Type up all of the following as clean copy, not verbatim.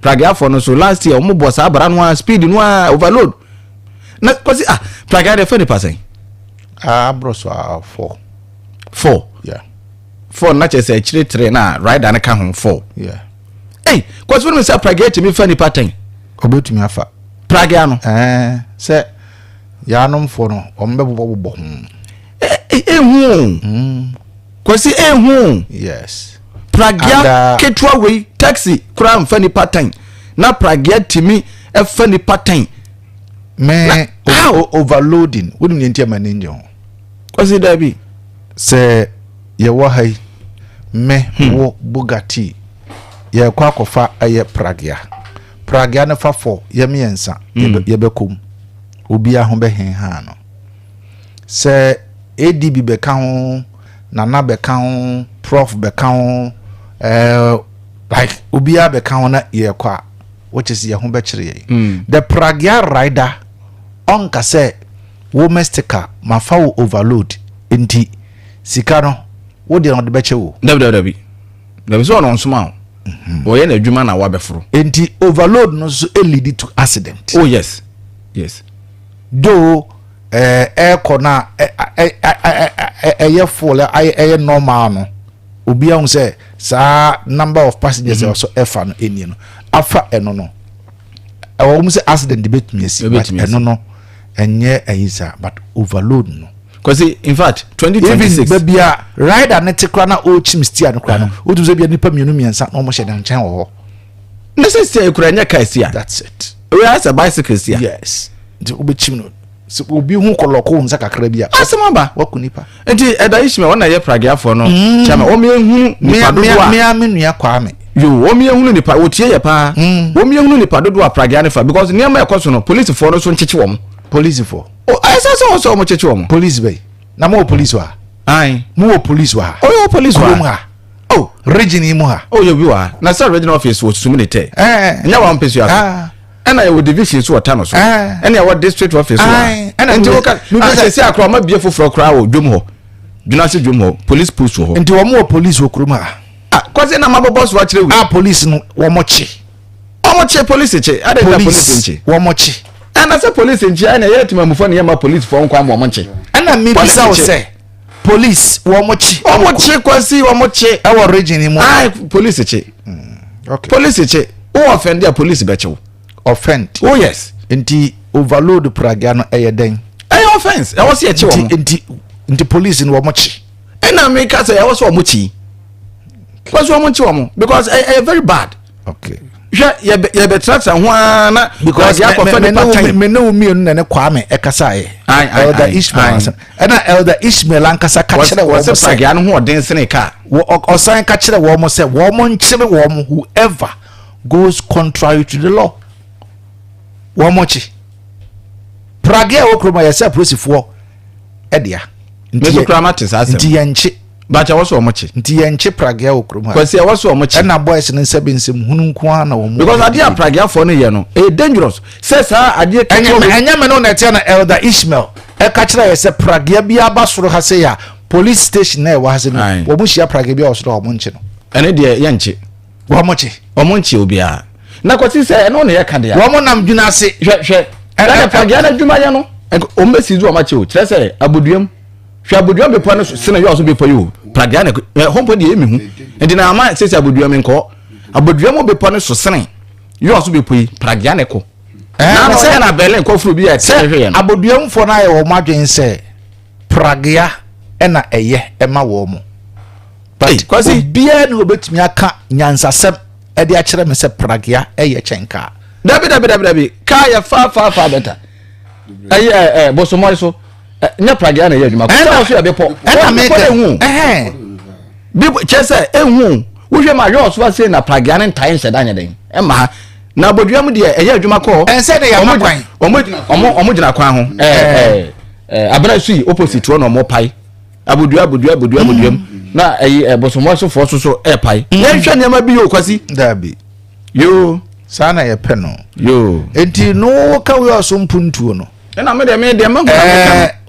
pragia for no so last year omo boss abra no speed no overload na kwasi pragia dey fẹ́ ni pasen bro so 4 yeah 4 na che say chire 3 na rider na ka ho 4 yeah kwasi when me say pragia timi fẹ́ ni paten obetumi afa pragia no say yanom for no ombebo kwasi yes pragia ketwa we taxi kura mfa ni paten na pragia timi efa ni paten me overloading wouldn't ntia maninjo kwasi dabi say ye wo hai me wo Bugatti ye kwa kofa aye pragia na fa 4 ye miensa ye bekom obi a ho be hen ha no say ADB beka ho nana beka ho prof beka ho like obi a beka ho na ye kwa which is ye ho be kire ye the pragia rider on ka say wo mestika ma fa wo overload enti sika no wo de no de beche wo dabi so no nsoma wo ye na adwuma na wa beforo enti overload no so lead to accident. Oh yes though kona full normal no obi ahun say sa number of passengers also efa no eni no afa eno no we say accident debate me see but eno no enye ayisa but overload no because in fact 2026 baby a rider net kra na o chim steer no kra no o tu say bia nipa mienu miensa no mo hye dan chen wo ho necessary kra nya kai sia that's it we has a bicycle sia yes the obechim no so obi hu koloko nsa kakra bia asema ba wakunipa enti Adeakyea wana ye pragia for no chama o mehu nipa dodo a me nua kwa me yo o mehu nipa otie ye pa o mehu nipa dodo a pragia ne fa because niam ekoso no police for no so ncheche wo police for asa so mo cheche wo police bay na mo police wa ai mo police wa yo police wa region mu ha yo bi wa na sa regional office wo sumunite nya wa mpesu asa ena ye division so wata no so ena ye district office so ena nti wo ka se akra ma bie foforo kra wo dwom ho dwunase dwom ho police post ho nti wo mo police wo krum ha kwase na ma boss wa kire wi police no wo mo chi police chi ade da police nchi wo mo chi ena se police nchi ena ye timamufo ne ye ma police fo nkwa mo nchi ena me bisa wo se police wo mo chi kwasi wo mo chi e wo region mu police chi okay police chi wo offend ya police be chi offend oh yes nti overload pragia no eyeden offense e was ye chi wo nti police no wo mo chi ena me ka say e was wo mo chi kwasi wo mo chi wo mo because very bad okay ye be tracks ho na because me no mi no ne kwa me ekasa ye elder Ishmael ena elder Ishmael ankasa ka kire wo mo say pragia no ho den sene ka wo osan ka kire wo mo say wo mo nchire wo mo whoever goes contrary to the law wo mo chi pragia wo kroma ye say polisifoɔ edia nti kramatis asem nti yenchi bacha wo so wo mo chi nti yenchi pragia wo kroma kwasi wo so wo mo chi na boys ne nsem hununku na wo mo because adia pragia for no ye no dangerous say sa adia enya me no na tie na elder Ishmael e ka kire ye say pragia bia ba soro ha say ya police station na e wa ha say no wo mo hia pragia bia wo soro wo mo nchi no ene de ye nchi wo mo chi obia na kwasi say no na ye ka de ya wo mo nam dwuna ase hwe ene pragia na dwuma ye no o mesi zu o ma chi o kire say abuduam hwe abuduam be po no sene yo so be po yo pragia na hompo de emi hu enti na ama sesi abuduam nko abuduam be po no so sene yo so be po yi pragia na ko na say na Berlin ko furu bi ya tse hwe ye no abuduam fo na ye wo madwen say pragia ena eye ema wo mo but kwasi bia na obetumi aka nyansasem e de a kire me say pragia eye chenka dabi ka ya fa better bosomori so nya pragia na ye adwuma ko so ya be po ena me bi chese ehun wo hwe ma yo so say na pragia ne ntan hye da nya den ma na boduam de eye adwuma ko ense de ya makwan omo gina kwan ho abra su opposite no mo pai abuduam na bosomori so fo so pai ye hwe ne ma bi yo kwasi dabi yo sana ye pe no yo enti no ka we so mpuntuo no na me de ma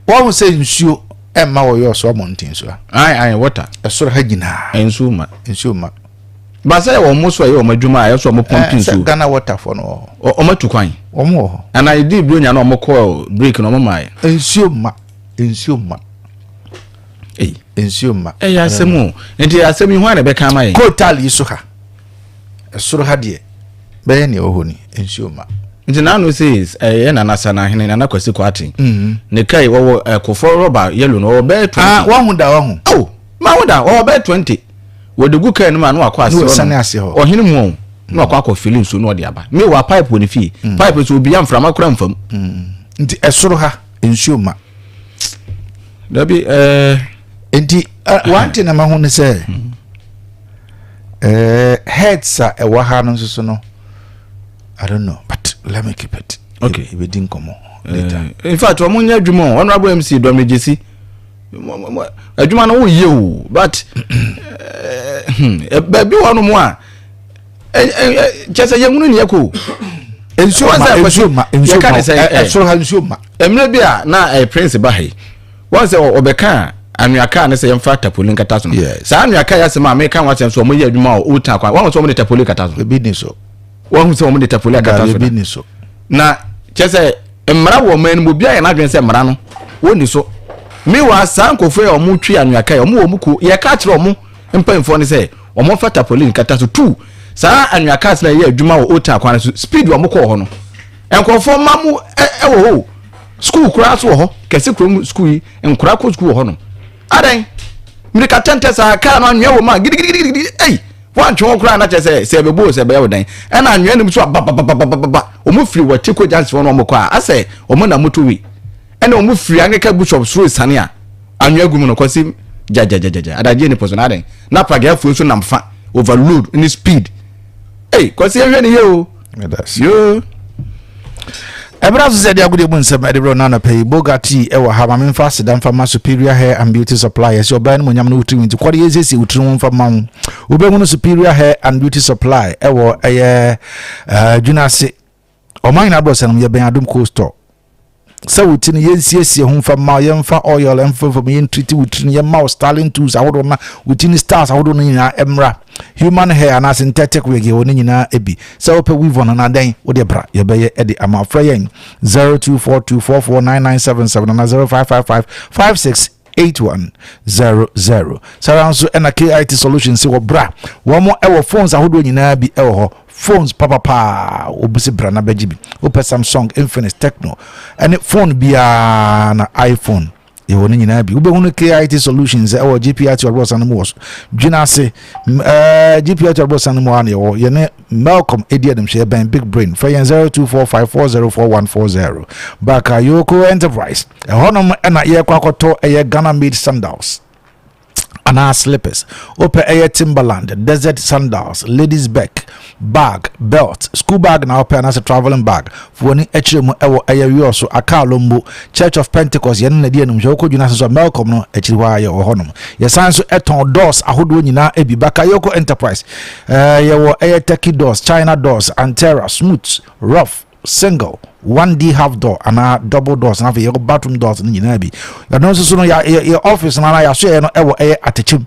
wo say nsuo emma wo yo so montin so ai water esoro ha gina ensuo ma Ba say wo mo so ye wo madwuma ayo so mo pumping so Ghana water for no o matu kwan omo and I did bro nya na mo call break no mo mai ensuo ma ya asemu enti asemi ho na be kan mai kotali so ha esoro ha de be ne ohoni ensuo ma nti na no says na nasa na hene na kwasi kwati ne kai wo kofo roba yellow no be 20 wahu ma woda wo be 20 wo de gu kai no ma no akwa ase o hene mu no akwa feeling so no de aba me wa pipe woni fi pipe so obi amframa kora mfam nti esoro ha ensuo ma dabi enti wanti na ma hu ne se heads a ewa ha no so no I don't know, but let me keep it. Okay. We didn't come on later. In fact, omunya adwuma honorable MC do mejesi. Adwuma no wo ye o, but baby wonu mo a chese yengunu ne yako. Ensuo ma. So ha ensuo ma. Emre bia na prince bahe. Once obeka anuaka ne se yemfa tapoli nkata so no. Sa anuaka ya se ma American watch so omuye adwuma o uta kwa. Won so mo de tapoli nkata so. Be ni so. Won so mo de tapoli nkata so. Na chese mmara wo man mu bia ye na dwen se mmara no woni so me wa sankofo ya omu twi anuaka ya omu ku ye ka kire omu mpamfo ne se omu fata poli nkata so tu sa anuaka se na ye adwuma wo ota kwan so speed wo mko ho no enkofo mamu wo school kura so ho kese kura school yi enkura ko school ho no adan mi ka tente sa ka no anwe wo ma gidigidi wan twon kura na chese se bebo se be yodan e na anwe nim so ba omu firi wati ko jansi won omu kwa ase omu na moto wi ene omu firi angeka bishop suru sane a anwe agum no kwasi jajajaja adaje ni poso na den na praga fu so namfa overload in speed kwasi ehwe ni yo yo Ebra said ya good evening sir Edebro na pay Bogati ewa ha ma fa sedan fa ma superior hair and beauty suppliers your ban mo nyam no utri nti kwade yesesi utri mo fa ma wo superior hair and beauty supply ewo junase o man na bro sanum ye ben adum co store sa wutini yensiesie ho fa ma ye mfa oil emfa for me treat wutini ye ma styling tools awodo na wutini stars awodo no nyina emra human hair na synthetic wig ye woni nyina ebi sa ope weave on na den wo de bra ye be ye edi ama fra yen 0242449977 na 0555568100 saranso ena KIT solutions wo bra wo mo ewo phones ahodo nyina bi ewo ho phones papa obisi bra na beji bi ope Samsung Infinix Tecno and phone bia na iPhone ye woni nyina bi ubehunu KIT solutions ewo GPIT or boss animo was dwinase GPIT or boss animo an ye ne Malcolm Ediadem she ben big brain for 0245404140 Bakayoko Enterprise honom na ye kwakoto Ghana made sandals and slippers open air Timberland desert sandals ladies bag belt school bag na open as a traveling bag for any hremu ewo ayer so akalombo Church of Pentecost yen na die num joko dwuna so Malcolm no akiri wa ye honom ye san so eton doors ahodo nyina ebi Bakayoko Enterprise ye wo air Turkey doors China doors Antera smooth rough single 1D half door and double doors na your bathroom doors ni nyina bi ya no so no ya office na ya so ye no ewo atechim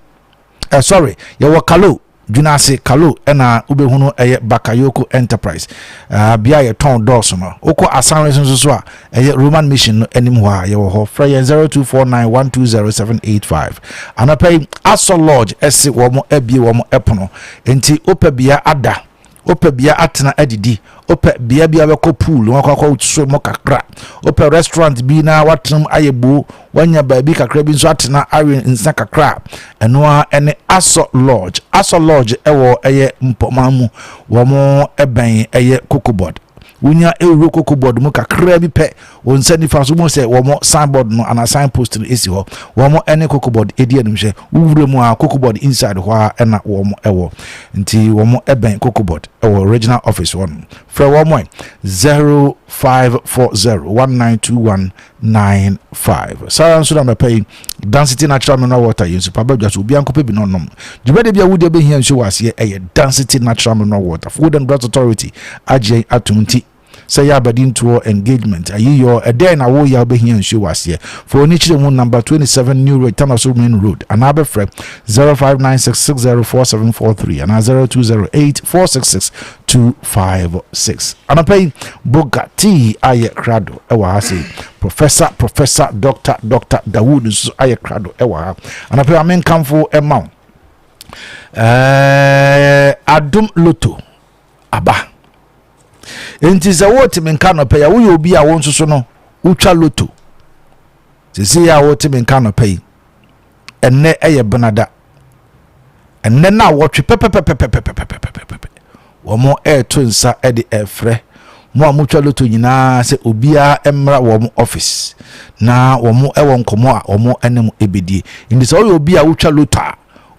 sorry ya wo kalo Junase Kalo ena ubehunu Bakayoko Enterprise bia ye ton doors no oko asan so a Roman Mission no anim ho a ye wo ho fra 0249120785 anapay Aso Lodge ese wo mo abie wo mo epono enti opa bia ada opa bia atena adidi opa bia be ko pool wakwa utso mo kakra opa restaurant bi na watrum ayebu wanya ba bi kakra bi so atena awe nsa kakra eno ene Aso Lodge ewo mpomamu wo mo eben Kokobod wunya euro Kokobod mu kakra bi pe wonsa ni fa so mo se wo mo signboard no ana signpost no esi ho wo mo ene Kokobod edi anum hye wuwure mu a Kokobod inside ho ena wo mo ewo nti wo mo eben Kokobod ewo original office one fra wo mo 0540192195 Sarah so na pay density natural mineral water use papa gwaso obi ankope bi no nom djubede bia wudi be hia nso wase density natural mineral water food and drugs authority agye atumti say ya badin to engagement ayi yo a day na wo ya be here nsuo wase for oni chire mu number 27 New Road Tamaso Main Road and abe frɛ 0596604743 and 0208466256 anapay Bugatti aye krado ewa ha say Professor Dr. Dawood so aye krado ewa ha anapay amen kamfo ema Adum Loto aba enti se wo timi nka no pɛ ya wo ye obi a wo nsoso no utwa loto sisi ya wo timi nka no pɛ enne eye benada enne na wo twe pepepepepepepepepepe wo mo to nsa e de efre mo amutwa loto nyina se obi a emra wo mo office na wo mo ewo nkomo a wo mo enem ebedie enti se wo ye obi a utwa loto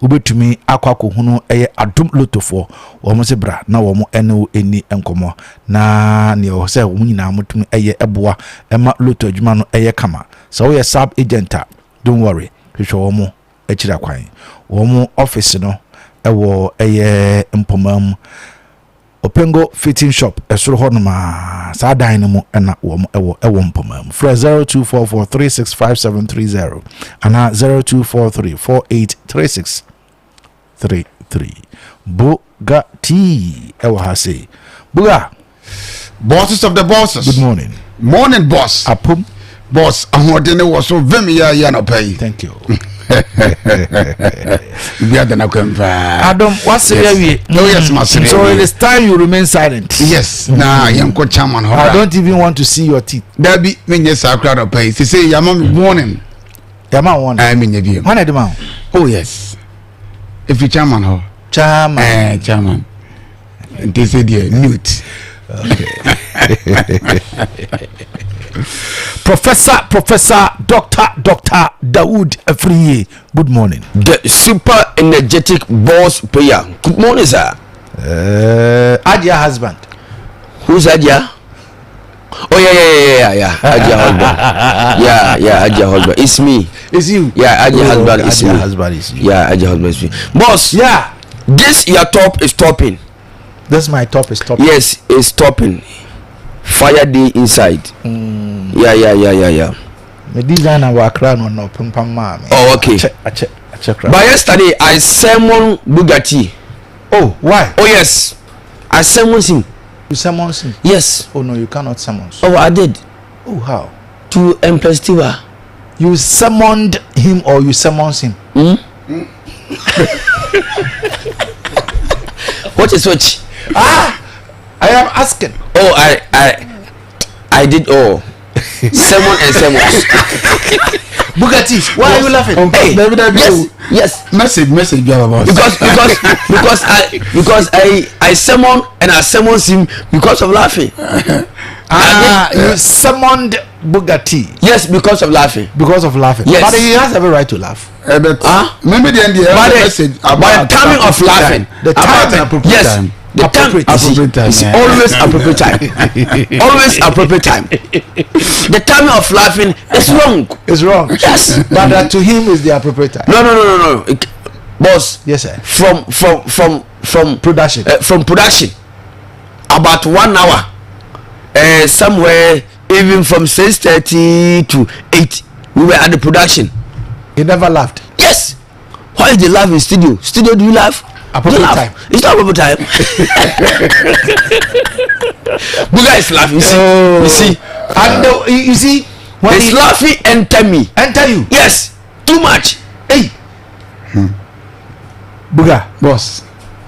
ubetumi akwako hunu eye Adum Lotofo wo mo se bra na wo mo ene eni enkomo na ne o se wo nyina mutumi eye eboa ema loto adwuma no eye kama so we sub agent don't worry hwehwe wo mo akira kwan wo mo office no ewo eye mpomam Opengo fitting shop esoro ho no ma sa dan no mu na wo mo ewo mpomam fra 0244365730 ana 0243483633 Bugatti ewo ha say Buga bosses of the bosses. Good morning. Morning, boss. Apum Boss, I'm holding it was so very no pay. thank you. We are the Adam, what's the way? No, yes, master. So it is time you remain silent. Yes, nah, young coach chairman. I don't even want to see your teeth. There be me yes, I crowd of pay. They say, Yamam morning. Yama one. I mean, you. One of them. Oh, yes. If you chairman, ho. Chairman. Chairman. They say, dear, mute. Okay. Professor Dr. Dawood Afriye. Good morning. The super energetic boss player. Good morning, sir. Adeakyea husband. Who's Adeakyea? Oh yeah. Adeakyea husband. Yeah, Adeakyea husband. It's me. It's you. Yeah, Adeakyea husband is me. Adeakyea husband is you. Yeah, Adeakyea husband is me. Boss. Yeah. This your top is topping. This my top is top. Yes, it's topping. Fire day inside. Yeah. The designer wa crown on no pam ma. Oh, okay. I check. But yesterday I summoned Bugatti. Oh, why? Oh yes, I summoned him. You summons him? Yes. Oh no, you cannot summon. Oh, I did. Oh, how? To Empress Tiwa. You summoned him or you summons him? What is which? I am asking. Oh, I did all. Sermon and sermons. Bugatti, why are you laughing? Hey, yes. Message, boss. Because I sermon and I sermons him because of laughing. You summoned Bugatti. Yes, because of laughing. Yes. But he has every right to laugh. Remember the end of the message about the timing of laughing. The time and appropriate yes. time. The appropriate time is always appropriate time. Always appropriate time. The timing of laughing is wrong. It's wrong. Yes. But to him is the appropriate time. No. Boss. Yes, sir. From production. From production. About 1 hour. Somewhere even from 6:30 to 8 we were at the production. He never laughed. Yes. Why is the laugh in studio? Studio, do you laugh? Appropriate time. It's not appropriate time. Buga is laughing. You see. And you see when he's laughing enter me. Enter you. Yes. Too much. Hey. Buga. Boss.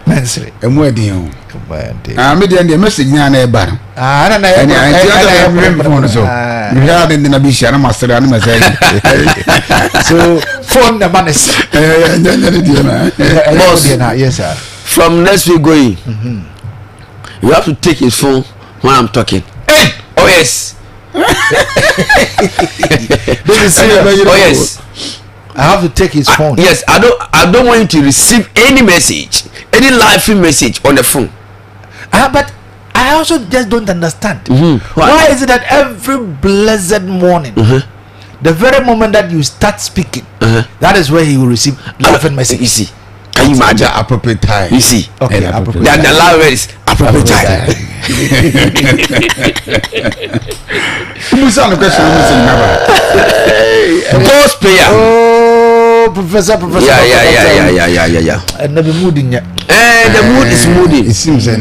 Mensre. Emu edin. Come me the message nya na e ba. Na na. So phone the man is. Boss. Yes, sir. From next week going, you have to take his phone when I'm talking. Hey! Oh yes. This is serious. Oh yes. I have to take his phone. Yes, I don't want you to receive any message, any live message on the phone. But I also just don't understand. Why is it that every blessed morning, the very moment that you start speaking, that is where he will receive laughing message. You see, can you imagine? Appropriate time. You see, okay, the loud word is appropriate time. Musa no question Musa never. Ghost player. Oh, professor. Yeah. And never mood in yet. The mood is moody. It seems I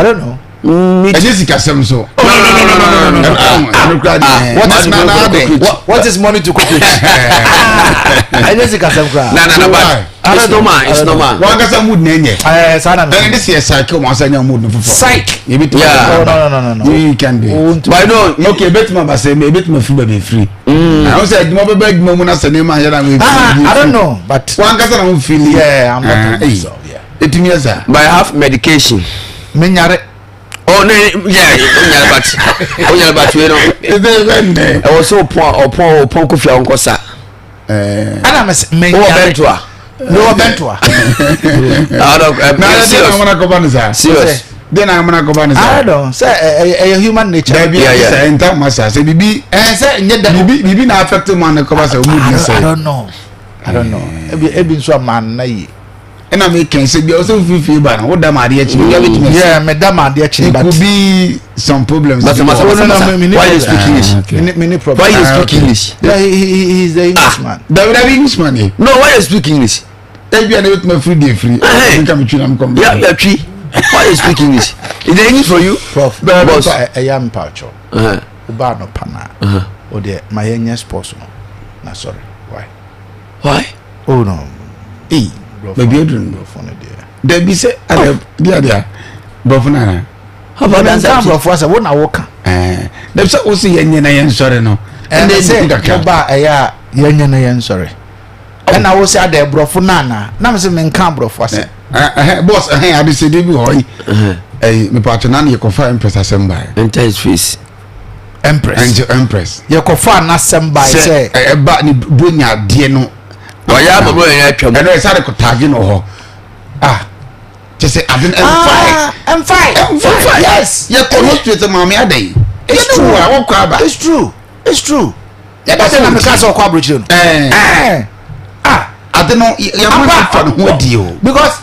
don't know. Jessica Samso. No. What is money to cook with? Jessica Samso. No, but it's normal. One gets a mood name. Sana. This is a cycle once I know mood. Psych. Yeah. No. You can do. But no, Okay, bet my say maybe my food be free. I said mobile bag momuna say name I don't know, but one gets a feel. yeah, I'm not so yeah. It means that. but I have medication. Menyare. Oh no, yeah, but you know. Is there when there? I was so poor coffee on Cosa. Ana mes Oh, menyare. Bentua. No bentua. Out of Now I want to go on this. serious. Then I'm gonna go on this. I don't say a human nature. Yeah. In time massa say bibi Say nyeda bibi na affect man the cover say mood say. I don't know. Ebi so man na yi. And I make say be also feel bad. What that my dear chief. Yeah, me da man dey It but could be some problems. But why you speak English? many problems. Why you speak English? Yeah, he's the Englishman. David Englishman. No, why you speak English? Maybe I with my free day free. I think I'm chilling. I'm coming. Yeah, tree. Why you speak English? Is there English for you? Prof, Boss. I am pacho. Uba no pana. O de my young sports no. Na sorry. Why? Oh no. Hey, maybe you don't know. Phone there. There be say dia. Bofuna. How about But that? then bro for say what na work. Dem say o say yenye na yen sorry no. And they say Ndaka. oba eya yenye na yen sorry. And I will say the bro for na me say me nkan bro for say. Boss, I dey say dey be hoy. Me patch na ye confirm Empress assembly. Enter his face. Empress. Empress. Ye ko fa na semba say e ba ni bonya de no. Why ya babo ya twam? E no e sare ko tagi no ho. Just say I've been M5. Yes. Ye ko hospital mama adai. It's true. I walk aba. It's true. Yeah, But then I'm cast of kwa bridge no. I don't know. Because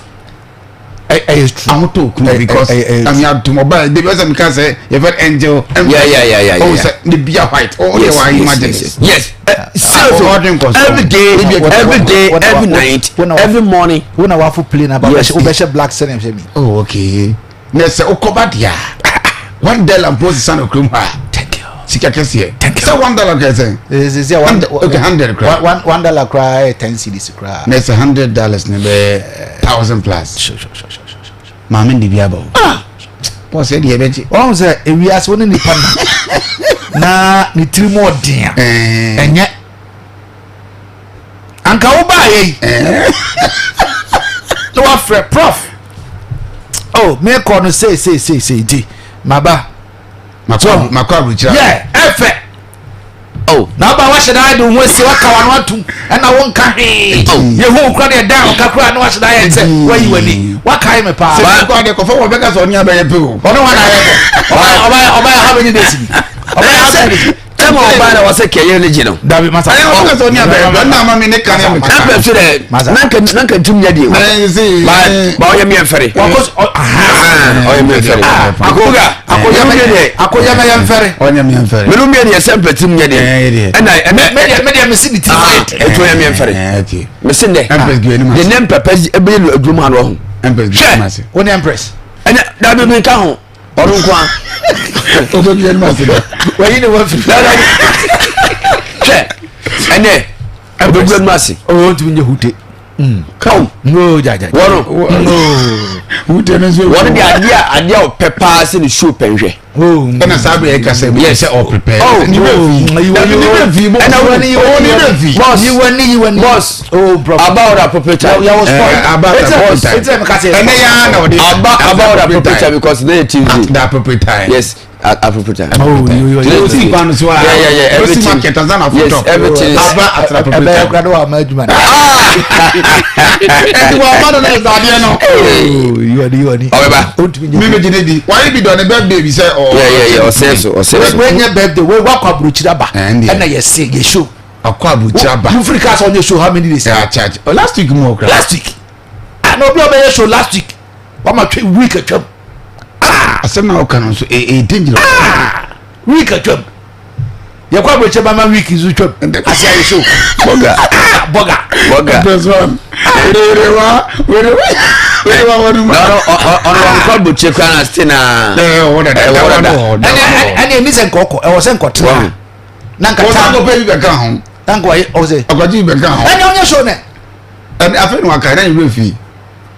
it's true. I'm talk because I'm here to mobile. The person can say you've got angel. Yeah. Oh, the beer white. Oh, you are imagining. Yes. Every day, every night, every morning. When I want to play about black surname say me. Oh, okay. Nessa Okobadia. $1 and post son of Krumha. Thank you. Sika kesi. So $1 kesi. Is Okay, $100 cry. $1 cry, 10 cedis cry. Nessa $100 nebe 1,000 plus. Sure. Mama ndi biabo. Boss said ye beji. One say we as one ni pan. Na ni three more dia. Enye. Anka wo ba ye. No afre prof. Oh, me ko no say di. Maba. Makwa ruchira. Yeah, efe. Oh, na ba wa sheda do ho si waka wa no atum. E na won ka he. Ye hu kra de down ka kra na wa sheda ye te. Wa yi wani. Wa kai me pa. Ba ko de ko fo wo beka so nya ba ye pe o. Ono wa na ye. Oba ha be ni desi. Oba ha be ni. Temo oba na wase keye legend no. David Masa. Ayo beka so nya ba ye. Na ma me ne kan ya me. Na pe so de. Nanka tum nya de. Na see. Ba o ye me fere. Wa ko O ye me fere. Akoya me yam fere. Onya me fere. Melu me de sempe tum nya de. Me de me si ni ti fight. Eto ye me fere. Okay. Me sin de. Empress gbe ni ma. The name purpose ebe lu adrum ha no ho. Empress gbe ni ma se. One Empress. Ene da be me ka ho. Orun kwa. O be gbe ni ma se. Wa yi ni wa fi. Ene ebegbe masi. Oh, tu nye hute. Come. No, ja. Woro. Who tell us Woro de ade o pepa se ni show penhwe. Oh, na sabe e ka say Yes. all prepared. Oh, you wani. Boss. Oh, bro. About that proprietor. Ya was about It's me ka say. And ya na About that proprietor because they TV. that proprietor. Yes, at proprietor. Oh, You see pan so. Yeah. Everything Everything. market as an Yes, photo. everything is. Aba at proprietor. Grado wa majuma. And wa man na zadia no. Oh, you are. Oweba. Me me jinedi. Why be done birthday be say oh. Yeah. Oseso. When your birthday, we walk up Bruchira ba. And Na you say you show. Akwa buchira ba. You free cast on your show how many days? Yeah, charge. Oh, last week more. Last week. I know be on your show last week. What my week atwam. asem na okano so dangerous week atwam ye kwa BECHEM mama week zu twam asia ye show boga this one werewa wonu ma no on call BECHEM kana stina ani mi sen kokko e wo sen kotra na nka ta go pay be kan ho tanko ayi o se agwaji be kan ho ani onye show ne afa no aka na you fi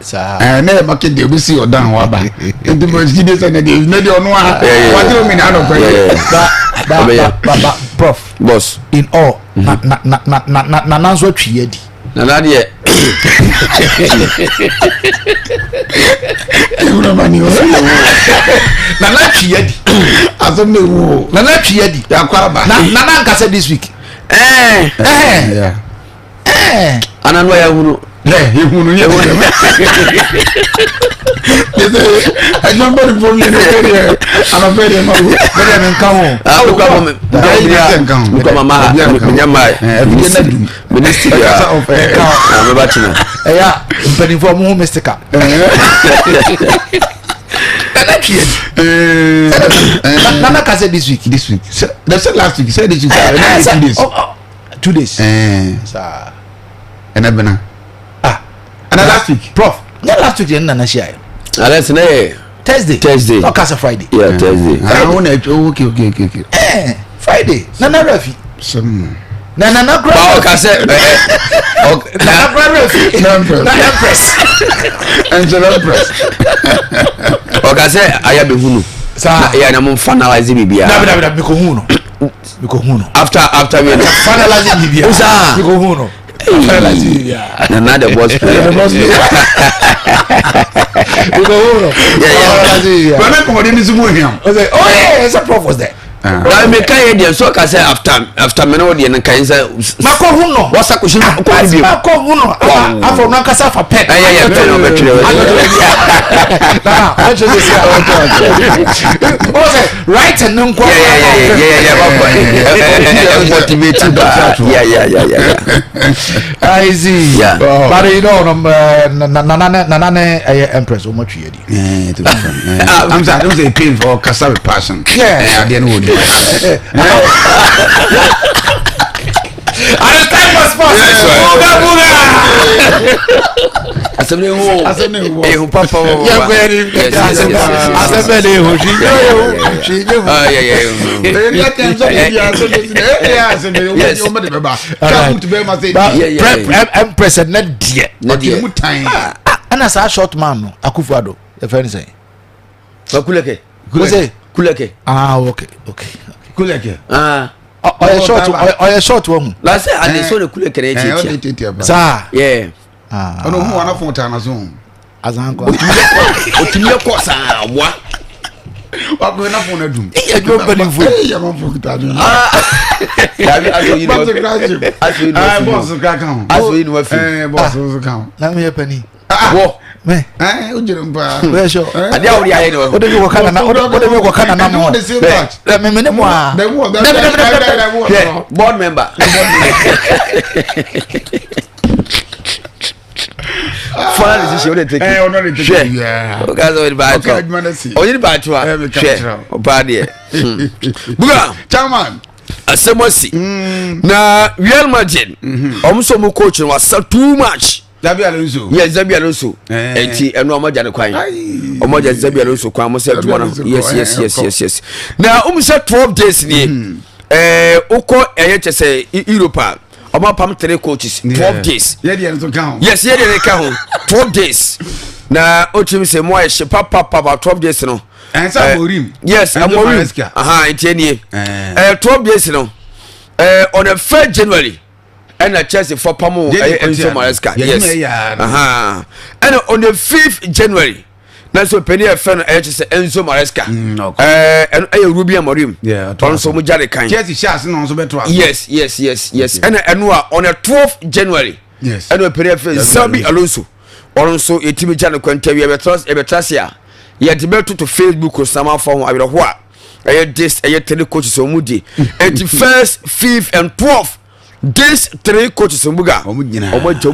sa na market dey be see odan wa ba enti mo ji dey say na dey onu a wa ti o mi na no pe ba prof boss in all na nanzo twiye di na na de una mani o na twiye di asem na wo na twiye di ya kwa ba na nka say this week ana no ya hunu le hunu ye I don't know for me I'm a very ma very men kan ho ko mama nyama ministry of me ba china ya mpani for mu mystica Nana ka say this week they said last week said this week 2 days sir and abena and last week prof last week nana share Alex na Thursday not cast Friday Thursday okay Friday nana rafi nana grab ba ka say nana grab rafi nana press and press o ka say aya be hunu sa ya na mo finalize bibia na biko hunu after we finalize bibia biko hunu na the boss but na come dey nisu mo hiam oh yeah it's a prof was there na me kai dey so ka say after me no dey na kai say mako huno wasa ko shiri ko bi mako huno afọ na kasa fa pet yeah pet no betre na I just say oh say right and nko yeah motivated yeah I see but you know nana empress o mo twie di I'm say pain for kasa with passion yeah dey no dey time was passed buga asem wo eh papa yeah very asem ho shi empress na die mutan ana sa short man no Akufo-Addo e friend say kuleke okay kuleke oye short one la say ade so le kuleke na echi sa yeah ono hu wana fon ta na so azanko otimie ko sa wa wa ko na fon na dum e jo bani fu ya ma fon ta dum aso yi boss ka kan aso yi no afi boss so kan na me pani wo me o jere mpa we sure ade a wori aye no o de me ko kana na mo me ne mo a board member final decision dey take o no dey take yeah o ka so di ba to o ni ba to a o ba de buga chairman asemosi na Real Madrid omso mo coach no was too much Zabi Alonso yes Zabi Alonso enti eno omoja ne kwan omoja Zabi Alonso kwan mo se duma no yes na se 12 days ni uko chese Europa omo pam 3 coaches 12 days ye dey so kan yes ye dey kan 12 days na otim se mo she papa 12 days no and some morim yes amorim enti enie 12 days no on the 1st January and a Chelsea for Pamo Enzo Maresca yes and on the 5th January na so penny a fan Enzo Maresca and a Ruby Amorim on so mo jare kan Chelsea shares no so beto yes and on the 12th January yes and a penny a fan Zabi Alonso on so etimi jare kwanta we betrust ya ye debeto to Facebook or sama form abi ho a this a 3 coaches so mudi 1st 5th and 12th this 3 coaches mbuga omo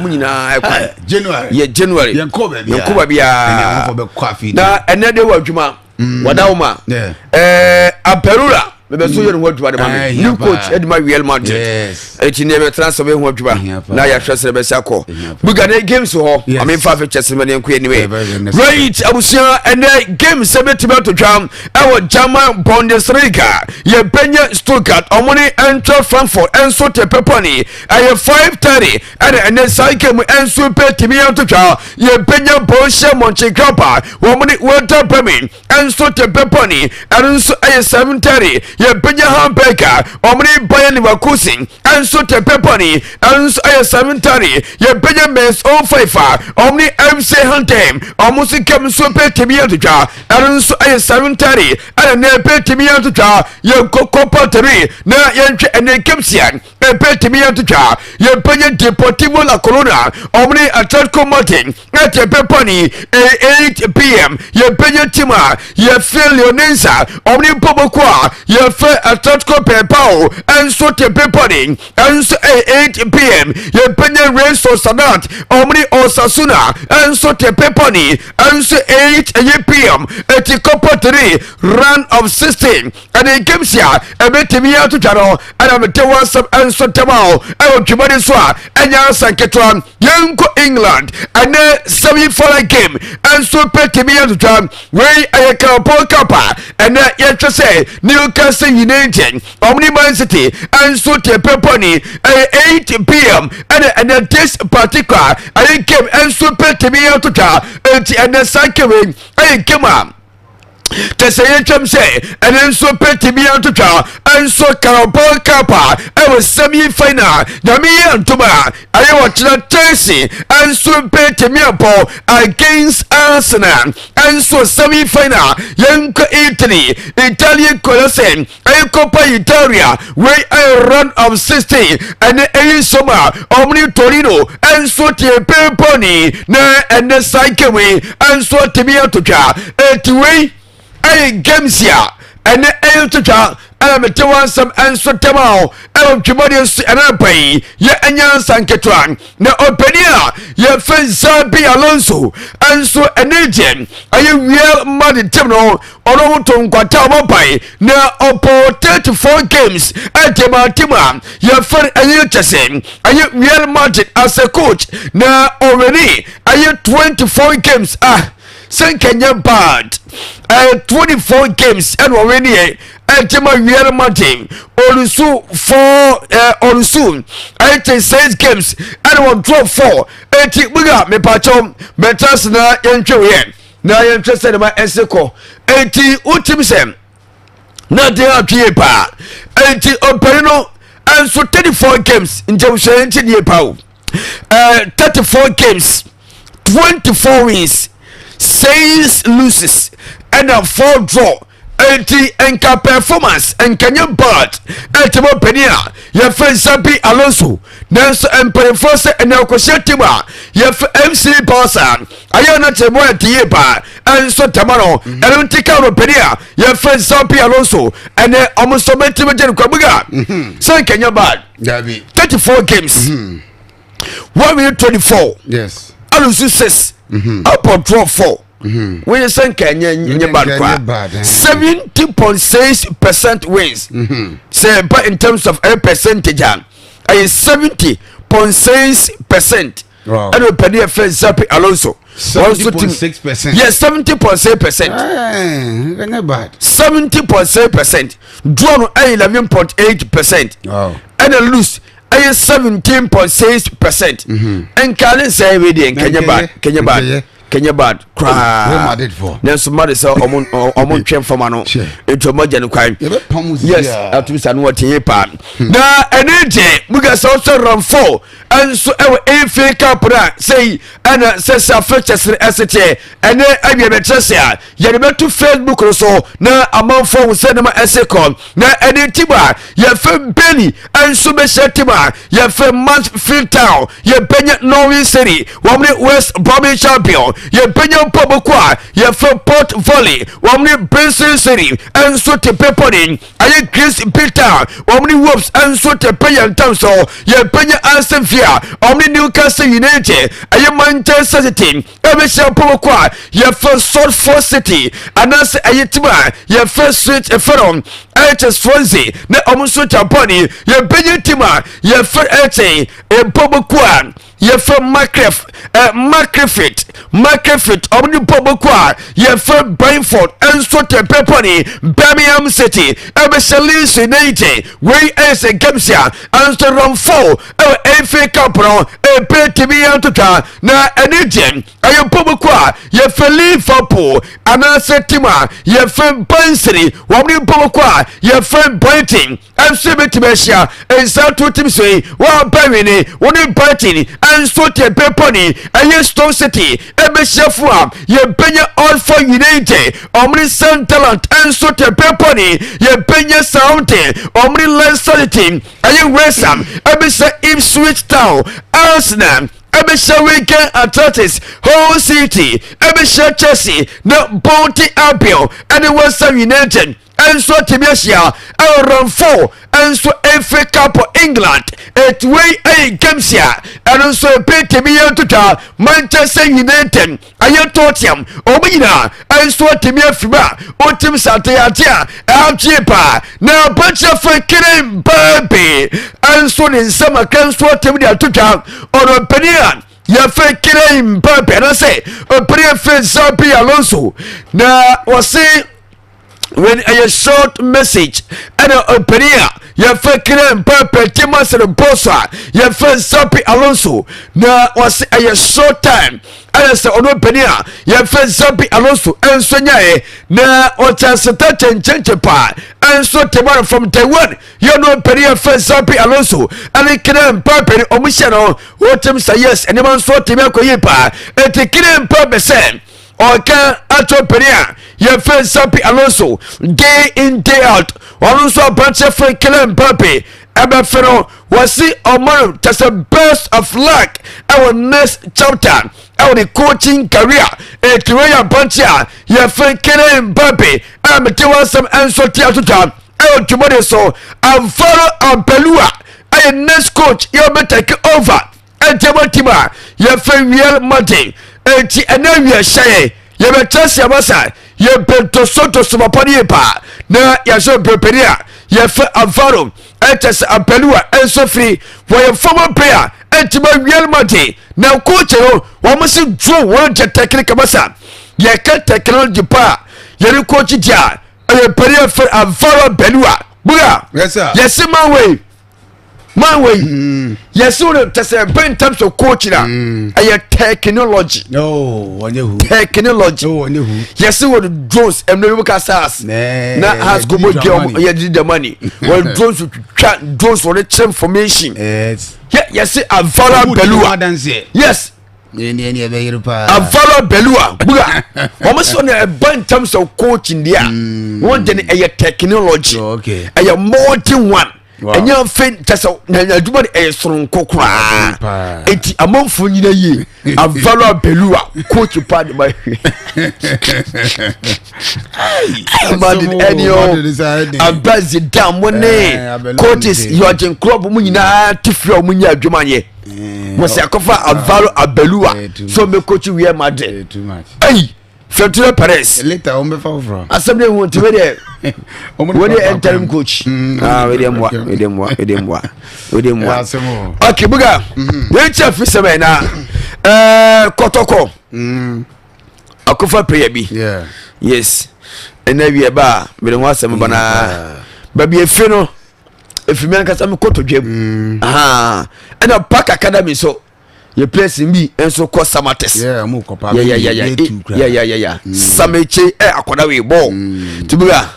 nyina January January yankoba bia na enede wa adwuma Wadauma Aperura maybe so you want to the new coach Edma Real Madrid it never transfer be ho adwuma na ya hwese be sako bugane games ho I mean 5 chess man enko anyway right abusia and games se betima to dwam e wo German Bundesliga ye Benya Stuttgart omoni enter Frankfurt enso te peponi aye 5:30 and cycle mu enso petimi to dwa ye Benya Borussia Mönchengladbach omoni Werder Bremen enso te peponi enso aye 7:30 ye Benya Hamburger omni Bayern Leverkusen enso te peponi enso aye 7:30 ye Benya Mainz 05 omni MC Hantem omusi kem so petimi to dwa enso aye 7:30 and ne petimi to dwa ye Copa 3 na ye ntwe ene kemsian e petimi to dwa ye Benya Deportivo La Corona omni Atletico Madrid na te peponi 8 p.m. ye Benya Tima ye Leonensa omni Pobokwa ye Atletico Bilbao enso te peponi enso 8 p.m. ye Benya Real Sociedad omni Osasuna enso te peponi enso 8 p.m. eti Copa 3 round of 16 and the games here ebetimi to charo and am te WhatsApp enso temao e twimade so a enya sanketwa yenko England and semi-final game enso petimi to charo we ayeka Cup and ye say Newcastle United omni Man City enso te peponi 8 p.m. and this particular I game enso petimi to charo and the second game Teseye chem say and enso petimi to twa enso Carabao Cup e was semi final na me antuma aye watch Chelsea enso petimi apo against Arsenal enso semi final yenko Italy Italian Colosseum e Coppa Italia we a run of 60 and e soma omni Torino enso te peponi na and the cycle we enso timi to twa etiwe ay games ya and ay to twa and me twa some enso temao e twimode and pay ye anya sanketwan na openia ye Xabi Alonso enso energy ay Real Madrid team no ono to nkwata mobai na opo 34 games tima ye fan ay chesen ay Real Madrid as a coach na already ay 24 games Kenya bad 24 games and already Tima Real Madrid Olusu 4 Olusu 86 games and one drop 4 buga me pachom metas na yentwe na yentwe ma eseko utimsem na de atwe pa operino and so 34 games in Jemshe ntye pa 34 games 24 wins 6 losses and a 4 draw 80 enka performance and Kenya bad etimo penia ye Xabi Alonso nanso emperefose and akoshetima ye MC Barca ayana temo atie ba enso tamaro erontika ro penia ye Xabi Alonso and omosometimo je kwabuga so Kenya bad 34 games 124 yes Alonso 6 up draw 4 when you say Kenya bad 70.6% wins say but in terms of a percentage I 70.6% wow. And we pay a friend Xabi Alonso 70.6%. Yes, 70.6%. Not bad. 70.6%. Draw 11.8%. Wow. And a lose 17.6%. And Kalen say we did Kenya bad cry. Nelson Mother saw Omon Chem for Mano. It's a Mojan crime. Yes, after we said what he pan. Now, and AJ, we got also run 4. And so our AFA Cup say, and says our first SHA, and then I be a Chesia. You better to Facebook or so. Now, a month for send my essay call. Now, and then Tiba, you have Benny, and Sube Shetima, you have Mansfield Town, you have Benya Norway City, Womley West Bromley Champion. ye benya pobokwa ye fe Port Valley wamni Benson City enso te peponi aye Chris Peter wamni Wolves enso te peyan tamso ye benya Asenfia wamni Newcastle United aye Manchester City ebe sha pobokwa ye fe Salford City anase aye tima ye fe Sweet Eferon HS Swansea ne omuso taponi ye benya tima ye fe ete e pobokwa ye fe Markefit omni pobokwa ye fe Brentford enso te peponi Birmingham City ebe Leeds United we as a Gamsia enso run 4 FA Cup no e pe timi antuta na enigem aye pobokwa ye fe Liverpool anase tima ye fe Burnley omni pobokwa ye fe Brighton FC Betimeshia ensa to timswe wa Burnley woni Brighton enso te peponi aye Stoke City ebe shefua ye benya Alpha United omni Sunderland enso te peponi ye benya Southampton omni Leicester City aye West Ham ebe se Ipswich Town Arsenal ebe se Wigan Athletic Hull City ebe se Chelsea na Bolton Albion and West Ham United enso Tibesia run 4 enso FA Cup England it way a Gamsia and also Petimian Tuta Manchester United aye Tottenham omina enso Timia Fiba Otim Santiatia Aljepa na bunch of Kirin Baby enso in summer canso Timia Tuta or Penian ya fe Kirin Baby na say o pre Zabi Alonso na wasi when a short message and a peria ya fe Kiran Pepe Timas and Bosa ya fe Zabi Alonso na was a short time and as ono peria ya fe Zabi Alonso and Sonyae na otasata change pa and so tomorrow from Taiwan you know peria fe Zabi Alonso and Kiran Pepe omishano wotem say yes and man so timako yipa et Kiran Pepe say Oka Atopenia, your friend Zabi Alonso, day in, day out. Also, a bunch of friend Killen Papi, Abafero, was see Omar, just a burst of luck. Our next chapter, our coaching career, a career bunch, your friend Killen Papi, I'm a some answer to time. I want to money so, I'm follow on Pelua. I am next coach, you'll be taking over. And Timotima, your friend Real Monte. Enti enawia shaye ye betase abasa ye bento soto somapani pa na ya so preparia ye fa avaro etes apelua ensofri for your former player enti ma Real Madrid na coach no wo msi draw wo je technique basa ye ka technology pa ye coach dia ye peria for avaro belua buga yes sir yes man way yes so that's a in terms of coaching a technology technology yes so the drones and no look as us na has go more the money well drones for the information yes a value belua yes a value belua buga almost on a in terms of coaching there one then a technology okay a modern one. And you're faint just a do a strong cockra. It's a month for you. A valor belua, coach you part by a bazzy damn one day. Coaches, you are in club Munina to flow Munya Jumanye. Was a cover a valor a belua. So me coach you here, my day. Too much. Hey! Fetula Paris. Later, on before from. Assembly want to be when you enter him coach. With him. Okay, Buga. Which of fishermen are Kotoko? Akufa Prebi. Yeah. Yes. And then we are bar. We don't want some banana. Baby, if you know, if you make some Koto Jim. And a pack academy so. You place in me and so cost Samates. Yeah, Sameche, akoda we ball. Tubuga,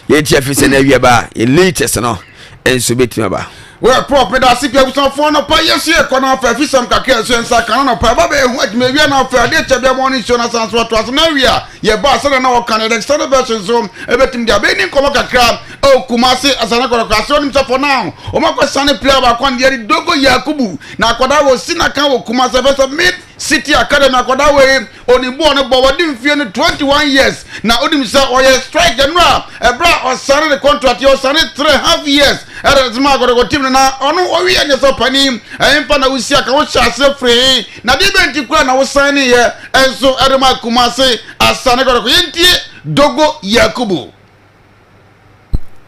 ye chef is an area bar, ye latest and all, and so bit me about. Well, proper that's if you have some fun of yes, here, corner of a fish, some cacao, and Sakana, probably what may be an offer. They tell them morning show us what was an area. Ye boss and our Canada extended version zone, everything they are being Komaka crab. Oh, Kumasi as an across himself for now. Omako Sunny player back one year, Dogo Yakubu. Now, what I was Sinaka, Kumasa mid City Academy akoda we onibo no bo wadi mfie no 21 years na odim say oye strike general ebra osane the contract yo osane 3.5 years era zima go team na ono owi anya so pani empa na wusi aka wo chase free na de benti kura na wo sign ye enso erema kumase asane go yentie Dogo Yakubu.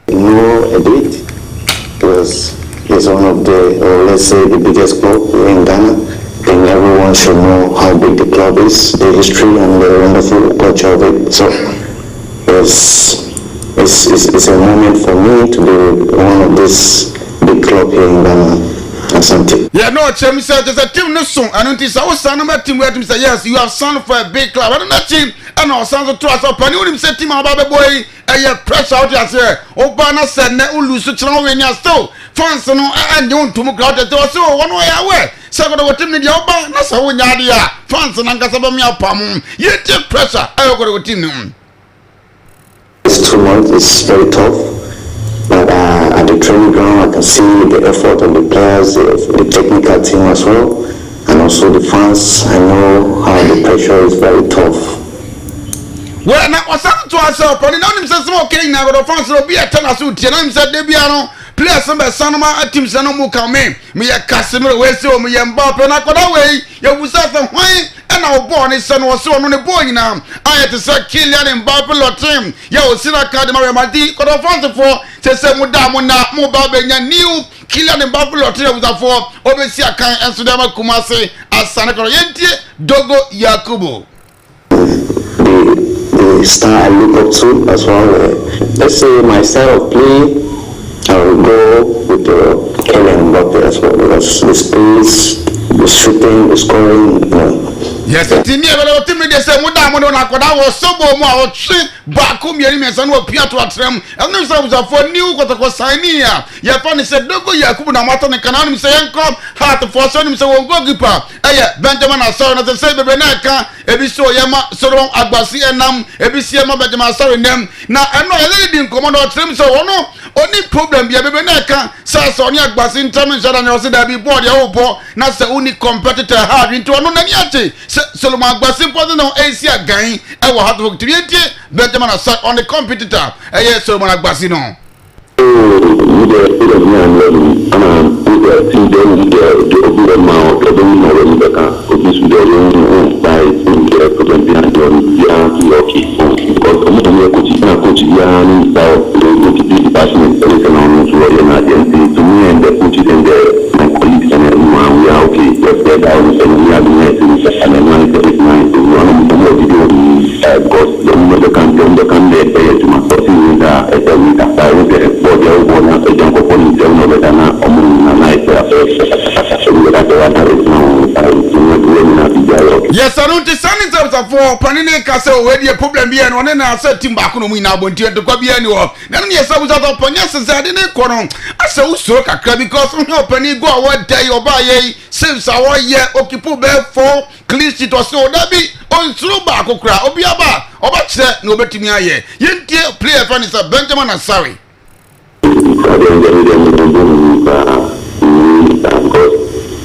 A bit because it's one of the, or let's say, the biggest club in Ghana. Then everyone should know how big the club is, the history and the wonderful culture of it. So it's a moment for me to be one of this big club here in Ghana. Asante. Yeah, no, Chem said there's a team no song. I don't think so. I son of a team where to say yes, you have signed for a big club. I don't know team. And our sons of trust up. And you him say team about boy. And you pressure out here. Obana said ne lose to channel when you're still fans no and you want to move out the so one way away. So go to team in the Oba. That's how we are fans and Kasabamia Pam. You take pressure. I go to team. It's 2 months. It's very tough. But at the training ground, I can see the effort of the players, the technical team as well, and also the fans. I know how the pressure is very tough. Well, now what's happened to ourselves? But now him says okay now, but the fans will be a tell us who tell him said they be players some Sanoma team Sanomu come me a Casimiro way so me Mbappe na koda way you was at the why and our born is son was so on the boy now. I had to say Kylian Mbappe lot team. You see that card Madi koda fans for say Mudamuna Mubaba new Kylian Mbappe lot team was for Obesia kan and Sudama Kumase as Sanako Yentie Dogo Yakubu. The star I look up to as well. Let's say my style of play, I will go with the Kylian Mbappe as well because the space, the shooting, the scoring, you know. Yes, team here will ultimately say Mudamono Nakoda was so more Bakum Yerimes and Piato Atrem, and no service for new KOTOKO Sainia. Yapani said Dogo Yakubu Namata and Canaan say come heart for son so go gipa. Benjamin Asson as the same Benaka, Ebiso Yama, Soron Agbasi and Nam, Ebisiama Benjamin Asson them. Now I know a lady in Commodore Trim so no only problem be a Benaka, Sassonia Agbasi in Taman and also that be board your own, not the only competitor have into Anoniati. Solomon Agbasi wasn't no Asia gang, I will have to create Benjamin Asson on the competitor. Yes, Solomon Agbasi no. Yes, I don't understand it for Panini Castle where the problem be and one and I said Tim Bakuno Mina Bontia to Kabi annual. Then yes, I was out of Panyas I didn't corner. I saw so because on your penny go what day or buy since our year occupy bear for clean sheet or so that be on through back or cry or be about or what said no better me aye. You play a fan is a Benjamin and sorry.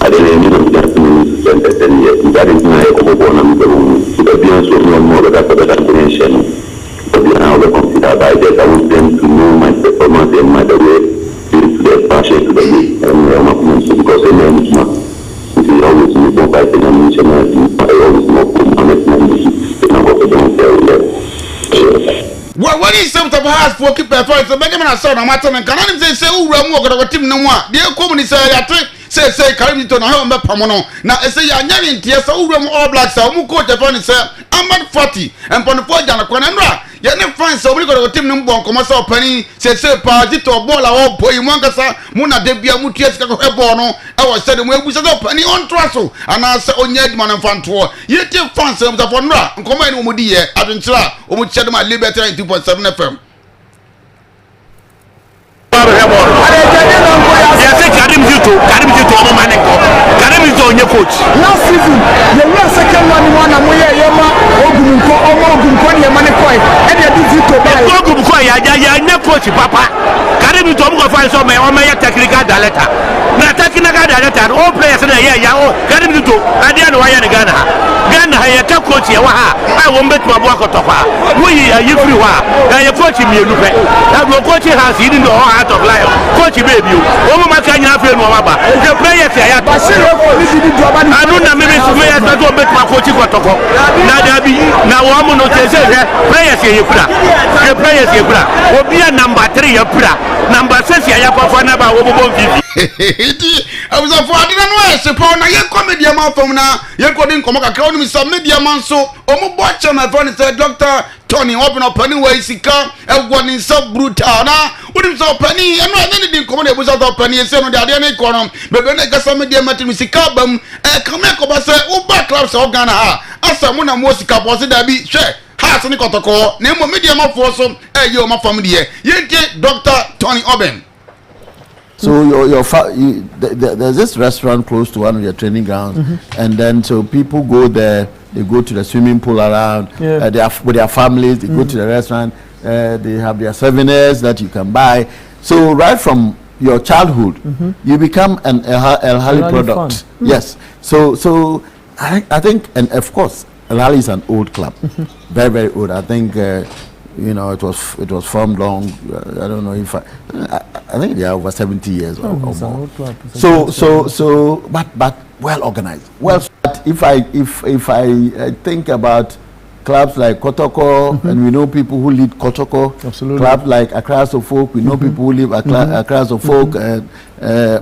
I didn't even get to 10 years. That is my overborn the appearance was no more than the but now the consider by that I want them to know my performance and my way to their passion to the league and because they know it's always more by the dimension I always more honest and I don't tell you. Well, what is some of us for keep performance? Benjamin Asson, I'm not and can say, who run walk over team no more. Dear company say, say, Carrington, I have a Pamono. Now, I say, I'm not in tears, who run all blacks, who coach upon it, sir. I'm not 40 and for the 4 Jana Quanandra. You never find so we got a team number one commercial penny, say, party to a ball or boy, Mangasa, Muna Debia Mutias Bono. I was said, we set up penny on Trussell, and I said, on Yedman and Fantor. You take fans of Fonra, and come in Umudia, Adventura, Umuchad my liberty in 2.7 FM. Last season, the last second one and we are Yama, Ogumko, Ogumko, Yamani, and you did it to Ogumko, Papa. Karim mi to mo fa so me o me technical director na technical director all players na ya o gani mi to ade na wa ya ne Ghana ya ka coach ya wa ha ai wo mbetu abo akotokwa wo yi free wa ya coach mi elu pe na go coach has yi no out of life coach baby o mo maka nya fe no wa ba the players ya ba se anu na me so me ya do mbetu coach kotoko na dabi na wo mo no tese players ya kura the players ya kura obi number 3 ya kura number 6 ya kwa na ba wo bo vivi iti abuza fo adina no esepo na ye comedy ma fam na ye ko din komo kakra oni sa media man so omo bo cha na friend say Dr. Tony open up any way sika egwo ni so brutal na odi so pani eno ene din komo na ebuza so pani ese no de ade na iko no bebe na gasa media matimi sika bam kame ko ba say u ba club so Ghana ha asa mo na mo sika bo se da bi hwe ha se ni kotoko na mo media ma fo so ye o ma fam de ye nke Dr. Tony Oben. So there's this restaurant close to one of your training grounds, and then so people go there. They go to the swimming pool around. With their families. They go to the restaurant. They have their souvenirs that you can buy. So right from your childhood, you become an El Hali product. Yes. So I think, and of course, El Hali is an old club, very very old. I think. You know, it was formed long. I don't know if I think they are over 70 years or more. So, but well organized. Well, if I think about clubs like KOTOKO, and we know people who lead KOTOKO. Absolutely. Clubs like Kayaso folk, we know people who live Kayaso folk, and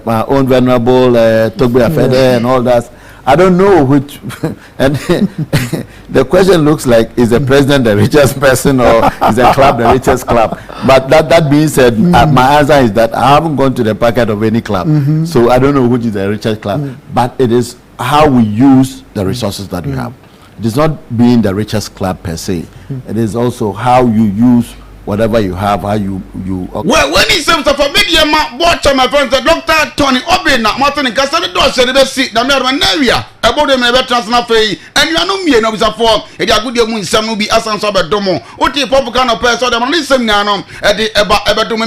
my own venerable Togbe Afede and all that. I don't know which, and the question looks like, is the president the richest person or is the club the richest club? But that being said, my answer is that I haven't gone to the pocket of any club, so I don't know which is the richest club. But it is how we use the resources that we have. It is not being the richest club per se. It is also how you use whatever you have, how you well, when he says for media watch my friends, Dr. Tony Oben Martin Cassandra does the seat the area about the member transfer fee, and you are no me no for it are good moon some will be ASANTE domo oti pop kind of person them listen now at the about to me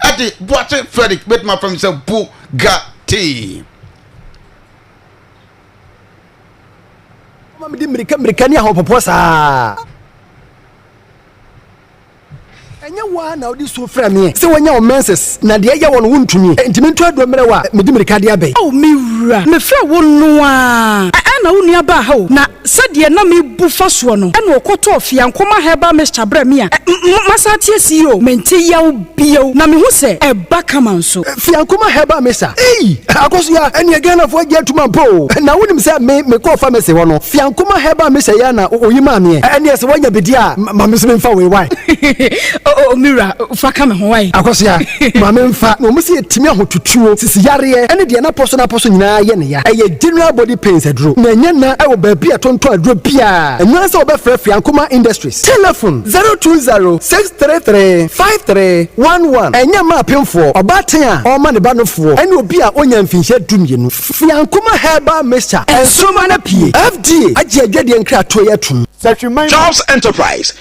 at the watch Frederick with my friend say Bugatti. Mama di America ni ahopoposa. Enya wa na odi so fra me se wonya o menses na de ya won wuntumi ntimi nto adomre wa medi mirika de abai o mewura me fra wonu a na wonu aba ha o na sade na me bu fa so no na okoto ofia nkoma heba Mr. Brami a masate asi o menti yaw bio na me hu se eba kama so fia nkoma heba Mr. Akoso ya ene Ghana fo agya tuma po na wonim se me ko fa mese wono fia nkoma heba Mr. ya na oyima me ene se wonya bedi a ma me se mfa we why o mira fa kama ho wai akosia ma me mfa no mo se etimi ahotutuo sisi yare ene de na poso nyina ye ne ya eye general body pains adro na nya na e wo ba bia tonto adro bia enwa se wo be frefre ankoma industries telephone 020-633-5311 enya ma pemfo obaten a o ma ne ba no fo ene obi a onya mfinhye dumienu fiankoma herba mixture ensoma na pie FDA agye adwade nkra to ye tum Jobs Enterprise.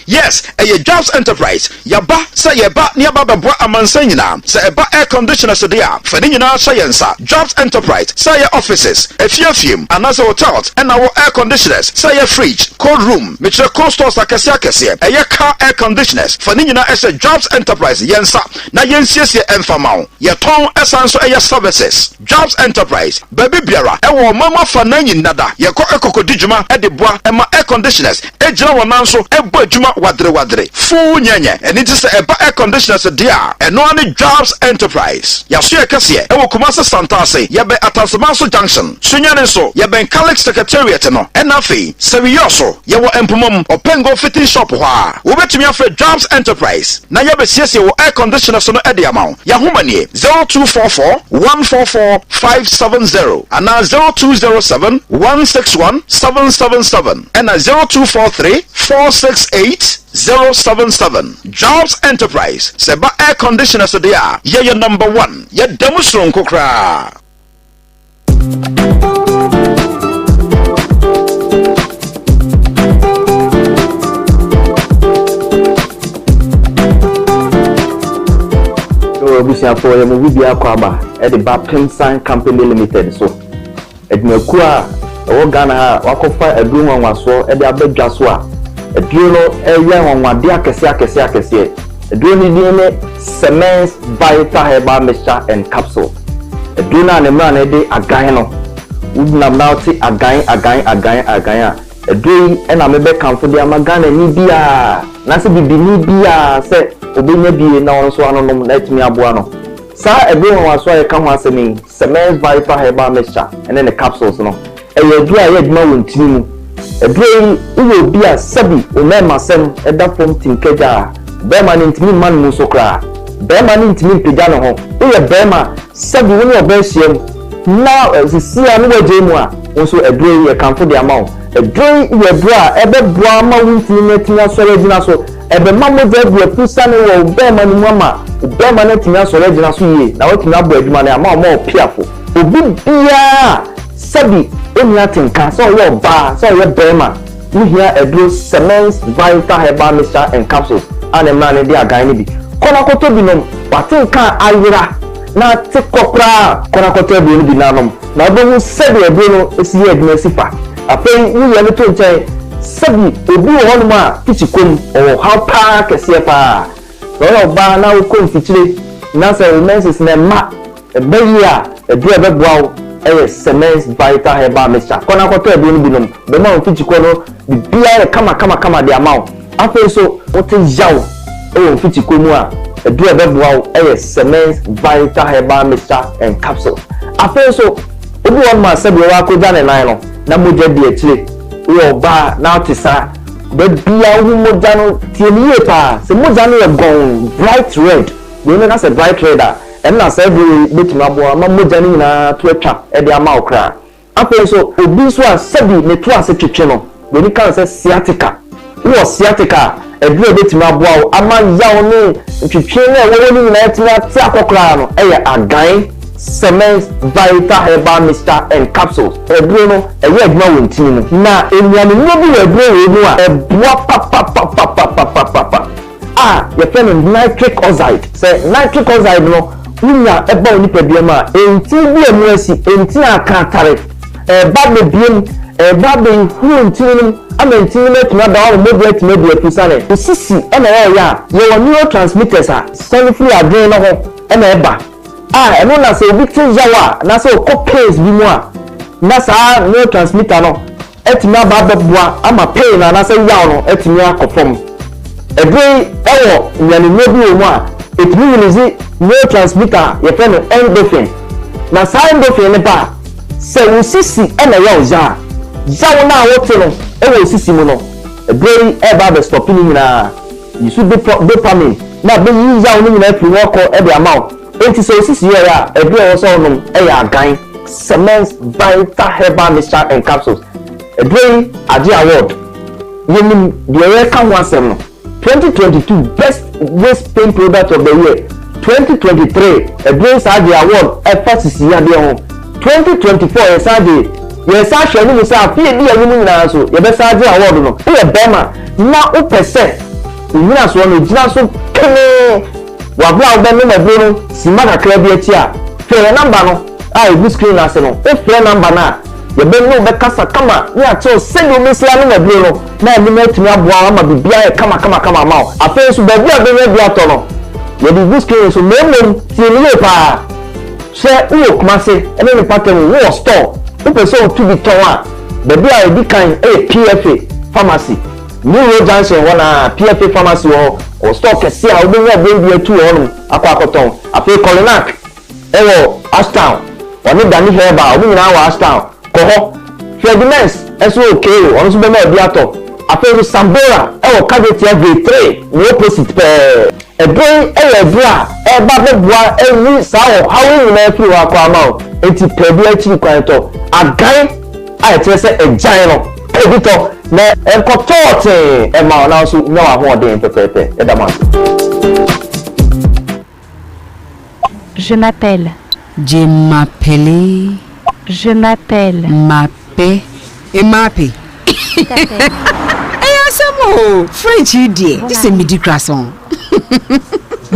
Yes, Jobs Enterprise. Yaba say yaba ni ababa bwa amansanyina. Say eba air conditioner so dia. Fani nyina science. Jobs Enterprise. Say your offices, fiefiem, another hotels, and our air conditioners. Say your fridge, cold room, metre cold stores akasiakase. Car air conditioners. Fani nyina as a Jobs Enterprise. Yensa. Na yensie enfamao. Ye ton esanso services. Jobs Enterprise. Baby biara. Ewo mama fananyi nada. Ye ko ekokodijuma edebwa ema air conditioners ejira wonanso ebo adwuma wadre fu nyenye eni ti se eba air conditioners dia eno ani Jobs Enterprise yaso ekase ewo Kumasi Santase yebe Atasemanso Junction sunyane so yebe Calyx Secretariat no enafi sewiyoso yewo empomom opengo fitting shop ho a wobetumi afa Jobs Enterprise na yebe siesie wo air conditioners no ede amount ya homanie 0244-144-570 and 0207-161-777 and 0243-468-077. Jobs Enterprise. Seba air conditioners there. Yeah, number one. Yeah, demonstration kokra. abusia for ye mu bia kwaba e de BECHEM Company Limited so edmaku a o Ghana ha wakofa aduru nwanwaso e de abadwa so a eduru no eya nwanwade akese eduru ni ne Semens Vital Herbal Mixture and Capsule eduru na ne mra na de agan no udnam na oti agan a eduru e na mebe kanfo de amagana ni bia na se bibi ni bia se obenya bie na won so anonom na etimi aboa no sa eduru nwanwaso e ka ho asemi Semens Vital Herbal Mixture and then the capsules no eduru a ye dma wontini mu eduru uwe bia sabi o mema sem eda fom tinkeja bema ni ntimi man mu so kra bema ni ntimi pega no ho uwe bema sabi woni obehiem na sisia no waje mu a wonso eduru ye kanfo de amount eduru ye bra ebe bua ma wontini netimi asore gina so ebe mamo de bua pusa ne wo bema ni mu ama bema na timi asore gina so ye na wotimi abo adwuma na ama o piafo obi bia sabi eni atinka so yo ba so yo bema we here eduru Semens Vital Herbal Mixture and Capsules and emna ne dia gan ni bi kona koto bi nom watinka ayira na tikopra kona koto bi ni bi nanom na obo sabi ebi no esi eduma sifa apai we ye to nchen sabi obi wo hono ma kichikom o how pa kese pa so yo ba na ukom fichire na se women's na ma ebeya edu ebeboa Semens Vital Herbal Mixture kona koto ebi ni bi nom be ma fichiko no bia kama de amount apai so wote yaw o fichiko mu a edu ebeboa Semens Vital Herbal Mixture and Capsule apai so obi won ma sabi wa ko jane nan no na moja di etire wo ba na otisa be bia hu moja no tieniye pa se moja no ye gon bright red we know that's a bright red and na say we bit ma bo ma moja ni na to atwa e de ama okra apai so obi so a sabi ne to ase twetwe no we ni kan say sciatica wo sciatica edu bit ma bo ama yaw ni twetwe na wo ni na etia ti akokra no e ye agan Semens Vital Herbal Mixture and Capsules edu no e ye aduma wontini no na enuane no bi edu we nu a ebua pa ye fen nitric oxide say nitric oxide no unya eba oni pediama enti bi enu asi enti aka tare ba be biem ba be huntini amenti na tuna da o moderate media pusane osisi na ya ye neurotransmitters a sulfur adren no ho na eba eno na se victim jawa na se cocaine bi mu a na sa neurotransmitter no etimi aba beboa ama pain na se yaw no etimi akofom ebe ewo nyane nobi mu a etimi release neurotransmitter ye fe no endorphin na sa endorphin ne ba se usisi na yaw jaw na wote no ewo usisi mu no ebe eba be stop ni na yisu dopamine na be yi yaw ni na fi woko ebe amount enti so usisi ya ebe o so no agan Semens Vital Herbal Mixture and Capsules ebe Adeakyea Award yenim de ye kan wasem no 2022 Best Waist Pain Product of the Year 2023 Adeakyea Award FSC ya de ho 2024 Esade ye sa hwe ni sa pie bi ya ni na so ye be sa Adeakyea Award no e bema na o pese nyina so no gina so kene wa bla be me be no sima kakra bi ati a fe number no a e screen na se no e fe number na ye be no be kasa kama ni a cho send o mesla no be no na ni metumi aboa ma bibia e kama ma afa so be bia be be ato no ye di screen so memo ti ni pa se uwo kuma se ene ni pattern wo store o person to be ton a be bia e di kan PFA pharmacy New Road Junction wana PFA pharmacy o store kesi a obi nya be bia tu onu akwakoton afa Colonac ewo Ashtown woni dani heba obi na wa Ashtown koho Fredimens eso okay onu so be na bia to afa Sambora ewo Cavity V3 no opposite pe ebon bra eba beboa eni sa o hawo na fi wa kwa ma enti pebi achi kwan to agan a etrese ejan no edito na enkotote e ma na so no wa ho den pepepe e da ma. Je m'appelle. Je m'appelle. Je m'appelle. Mappé. Et mappé. Eh, Samo, French, you dear. This is midi croissant.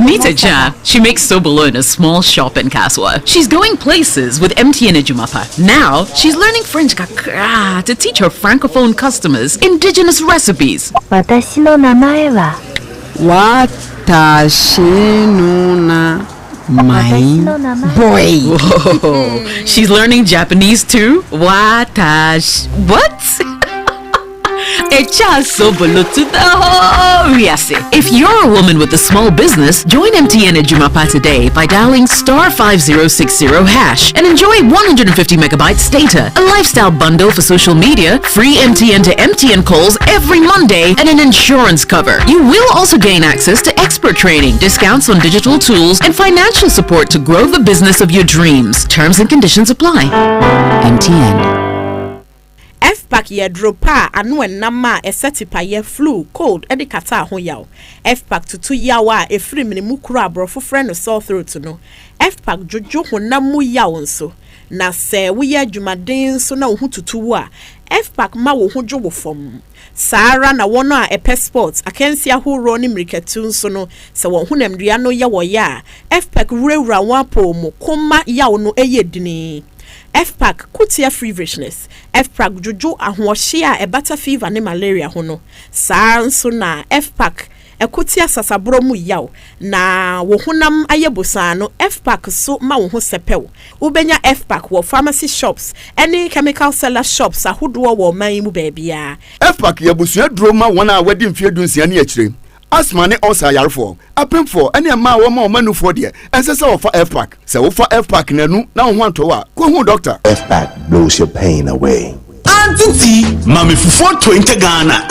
Meet Aja. She makes sobolo in a small shop in Kaswa. She's going places with MTN Ejumapa. Now, she's learning French kakra to teach her francophone customers indigenous recipes. Watashi no namae wa? Watashi no my boy. Whoa. She's learning Japanese too? Watash. What? If you're a woman with a small business, join MTN Ejumapa today by dialing *5060# and enjoy 150 megabytes data, a lifestyle bundle for social media, free MTN to MTN calls every Monday, and an insurance cover. You will also gain access to expert training, discounts on digital tools, and financial support to grow the business of your dreams. Terms and conditions apply. MTN. FPAC ye dropa anu enama esetipa ye flu cold edi kata ho yaw FPAC tutu yawa efiri minimu kura abrofo friend sore throat no FPAC jojo honam mu yaw nso na se wo ye adwumaden so na wo tutu a FPAC ma wo ho dwo wo fom Sara na wono a epe sports akensi ahoro ni mriketu nso no se wo honamdua no ye wo ya FPAC wurawura wapo mu koma yaw no eyedini FPAC kutia free richness FPAC jojo ahohye a ebata fever ne malaria ho no saa nso na FPAC ekutia sasabro mu yaw na wo honam ayebosa no FPAC so ma wo ho sepew ubenya FPAC wo pharmacy shops any chemical seller shops ahodo wo man mu baabia FPAC yabusua duro ma wona wadi mfie dunsia ne akire asma ne osa yarfo apemfo ene ma wo ma manufo de ensese wo fa FPAC se wo fa FPAC nanu na wo ho anto a ko hu doctor FPAC blows your pain away. Auntie, mami fufu 20 Ghana.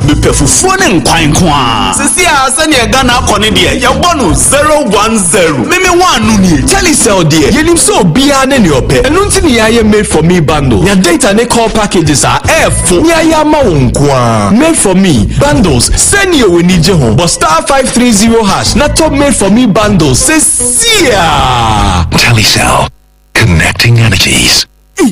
Me pe fufu ne nkwan kwa. Sisi a sene Ghana akone de ya bonu 010. Meme wanu ni. Tell sell de. Yenim so bia ne ope. Enu nti ni ya made for me bundle. Ya data ne call packages are F. Ya ma wonkwa. Made for me bundles. Send you we need ho. But *530# na top made for me bundles. Sisi a. Telecel. Connecting energies.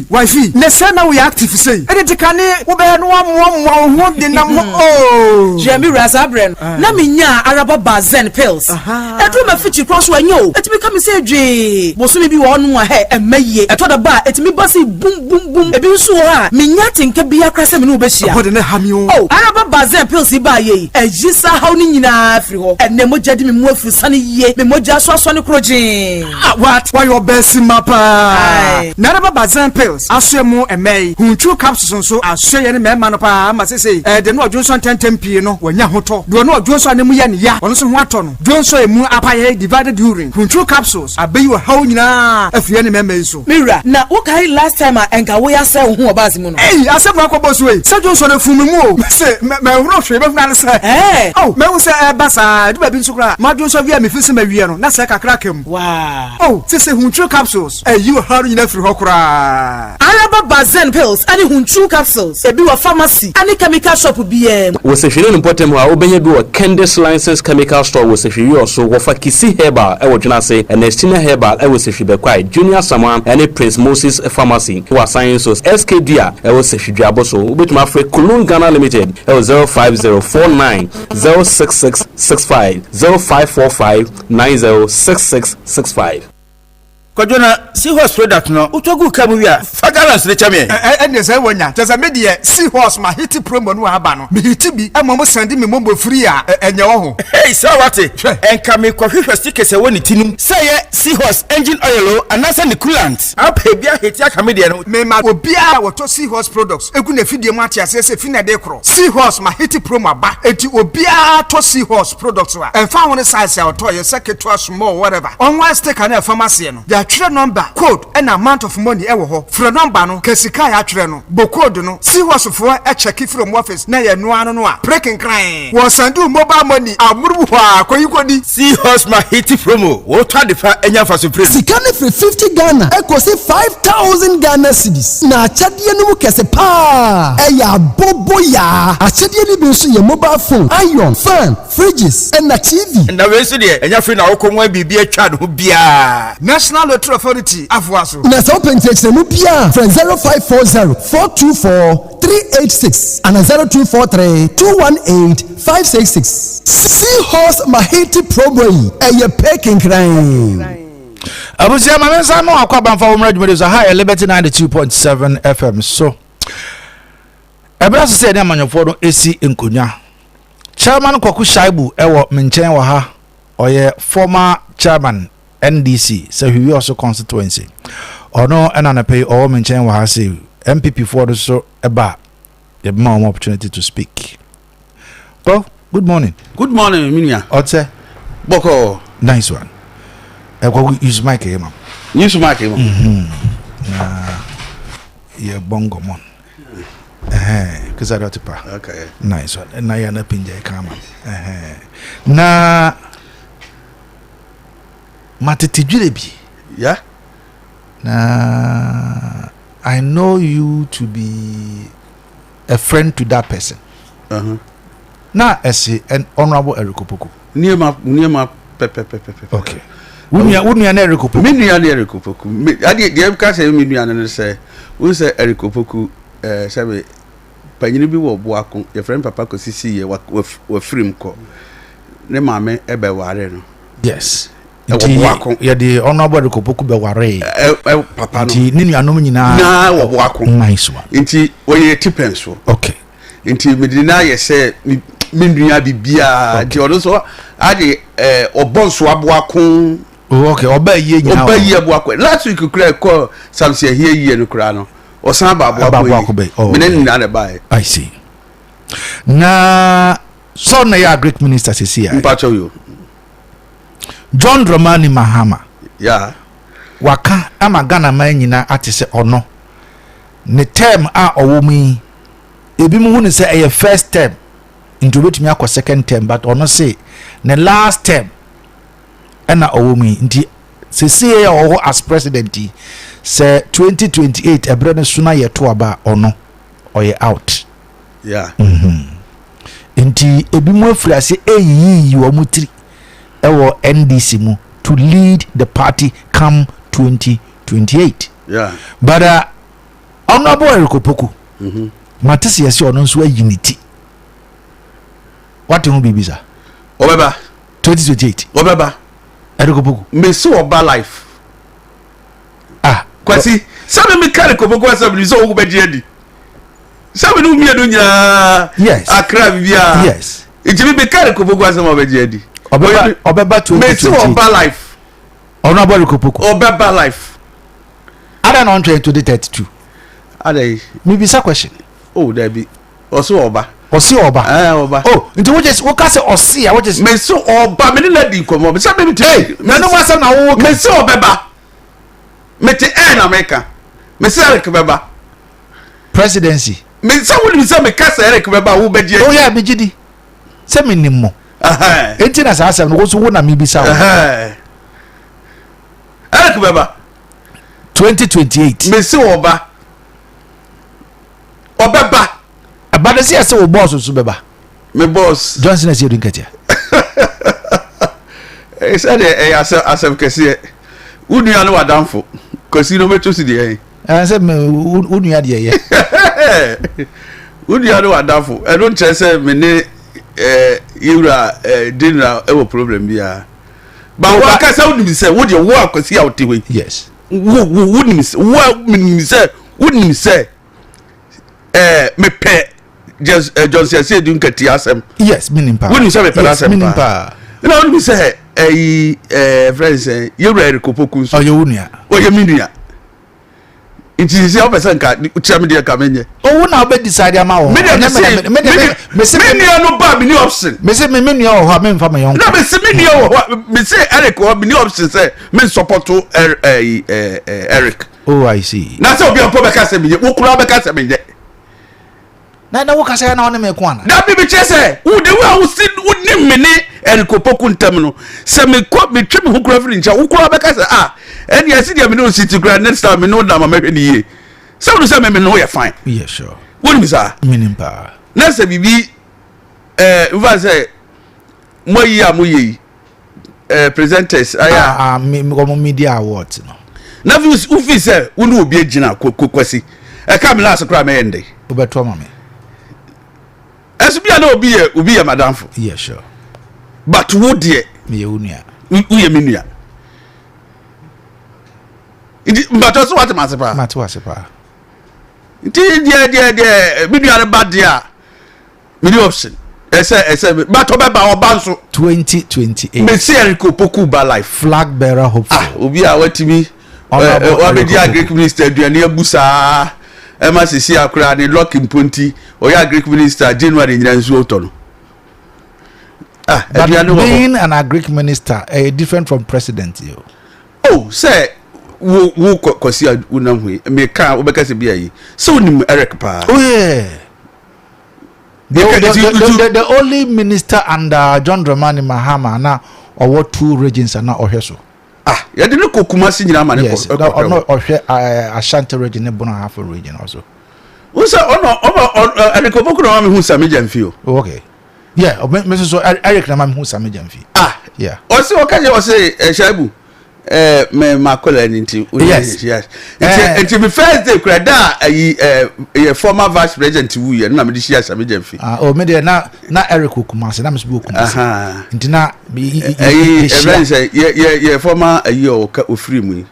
Wifey, nesana we active say. Edekane wo be no am de nam oh. Jemi Razabren. Na minya araba bazen pills. Edu ma fichi cross wanyo. Etimi come say dwe. Bo so bi wo no a he emaye. Eto da ba etimi basi boom boom boom. Ebi nso ha minya tinka bia krasa me no be hia. Ko de na hamio. Oh, araba bazen pills ba ye. Ejisa haw ni nyina afri ho. Enne moja di me mu afri sane ye. Me moja so ne krojin. What? Why your best mapa? Na araba bazen pills asemu emei hunchu capsules so aseye ne mema no pa ma sese de no odwonso tentempi no wanya hoto do no odwonso ne mu ya ne ya ono so ho ato no dwonso emu apaye divided urine hunchu capsules abeyi wo hawo nyina afie ne mema so mira na wo kai last time enka wo ya se ho obazi mu no asemu akobo so we se dwonso ne fumu mu o se me huro hwe be funa se oh me wo se basa de ba bi nso kra ma dwonso via me fisi ma wie no na se kakra kem wow oh sese hunchu capsules you hawo nyina firi ho kra Araba bazen pills ani hunchu capsules ebi wa pharmacy ani chemical shop biem wo se hwene no potem ha obenye bi wo Candice License Chemical Store wo se hwe so wo fa Kisi Herbal e wo dwena se Ernestina Herbal e wo se hwe bekwai Junior Saman ani Prince Moses Pharmacy wo Sciences SKDA e wo se hwe aboso obetuma free Kulun Ghana Limited e wo 05049 06665 0545 906665 Kojona seahorse product no utogu kamu wia fagalance le chame ene say wonya tesa me de seahorse ma hit promo no aba no me hit bi e mo send me mo free a enye wo ho hey so what enka me kwahwehwe sticker se woni tinum say seahorse engine oil anasa ne coolant apa bia hit aka me de no me ma obia woto seahorse products egu na fidie mu ate ase fina de kro seahorse ma hit promo aba enti obia to seahorse products wa enfa woni size ya to ye secretary small whatever on one sticker na pharmacy no atwere number code and amount of money ewo ho frɛ number no kasika ya atwere no bo code no seahorse fo e check from office na ye no ano no a breaking crime wo sandu mobile money amuru ho akoyikodi seahorse ma hit promo wo twa de fa enya fa so pre sika ne free 50 Ghana e ko se 5000 Ghana cedis na achadie no mu kese pa e ya bobo ya achadie ni bi so ye mobile phone iron fan fridges and na TV na we so de enya free na wo ko mo bibia atwa no bia national Regulatory Authority afuaso. Na so penchechemu bia from 0540-424-386 and 0243-218-566. Seahorse Mahiti Proboy eye peking crime. Abusia mamensa no akwa banfa wo mra dwumede so high Liberty 92.7 FM so. Ebra so say na manyofo no esi enkonya. Chairman Kwaku Shaibu ewo menchen wa ha. Oye former chairman NDC so he also constituency. Ono ena na pay owo menchen wa ha say MPP for so eba. You have more opportunity to speak. Well, good morning. Good morning, Minia. Otse. Boko. Nice one. Use mic here, man. Use mic here, man. Yeah, bongo mon. Because I don't pa. Okay. Nice one. And now you're not pinja kama. Na matiti julebi. Yeah. Na I know you to be a friend to that person. Na esi an honorable Erikopoku. Niema pepe. Okay. Wunya na Erikopoku. Me nua na Erikopoku. Ade de ka say me nua na say we say Erikopoku say panyini bi wo boako your friend papa ko sisi ye wa free ko. Ne maame ebe ware no. Yes. Ya the honorable Erikopoku be ware. Papa no. Nti ni nua no nyina na wo boako. Nice one. Nti oye tipenso. Okay. Nti medina ye say minduya bibia di odo so ade obonso aboako. Okay, obaye nyina. Obaye aboako. Last week kura ko samse here ye no kura no. Osan ba aboako be. Menen na buy. I see. Na so na ya great minister sisi ya. Mpacho yo. John Dramani Mahama. Yeah. Waka ama Ghana man nyina atise ono. Ne term a owomi ebi mu hu ne say a first term into betumi akọ second term but ono say ne last term ena owomi nti sese ya owo as president say 2028 ebre ne suna yeto aba ono oye out. Yeah. Nti ebi mu afirase eyiyi wo mutiri ewo NDC mu to lead the party come 2028. Yeah. But honorable Erikopoku matisi yesi ono nso unity. What you be bisa? Obeba 2028. Obeba Erikopoku. Me so oba life. Kwasi, sabe me kare Erikopoku asabi so wo be di. Sabe no mi nya. Yes. Akra bibia. Yes. Ejimi be kare Erikopoku asabi be di. Obeba 2028. Me so oba life. Honorable Erikopoku. Obeba life. Ada na 2032. Adai. Me bisa question. Oh, there be. Also oba. Osi oba. Oba. Oh, nti wo just wo ka say osi a wo just me so oba me na di komo. Me say me ti. Me no wasa na wo me so obeba. Me ti na America. Me say Eric beba. Presidency. Me say wo me say me ka say Eric beba wo be di. Oh yeah, be gidi. Say me nimmo. Enti na sa asem no wo so wo na me bisa wo. Eric beba 2028. Me say oba. Obeba. Abade se ese wo boss so beba. Me boss Johnson ese edun katia. E said asem kese. Unua no wadamfo. Kosi no meto si de I said me unua de ye. Unua no wadamfo. E don che se me ne yura dinner e wo problem bia. Ba wa ka se woni se wo de wo akosi a wote we. Yes. Wo ni se wo mi se woni se me pe just Johnson say dun kati asem. Yes, meaning pa. When you say me pe asem meaning pa. You know when you say friends you ready Erikopoku so. Oh you nua. Oh you minua. It is your person ka utia me dey ka menye. Oh na be decide am awo. Me say menua no ba me ni option. Me say me menua wo ha me mfa me yon. No me say menua wo me say Eric wo me ni option say me support to Eric. Oh I see. Na say obi opo be ka say menye, wo kura be ka say menye. Na wo ka say na one me ko ana. Da bi chese wo de wo si wo ni me ni Erikopoku ntam no se me ko me twa me hukura firi ncha wo kura be ka say eni asi dia me no city kura next time me no da ma me ni ye se wo say me no ye fine. Yeah sure. Wo ni sa meaning pa. Na se bibi we say mo yi presenters aya me media awards no. na ufi say wonu obi agina kwasi e ka me last kra me ende obeto mame esbia na obi ye madamfo yeah sure but wo de me ye unua uye menua ndi mbato so what masepa mate wasepa ndi de menua ne bad dia me option ese bato beba obanso 2028 me see Eriko Poku ba life flag bearer hopeful obi a watimi o be di agric minister aduane abusa ema sisi akura ni lock imponti o ya agric minister January nyina nsu oto no being an agric minister different from president yo say wo kwasi unam hu me ka obeka se bia yi so nim Eric pa the only minister under John Dramani Mahama na or 2 regions are not Ohweso. Ya de no Kumasi nyina ma ne ko. No Ohwe Ashanti region ne bona half a region also. Usa Eriko Poku na me hu Sami Jamfi o. Okay. Yeah, me so Eric na me hu Sami Jamfi. Yeah. Osi okaje osi Shaibu me makola nti yes nti me first day kura da former vice president wu ye na me di share Sami Jamfi me dey na Eric Okumase na me so bi Okumase nti na ye former ofiri mu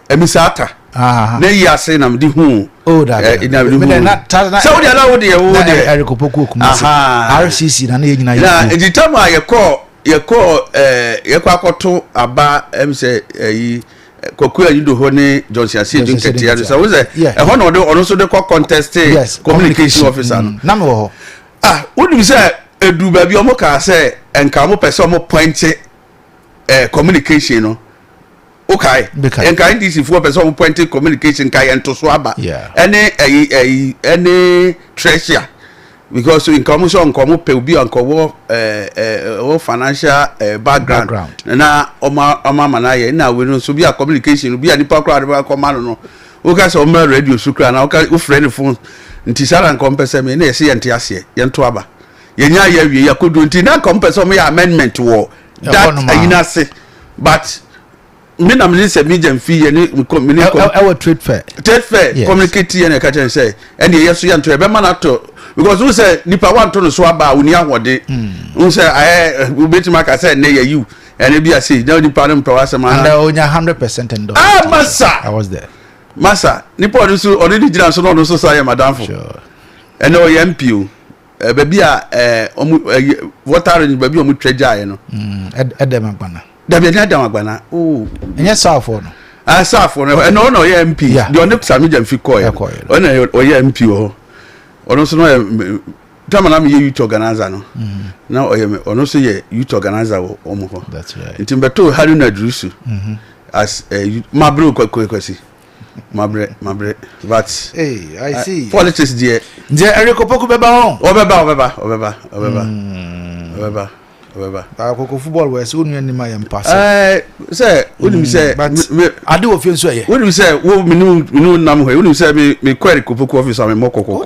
emisata na yi ase na me di hu so dey allow dey wo dey Eric Okumase RCC na ye nyina na nti tama yeko akoto aba say koku ayido ho ne Johnson Asiedu Nketia so wo say ho na ono so de contest communication officer no na me wo ho wonu say edu ba bi omo ka say enka mo pese omo point communication no okay enka ndc fu pese omo point communication ka ye nto so aba any treasure because in commission komo pe obi anko wo financial background na oma manaye na we no so bi a communication bi a nipa kra de ko ma no o ka so ma radio sukra na o ka o friend phone nti sara nko mpese me na ye se ye nte ase ye nto aba ye nya ye wie ya kodu nti na nko mpese me ya amendment wo that ayina se but me na me se me Jamfi ye ni our trade fair communicate ye na ka chen say and ye so ye nto e be ma na to because we say nipa want to so aba uni ahode we say we betima ka say na you and e bia say na nipa no mpa wasema and onya 100% endo massa I was there massa nipa onu so onu di jina so no so say madam for sure and o MPO ba bia water ni ba bia omu treasure no edem agbana da bia na adam agbana enye safo no safo no and no ye MP the only Sami Jamfi koy ona o ye MPO ono so no tama na me youth organizer no na ono so ye youth organizer wo omo ho that's right ntimbeto Haruna Drusu as mabre kwasi mabre but hey I see politics there Eriko Poku beba ho obeba ba koko football we so unu ni ma yam pass say unu say ade wo fi nso ye unu say wo minu nam ho unu say me Eriko Poku office am mo kokoko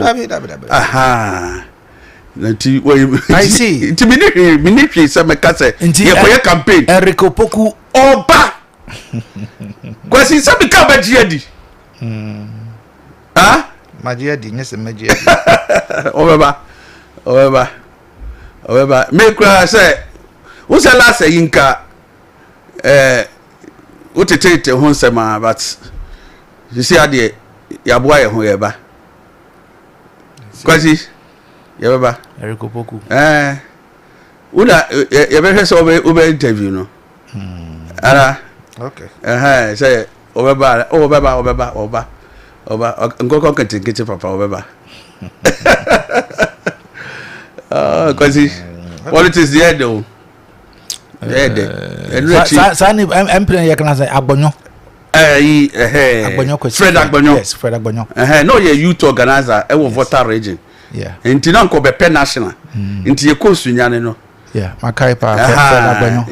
nanti I see nti minitri say me ka say ye koye campaign Eriko Poku oba kwasi sabi ka ba jiadi majiadi nyese majiadi Obeba me kra say wo say last yinka wo tete ho nsema but you see ade ya boa ye ho ye ba kwasi ye baba Eriko Poku una ye be hwe so obe interview no ara okay say obeba ngoko kete papa obeba kwasi politics there though sani empire ye kana say agbonyo agbonyo kwasi Fred Agbonyo yes Fred Agbonyo no ye youth organizer e wo voter region enti na nko be pe national enti ye ko sunyane no makai pa Fred Agbonyo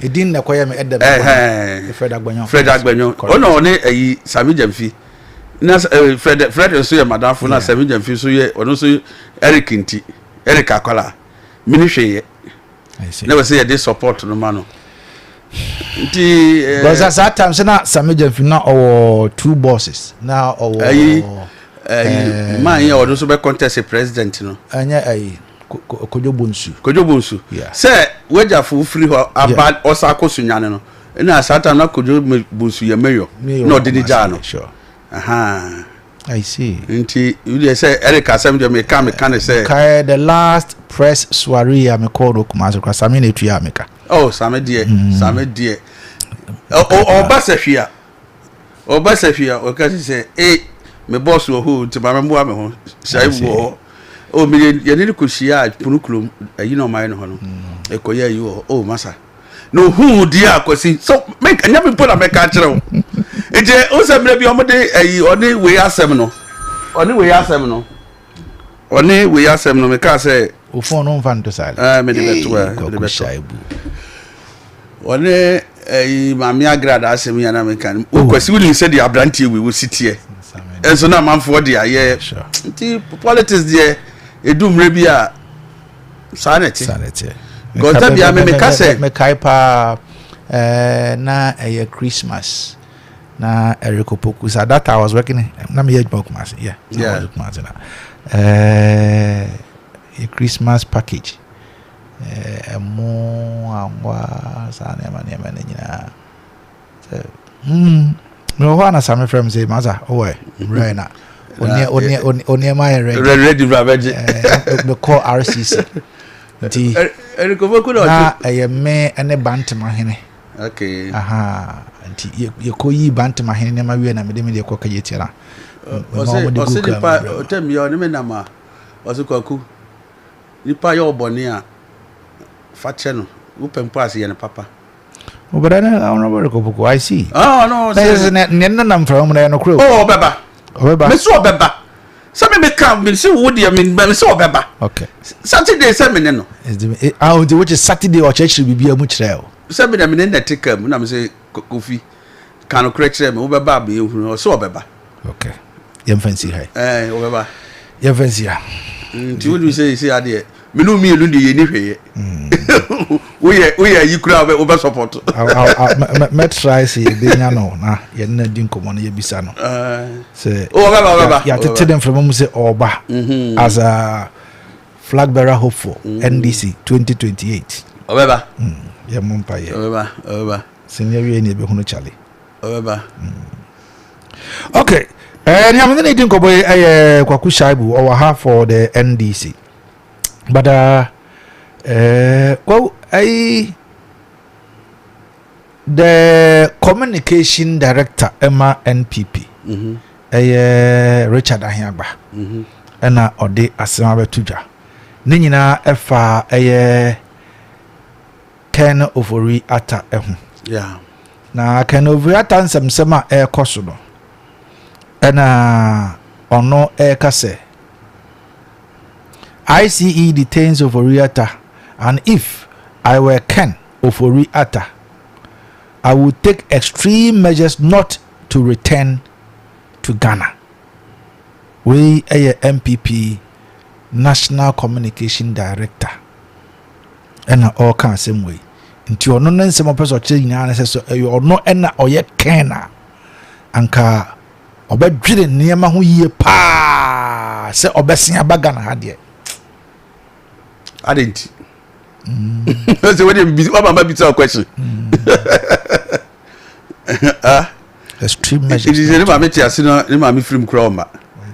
edin na koye me edem Fred Agbonyo ono ne Sami Jamfi na Fred so ye madam for na Sami Jamfi so ye ono so Eric nti Eric akola mini hwe ye never say this support no man because at that time so na Sameja fina or 2 bosses now or man here or so be contest president no anya Kojo Bonsu yeah say weja fu free ho aba osako sunyane no na satan na Kojo Bonsu ye mayor no dinija no sure I see. You say Eric Asem de me can say the last press soiree me called Okumaso because I mean it to America. Oh, Same dear. Obasefia. Okay, say, me boss who to my member me say wo. Oh, me you need to share punuklum, you know my no. Ekoye you oh massa. No who dear kwesi. So make anyame put am ka kire. Eje o se me bi omode oni we asem no. Oni we asem no me ka say o phone no fan to sale. Me de beto. Oni mami agrada asem ya na me kan. O kwesi we say the abrantie we sit here. Enso na manfo de aye. Nti politics there edumre bi a sanity. Go ta bia me ka say me kai pa na Christmas na Eriko Poku so that I was working na me yet Pokumas yeah a Christmas package mo amwa sa na ma nyina no wana some from say maza right na oni ma ready braveji the call RCC ti Eriko Poku na me ene bantama hene okay nti ye koyi bantama hene ne ma wie na me de ko ka yetira o se nipa o tem yo ne me na ma o se kwaku nipa yo obone a fa che no wo pempo ase ye ne papa o bada na honorable Kopoko I see no say ne na from na no kro beba me so beba some me come me see wo dia me so beba okay Saturday say me ne no which is Saturday or church bibia mu kire o say me na me ne take am na me say Kofi kan kire kire me wo beba be ehunu so beba okay yem fancy high wo beba yem fancy ha nti wo do say ade me no mi elu de ye ni hweye we are you crowd we support me try say be nya no na ye na di nkomo na ye bisa no say beba ya tete dem from mu say oba as a flag bearer hopeful NDC 2028 beba ye mumpa ye beba senior we ni be hunu chale beba okay ni am na di nkomo Kwaku Shaibu or half for the NDC but well the communication director Emma NPP Richard Ahiagba ena ode asema betuja ne nyina efa Ken Ofori ata ehu na Ken Ofori ata nsemsema ekoso no ena ono kase ICE detains Oforiata, and if I were Ken Oforiata, I would take extreme measures not to return to Ghana. We a MPP National Communication Director, and all can same way. Into your non some person changing so you no ena or yet Kena anka obed drilling near ma hu ye pa say obesia bagana hadie. I didn't. So when you mama be a question. Extreme measures. It is never met asino ni mama film crowma.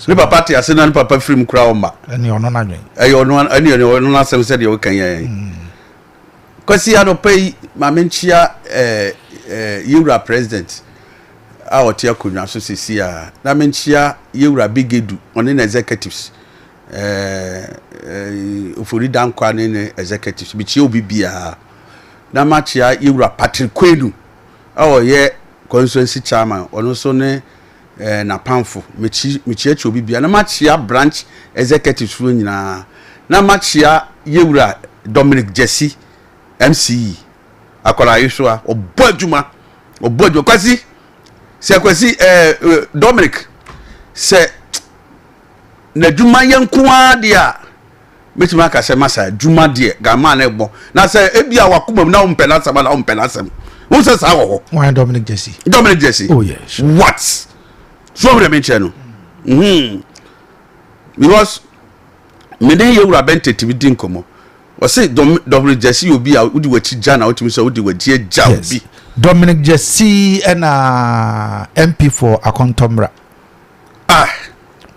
Ni papa ti asino ni papa film crowma. Any ono na dwen. Any ono na sem said you can yan. Kwesi ya no pay mama nchia Yura president. A otia kunwa so sisi a. Na menchia Yura bigedu on the executives. Ofori dankwa ne executives bi chi obi bia na machia Yura Patrick Kwenu ye constituency chairman ono so ne na pamfo mechi echi obi bia na machia branch executives fro nyina na machia Yura Dominic Jesse MCE akola yesua obaduma kwasi se kwasi Dominic se na djuma yankuwa dia metima ka se masa djuma dia ga ma na ebo na se ebia wakuma na ompela sama na ompela sam Who says how? Why Dominic Jesse? Dominic Jesse. Oh yes. What? So we mention. Because me dey you rabente TV din komo. O say Dominic Jesse obi a udi wachi jana otimi so udi wachi ja obi. Dominic Jesse and MP for Akontomra.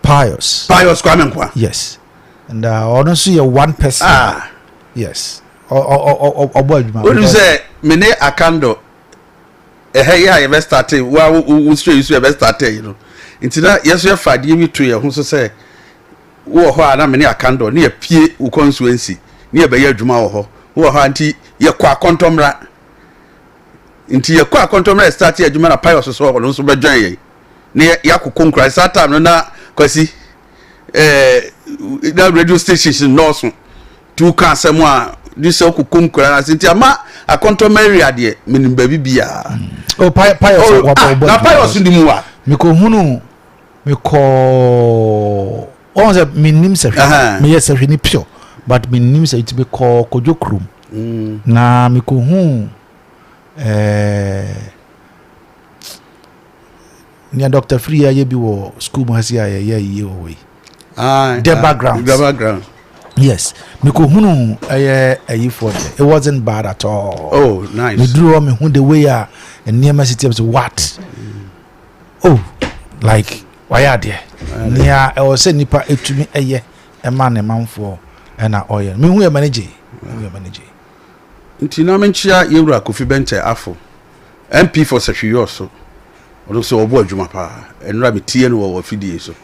Pius Kwame. Yes. And honestly, one person. Yes. What you say? Mene Akando. Hey, yeah, you started. Well, we straight you started. You know. Into that, yes, you have 5 years to you. Who say? Wo ho ana mene Akando. Near P. Constituency. Near Bayer Juma ho. Wo ho anti ye kwa Kontomra. Into ye kwa Kontomra started Juma na Pius so no so be join ye. Near Yakukunkra that time no na kwasi that radio station North two can someone this okukunkra na sinti ama Akontomra area de menim baby bia. Oh Pius na Pius ndi mu a meko hunu meko on se minim se me yes se ni pure but minim se it be call Kojokrum na meko hu Nia Dr. Free ye bi wo school mo hasi aye ye we. The background. Yes. Me ko hunu aye for it wasn't bad at all. Oh, nice. Me drew me hu the way and near my city was what? Oh, like why are there? Nia I was say nipa etumi aye e man for and na oil. Me hu e manage. Nti na menchia yewura Kofi Benche afo. MP for Sehwiyo so. Ono so obo adwuma pa enra me tie no wo fidie so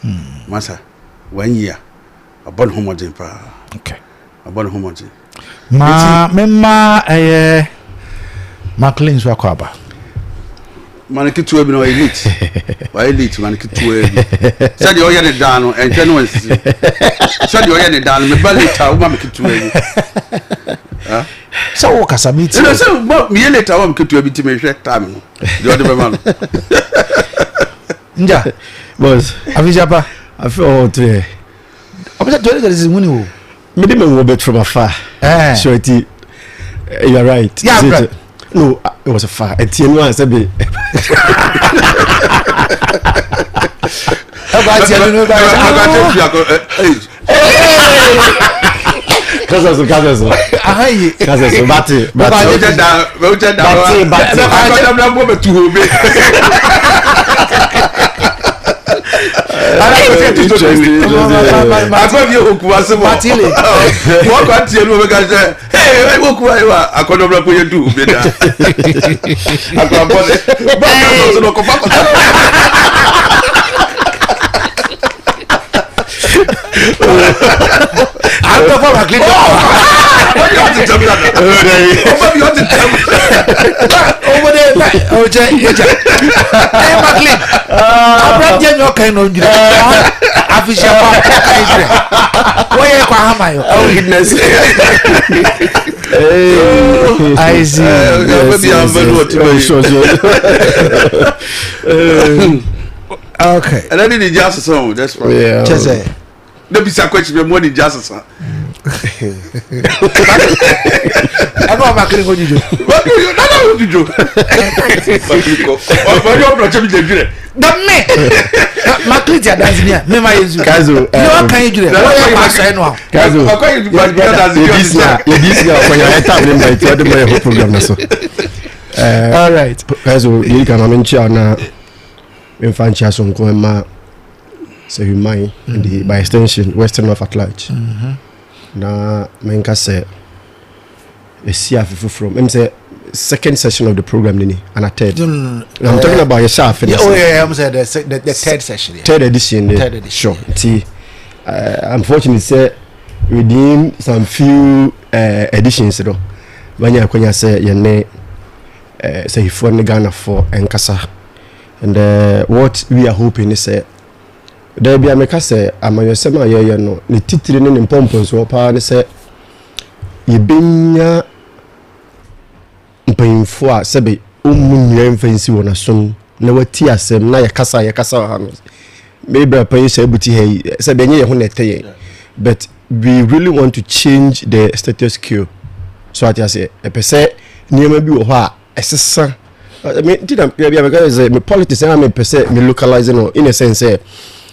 masa 1 year abon homogen pa okay abon homogen memma McLean so akwaba manikitu ebi no elite wa elite manikitu ebi said you oye ne dan no enhwe no ansi said you oye ne dan me balita wo manikitu ebi so wo kasamiti no so me later wo manikitu ebi ti me hwe time no you dey be man Nja boss Avijapa I feel to here Obisa to there is money wo me dey me bet from afar sure it you are right yeah no it was a far and you know say be Kayaso bati I see. Okay. And I did the justice song. That's right. Yeah. Just say. Don't be so question more than justice. I know I'm going to do. What do you do? What do you do? The me. Maclitia does me. Me my is Kayaso. No can you do that? What you say now? Kayaso. This guy when you enter them by the my program so. All right. Kayaso, you can mention na Mfanchi Asonko ma say you mind and by extension Western North at large. Na menka say a CF from I'm say second session of the program nini and a third. No. I'm talking about yourself. Oh yeah, I'm saying the third session. Third edition. Sure. See, unfortunately, say within some few editions, though, when you say your name, say for Ghana for Nkasa, and what we are hoping is there be a make say I'm your sema you know the titri ni pompons so pa ne say ye benya mpanyimfo a sebe omunnyira mfansi wona som na wati asem na yakasa ha no maybe pa say buti hey sebe nye ye ho nete but we really want to change the status quo so at say e pese niema bi wo ho a esesa me politics and me per se me localizing no in a sense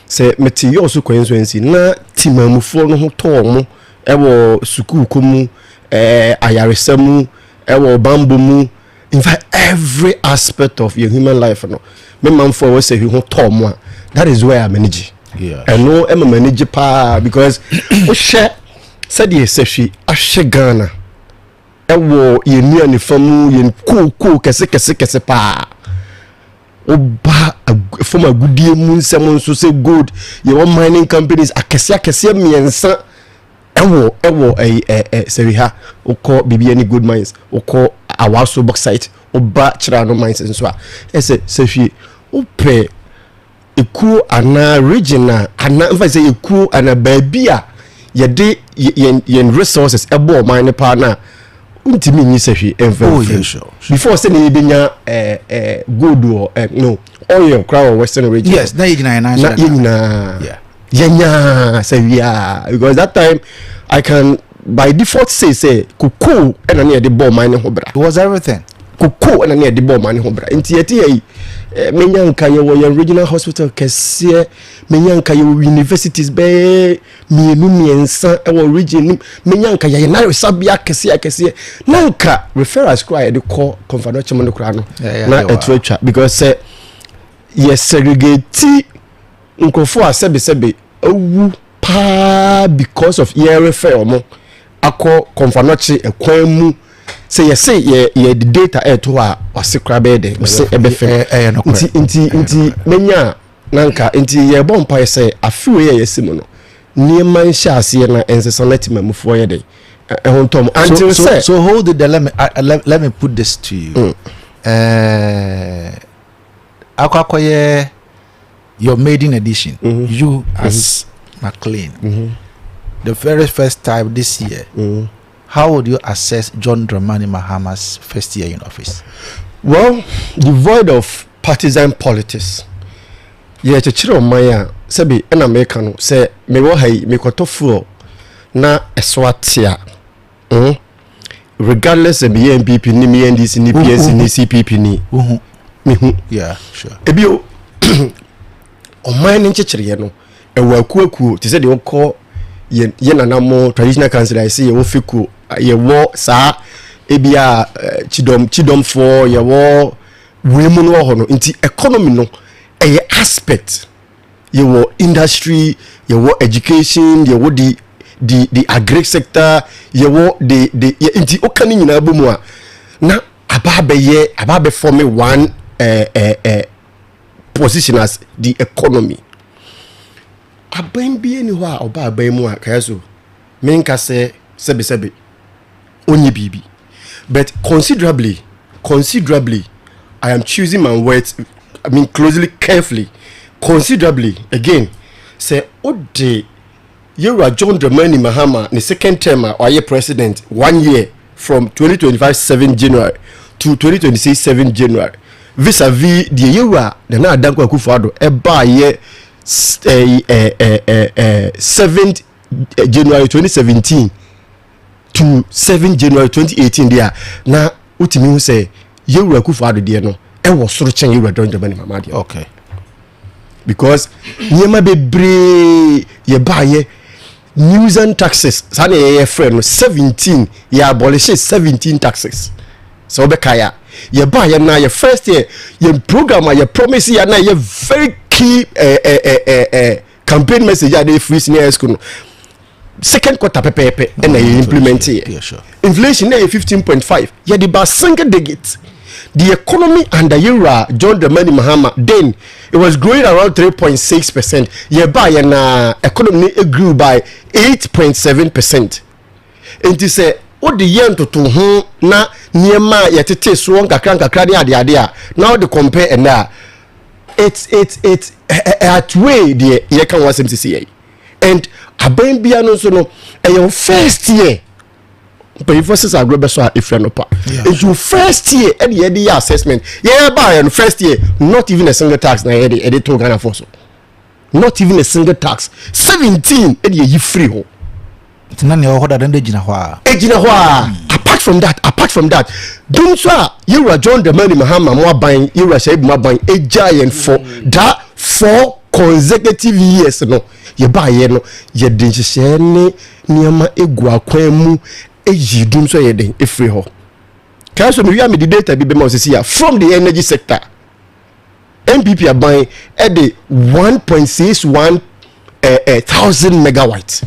say me ti yo so constituency na timamufo no ho to mo e wo sukuu komu ayaresam e wo bambo mu, in fact every aspect of your human life no me man for we say ho to mo. That is where I manage. Yeah. And no am manage pa because o share said ye say she ahye Ghana e wo ye nua ni famu ye cool kese pa oba from a good year moon someone so say good your mining companies akese miensa ewo say we ha oko bibi any good mines oko awaso bauxite oba chira no mines nso a say hwe ope eku ana regional ana if I say eku ana babia yede yen resources ebo mine pa na untimi nyi say hwe before say na yebenya gold or no oil crowd western region. Yes, na yina yeah say we are, because that time I can by default say kuku and near the ball mine hobra. It was everything. Kuku and near the ball mine hobra. Inti yeti menyanka ye regional hospital kese, menyanka ye universities be miensa e region menyanka ye na resabia kese nanka referrals cry the call confidential mo kra no na etwa because yes segregate nkofo asebe owu pa because of year refer mo akọ confanochi ekwan mu say yes say ye the data to a osekra be de say ebefe nti menya nanka nti ye bompa say afiwe ye yesimu no niema nhyia ase na ensesanati mamufo ye de ehontom until say so hold it, let me put this to you. Akwakoye your maiden edition, you as McLean, the very first time this year, how would you assess John Dramani Mahama's first year in office? Well, devoid of partisan politics. Yeah, chiro maya sabi en American say me wo hai me kwatofo na eswatia. Regardless of the MPP ni MNDC ni PS ni CPP ni. Yeah, sure. Ebio o man nchechire ye no ewa akuaku te se de okọ ye nanamo traditional council I say ye wo fiku ye wo sa ebia chidom for ye wo wemu no ho no nti economy no eye aspect ye wo industry ye wo education ye wo the agri sector ye wo the nti okani nyina bomu a na ababe form one position as the economy. Aban bi eni ho a oba aban mu a Kayaso menka se sebe onye bibi, but considerably I am choosing my words, I mean closely, carefully, considerably again say ode Yura John Dramani Mahama the second term or year president 1 year from 2025 7 January to 2026 7 January vis-a-vis the Yura the na Adeakyea Abia eba ye 7th January 2017 to 7 January 2018 there na utimi hu say Yura Akufo-Addo de no e wo soro chen Yura John Dramani Mahama de. Okay, because nyema bebre ye ba ye news and taxes sana ye friend 17 ye abolish 17 taxes so be kaya ye ba ye na ye first year ye program ye promise ye na ye very key campaign message ya dey free senior school second quarter pepe and ye implement it. Yeah, sure. Inflation na 15.5 ye the ba single digit. The economy under Yura John Dramani Mahama then it was growing around 3.6%. Yeba na economy grew by 8.7%. And it say what the year to na niema yetete so kakra ni ade now the compare and now it's at way the year can was MCCA and aban bia no so no your first year. But if us are global so if you're not part, it's your first year and the assessment. Yeah, by and first year, not even a single tax. Na edit to Ghana for so, not even a single tax. 17 and you free ho. It's none your order than the Jina. Ejina apart from that dum so you were John the man Mahama mo ban you were Shaib mo ban a giant for that 4 consecutive years no ye ba ye no ye den hye ne niama egu akwan mu eyi dum so ye den efri ho Kayaso me wi am the data bi be ma osisi ya from the energy sector MPP are buying at the 1.61 thousand megawatts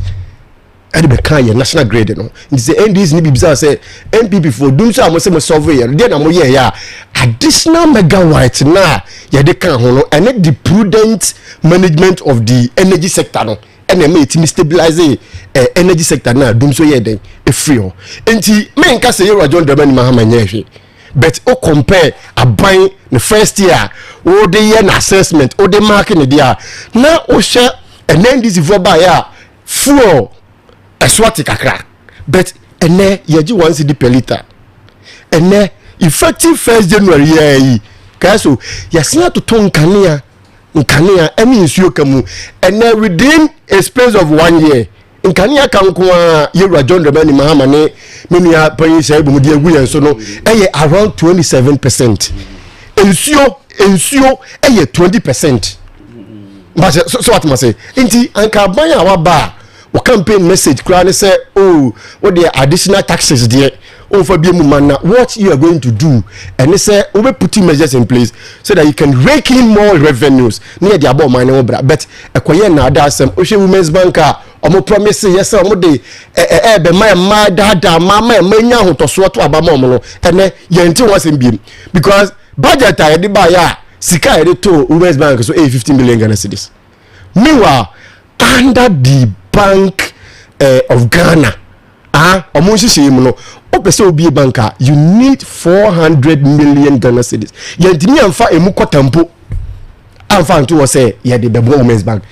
at the national grid. You know, the NDs need to say MPP for doing so. I must say, survey. Then I'm here. Additional megawatts now. Yeah, they can hold and the prudent management of the energy sector. No, and they may stabilize the energy sector now. Doing so, yeah, then a free. And the main case you are John Dramani Mahama. But o compare a buying the first year or the year assessment or the market in the year now o share and then this for buy fuel a swati kakra but and then you do 1 cedi per liter and then effective 1st January year Kayaso yasia to ton kania any issue kamu and then within a space of 1 year nkania kan ko Yewura John Dramani Mahama ne menia pan Shaib mu de agu yen so no around 27%. Ensure 20%. But so what must say? Inti anka ban ya wa ba o campaign message kra ne say what the additional taxes there over be mu man what you are going to do and they say we putting measures in place so that you can rake in more revenues near the about money but ekoye na ada asem o hwe women's bank omo promise yes omo de be my dada mama nya hotoso to aba mo no ene yenti wasem biem because budget I dey buy ya sika I dey to women's bank so 50 million Ghana cedis meanwhile under the bank of Ghana omo hihye mu no opese obi banka you need 400 million Ghana cedis yentimi amfa emu kotampo amfa nto wo say ye de bebo women's bank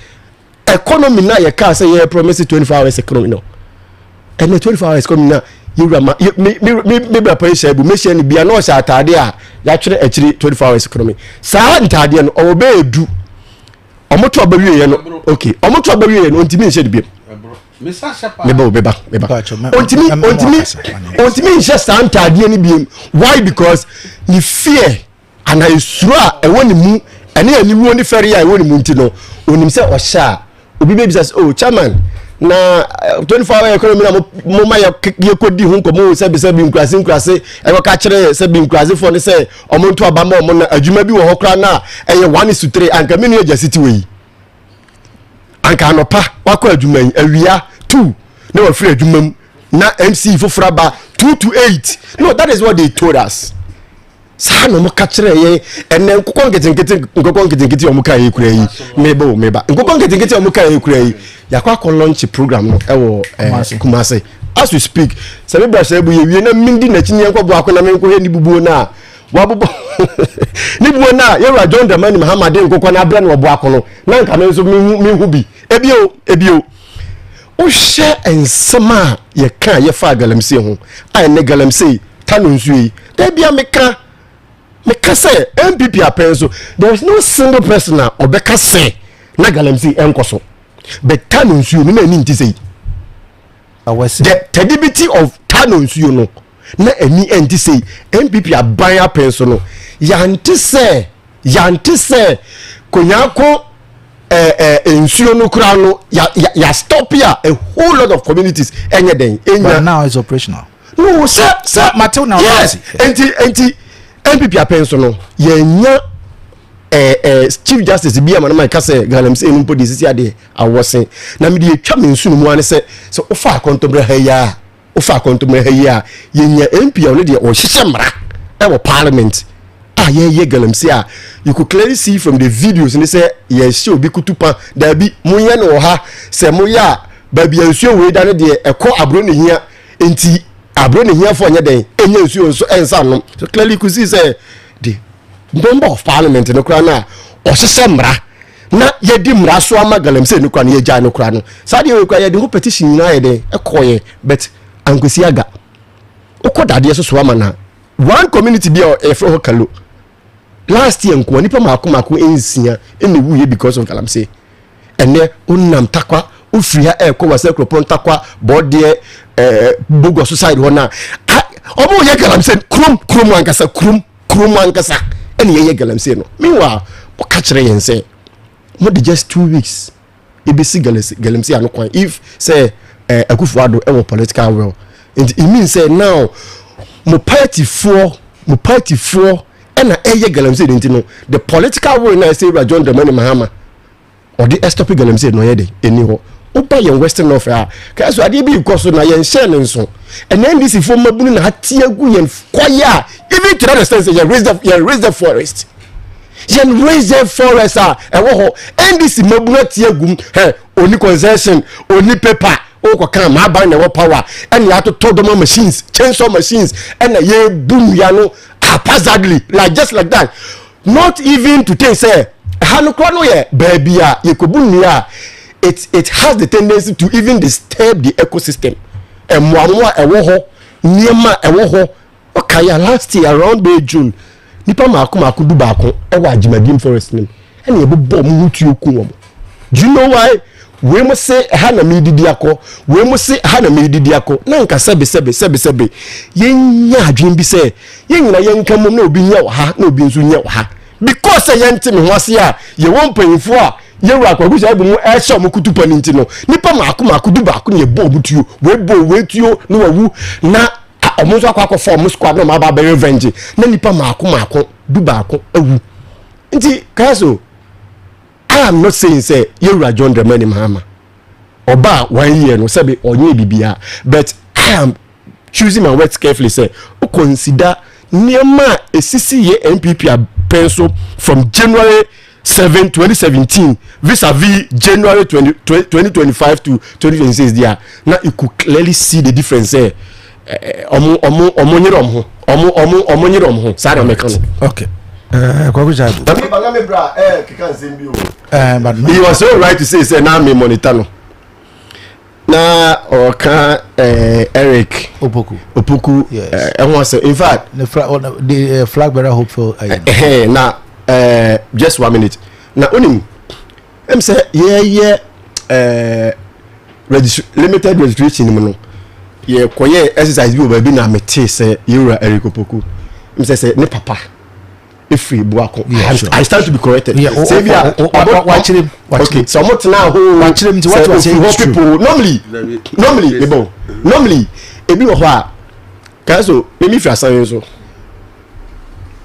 economy na ye ka say ye promise 24 hours economy no and 24 hours economy na you me bra pa Shaib me share ni bia na o sha atade a ya twere akiri 24 hours economy saa ntade no o be edu omoto abawie ye no okay omoto abawie ye no ntimi nhye de bia Beba. Ontimi just antade ni biem. Why? Because ni fear and I sura e woni mu ene ani mu oni fere ya e woni mu ntino onim se o sha obi be bisa chairman na 24 hour economy na mo ma ye kodi hu ko mo se bi nkrase e wo ka kire se bi nkrase for ne se o mo nto aba mo na adwuma bi wo ho kra na e ye 1:3 anka me no ya city we anka no pa wakọ adwuma awia 2 na wa free adwuma na MC fofraba 2 to 8 no that is what they told us sa no mo ka kire ye enen nkokon nketenkete o mo ka ye kura yi meba nkokon nketenkete o mo ka ye kura yi yakwa launch program no ewo Kumase as we speak sabe bra Shaib ye wie na mindi na chinye nkwo akọ na menko he ni bubuo na wabubo ni buo na Yewura John Dramani Mahama de nkokọ na abra na obo akọ no na nka me nso me hu bi ebio o share ensema ye kan ye fa galamse ho ai ne galamse tanu nsu yi da bia meka say MPP apenso there is no single person na obeka say na galamse enkoso but tanu nsu no na ni nti say the credibility of tanu nsu no na ani enti say MPP aban apenso no yanti say konyako ensure no kura no ya stop here a whole lot of communities enye den but now it's operational no sir Matthew now yes enti MPP apenso no yenya Chief Justice bi amana mai kase galamse enu podi sisi ade awose na me de twa mensunu mu ane se so ofa akontomre ha ya yenya MP on de o hihye mra e wo parliament ye galamse a you could clearly see from the videos and they say yes obi kutupa da bi munye no ha se moya ba bia nsuo we da ne de ekọ abro ne hia enti abro ne hia fo nya den enya nsuo nso ensa no so clearly you could see say the member of parliament no kra na o hihye mra na ye di mra so ama galamse no kra na ye ja no kra no sa de we kra ye de petition na ye de ekoye but ankwesi aga okodade so so ama na one community bia e fro kalo last year nko nipa mako ensia ene wuye because of galamse ene unnam takwa ufria ekọ wase kropon takwa bode bogo society hona omo ye galamsey krum ankasa krum ankasa ene ye galamsey no meanwhile o ka kire yen say mo de just 2 weeks e be si galamsey ano kwan if say Akufo-Addo e political will it means say now mo party for ena eye galamsey dey no the political will na say John Dramani Mahama or the stop galamsey no ye dey eni ho opa yen western north Kayaso ade bi ikoso na yen share nso and then this for mabunu na hatiagu yen kwaya even to understand say yen raise the forest ewo ho NDC mabunu hatiagu oni concession oni paper o kan ma ban na power and ya to todo machines chainsaw machines and ye boom ya no haphazardly just like that not even to take say hanukwa no ye baby ya yekobunu ya it has the tendency to even disturb the ecosystem emwamwa ewo ho niema ewo ho okaya last year around May June nipa maako du baako ewo Ajimadim forest nim ene yebobom hutu oku wo do you know why we must say hana me didi akọ we must say hana me didi akọ na nka sebe yenya adwen bi say yenyina yenka mom na obi nya ha na obi nso nya ha because yente me ho ase a ye won panfo a yewu akwagusa ebu mu e sha omukutu paninti no nipa maako du baako ne bo obutuo we tuo no wawu na omunso akwa form squad no ma ba be revenge na nipa maako du baako awu nti Kayaso I am not saying say you John Dramani Mahama oba 1 year no sabe onye bibia but I am choosing my words carefully say o consider niema esisi ye NPP a pencil from January 7 2017 vis-a-vis January 2025 to 2026 there now you could clearly see the difference there omo sorry mekano okay but he was so right to say now me monitor no na oka Eric Opoku yes in fact the flag bearer hopeful na just 1 minute na onim em say limited registration no ye koye exercise bi oba bi na mete say yura Eric Opoku em say ne papa free buako I start to be corrected say bia watch him okay so what now watch him to what was people normally ebi wo ho a Kayaso me fi asan so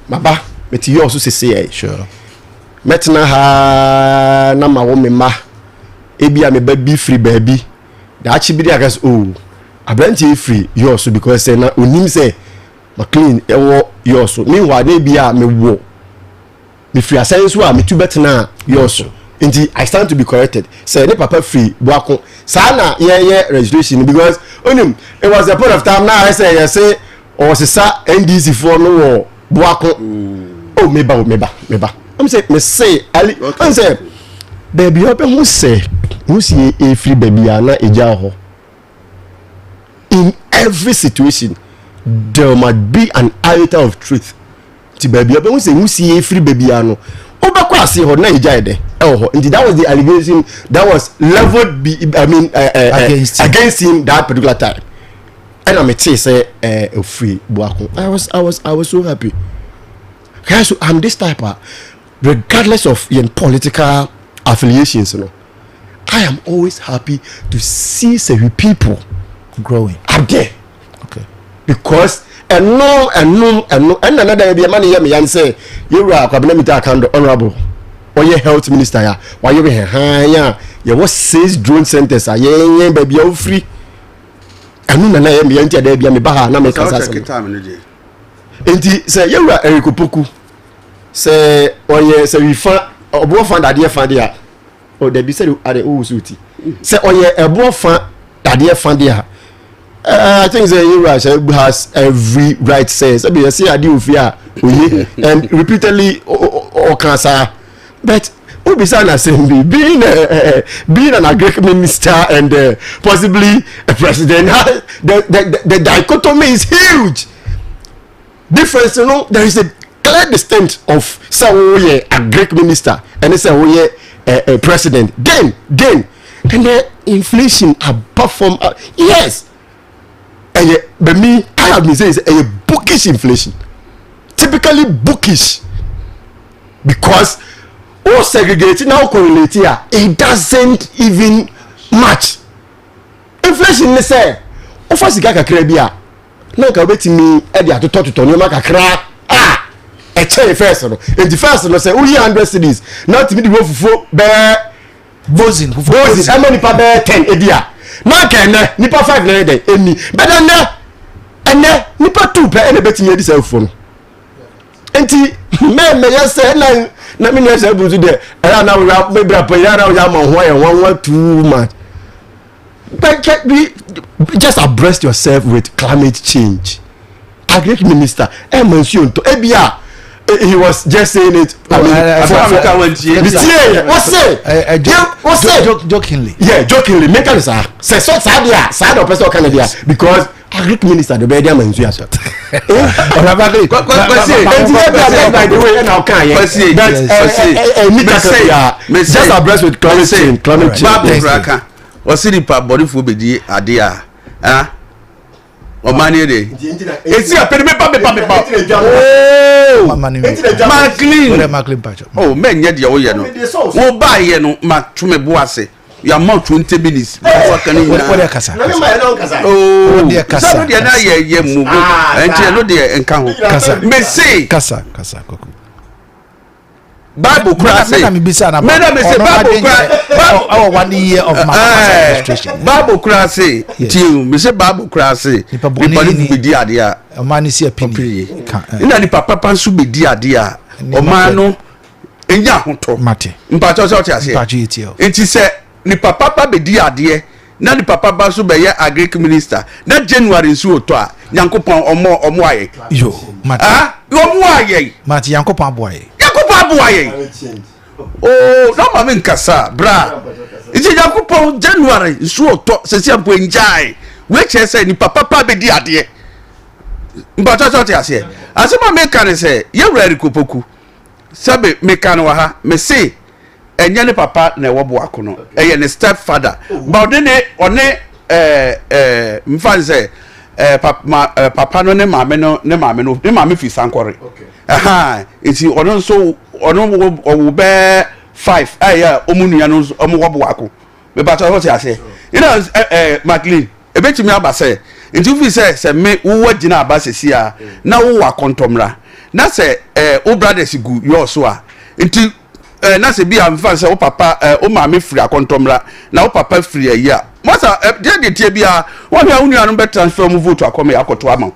baba meti yo so sese sure metna ha na ma wo me ma ebi a me ba bi free baby da achi bi dia Kayaso oh abranti free yo so because say na onim say McLean ewo yoso meanwhile na bia me wo me free assign so a me tu betena yoso nti I stand to be corrected say ne papa free boako sana ye registration because onim it was a point of time now I say o sisa NDC for no wo boako oh meba I'm say me say ali I'm say baby ope who say who see a free baby na eja ho in every situation there might be an iota of truth ti baby obe who say who see free baby ano obekọ ase ho na ejai de and that was the allegation that was leveled against him that particular time and I'm say free buako I was so happy. So I'm this type of regardless of your political affiliations I am always happy to see some people growing up there. Because and another be man here me yan say you are cabinet account honorable or your health minister ya why you be ya was 6 drone centers ya baby you free anu na ya me yan tia da bia me ba na me kasa enti say you are Eric Opoku say oye say we fa obo fa dade fa dia o da bi say ade o suti say oye ebo fa dade fa dia I think the has every right sense. I mean, I see and repeatedly cancer, but being an agric minister and possibly a president, the dichotomy is huge. Difference, there is a clear distinct of say agric minister and say a president. Then the inflation apart from yes. but me I have been saying is a bookish inflation, typically bookish, because all segregating now correlate here, it doesn't even match. Inflation ne say ofa sika kakra bia na ka betimi e dia to no ma kakra e che first no and the first no say we 100 cedis not me the fufu be bozin e mo nipa be 10 e dia na ka ne nipa 5 na dey eni be na nipa 2 pe e na betimi e di say fufu no enti me ya say na me na say buzu de era na we bra pa ya na ya ma ho ya 1 too much. But just abreast yourself with climate change. Agric Minister, mentioned to Abia, he was just saying it. What's it? Jokingly. Yeah, jokingly. Make us say so sad, sad or person Canada because Agric Minister the better mention. By the way, now can just abreast with climate change. Osiripa body for bedi adea o mani de esi apede me pa oh maclean oh men ye de wo ye no wo ba ye no ma tweme bo ase ya ma 20 minutes wo kan ni what kasa oh de kasa so de na ye mu enti no de enka ho me say kasa koko Bible class. Me say Bible class. Our 1 year of my administration. Bible class. Till me say Bible class. People be di adea. O man see a penny. Ina ni papa pansu be di adea. O man no enya hoto. Mate. Mpacho so tia se. Enti say ni papa be di adea. Na ni papa bansu be ye agric minister. Na January nsu oto a Yankopon omo aye. Yo, mate. Omo aye. Mate Yankopon aboaye. Oh, no mama nkasa bra. Iti Yakupon January nsu oto sesi ampo njai. We che say ni papa be di ade. Mbacho so te ase. Asema me kan say ye wura rikopoku. Sabe me kan wa ha me say enye ne papa na ewo bo akono. Eye ne stepfather. Ba odene one mfan say papa no ne maame fi sankore. Aha, iti ono so ono wo be 5 aya omunua no omo wo boako me ba to say ase you know maclean e betimi abase nti fi say me wo gina abase sia na wo wa kontomra na say o brothers gu yo so a nti na say bi am fa say o papa o maame free akontomra na o papa free ayi masa de tie bia won ya unua no be transfer mu vote akome akoto ama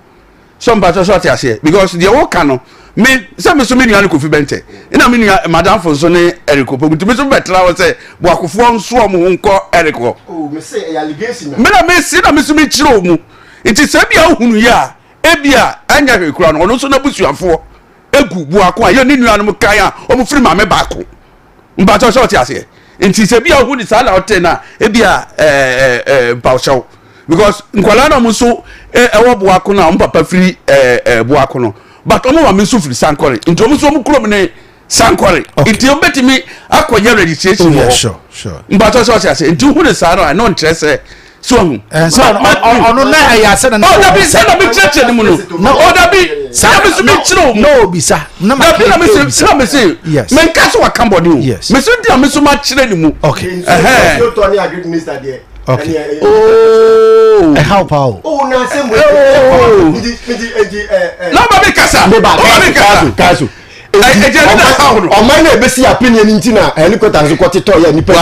some ba to say ase because the wo kan no me say me so me nua no kofi bente ina me nua madam for so ne eriko pogutu me so betra wo say bo akofo nso mo nko eriko oh me say allegation me na me see na me so me kire mu nti say bia ohunu ya ebia anya hwekura no so na busuafo egu bu ako ayo ne nua no kan a o mo firi ma me ba ko mba to short ase nti say bia ohunu sala hotel na ebia paucho because nkwala na mo so ewo bu ako na mo papa firi bu ako no but omo wa mensu firi sankore nti omo so omo krom ne sankore nti o betimi akonya registration wo sure mbato so ase nti hu ne saro I no interest so hu so ono na ya se na o da bi se na bi cheche ni mu no o da bi sa bi so mi chiro no bi sa na ma me say men ka so wa kambodi o me so dia me so ma chire ni mu okay so to ni agric minister there. Okay. Oh. How power? Oh, na same way. No baby kasa. Kayaso. O man na besi opinion ntina helicopter so kwotito ya nipa.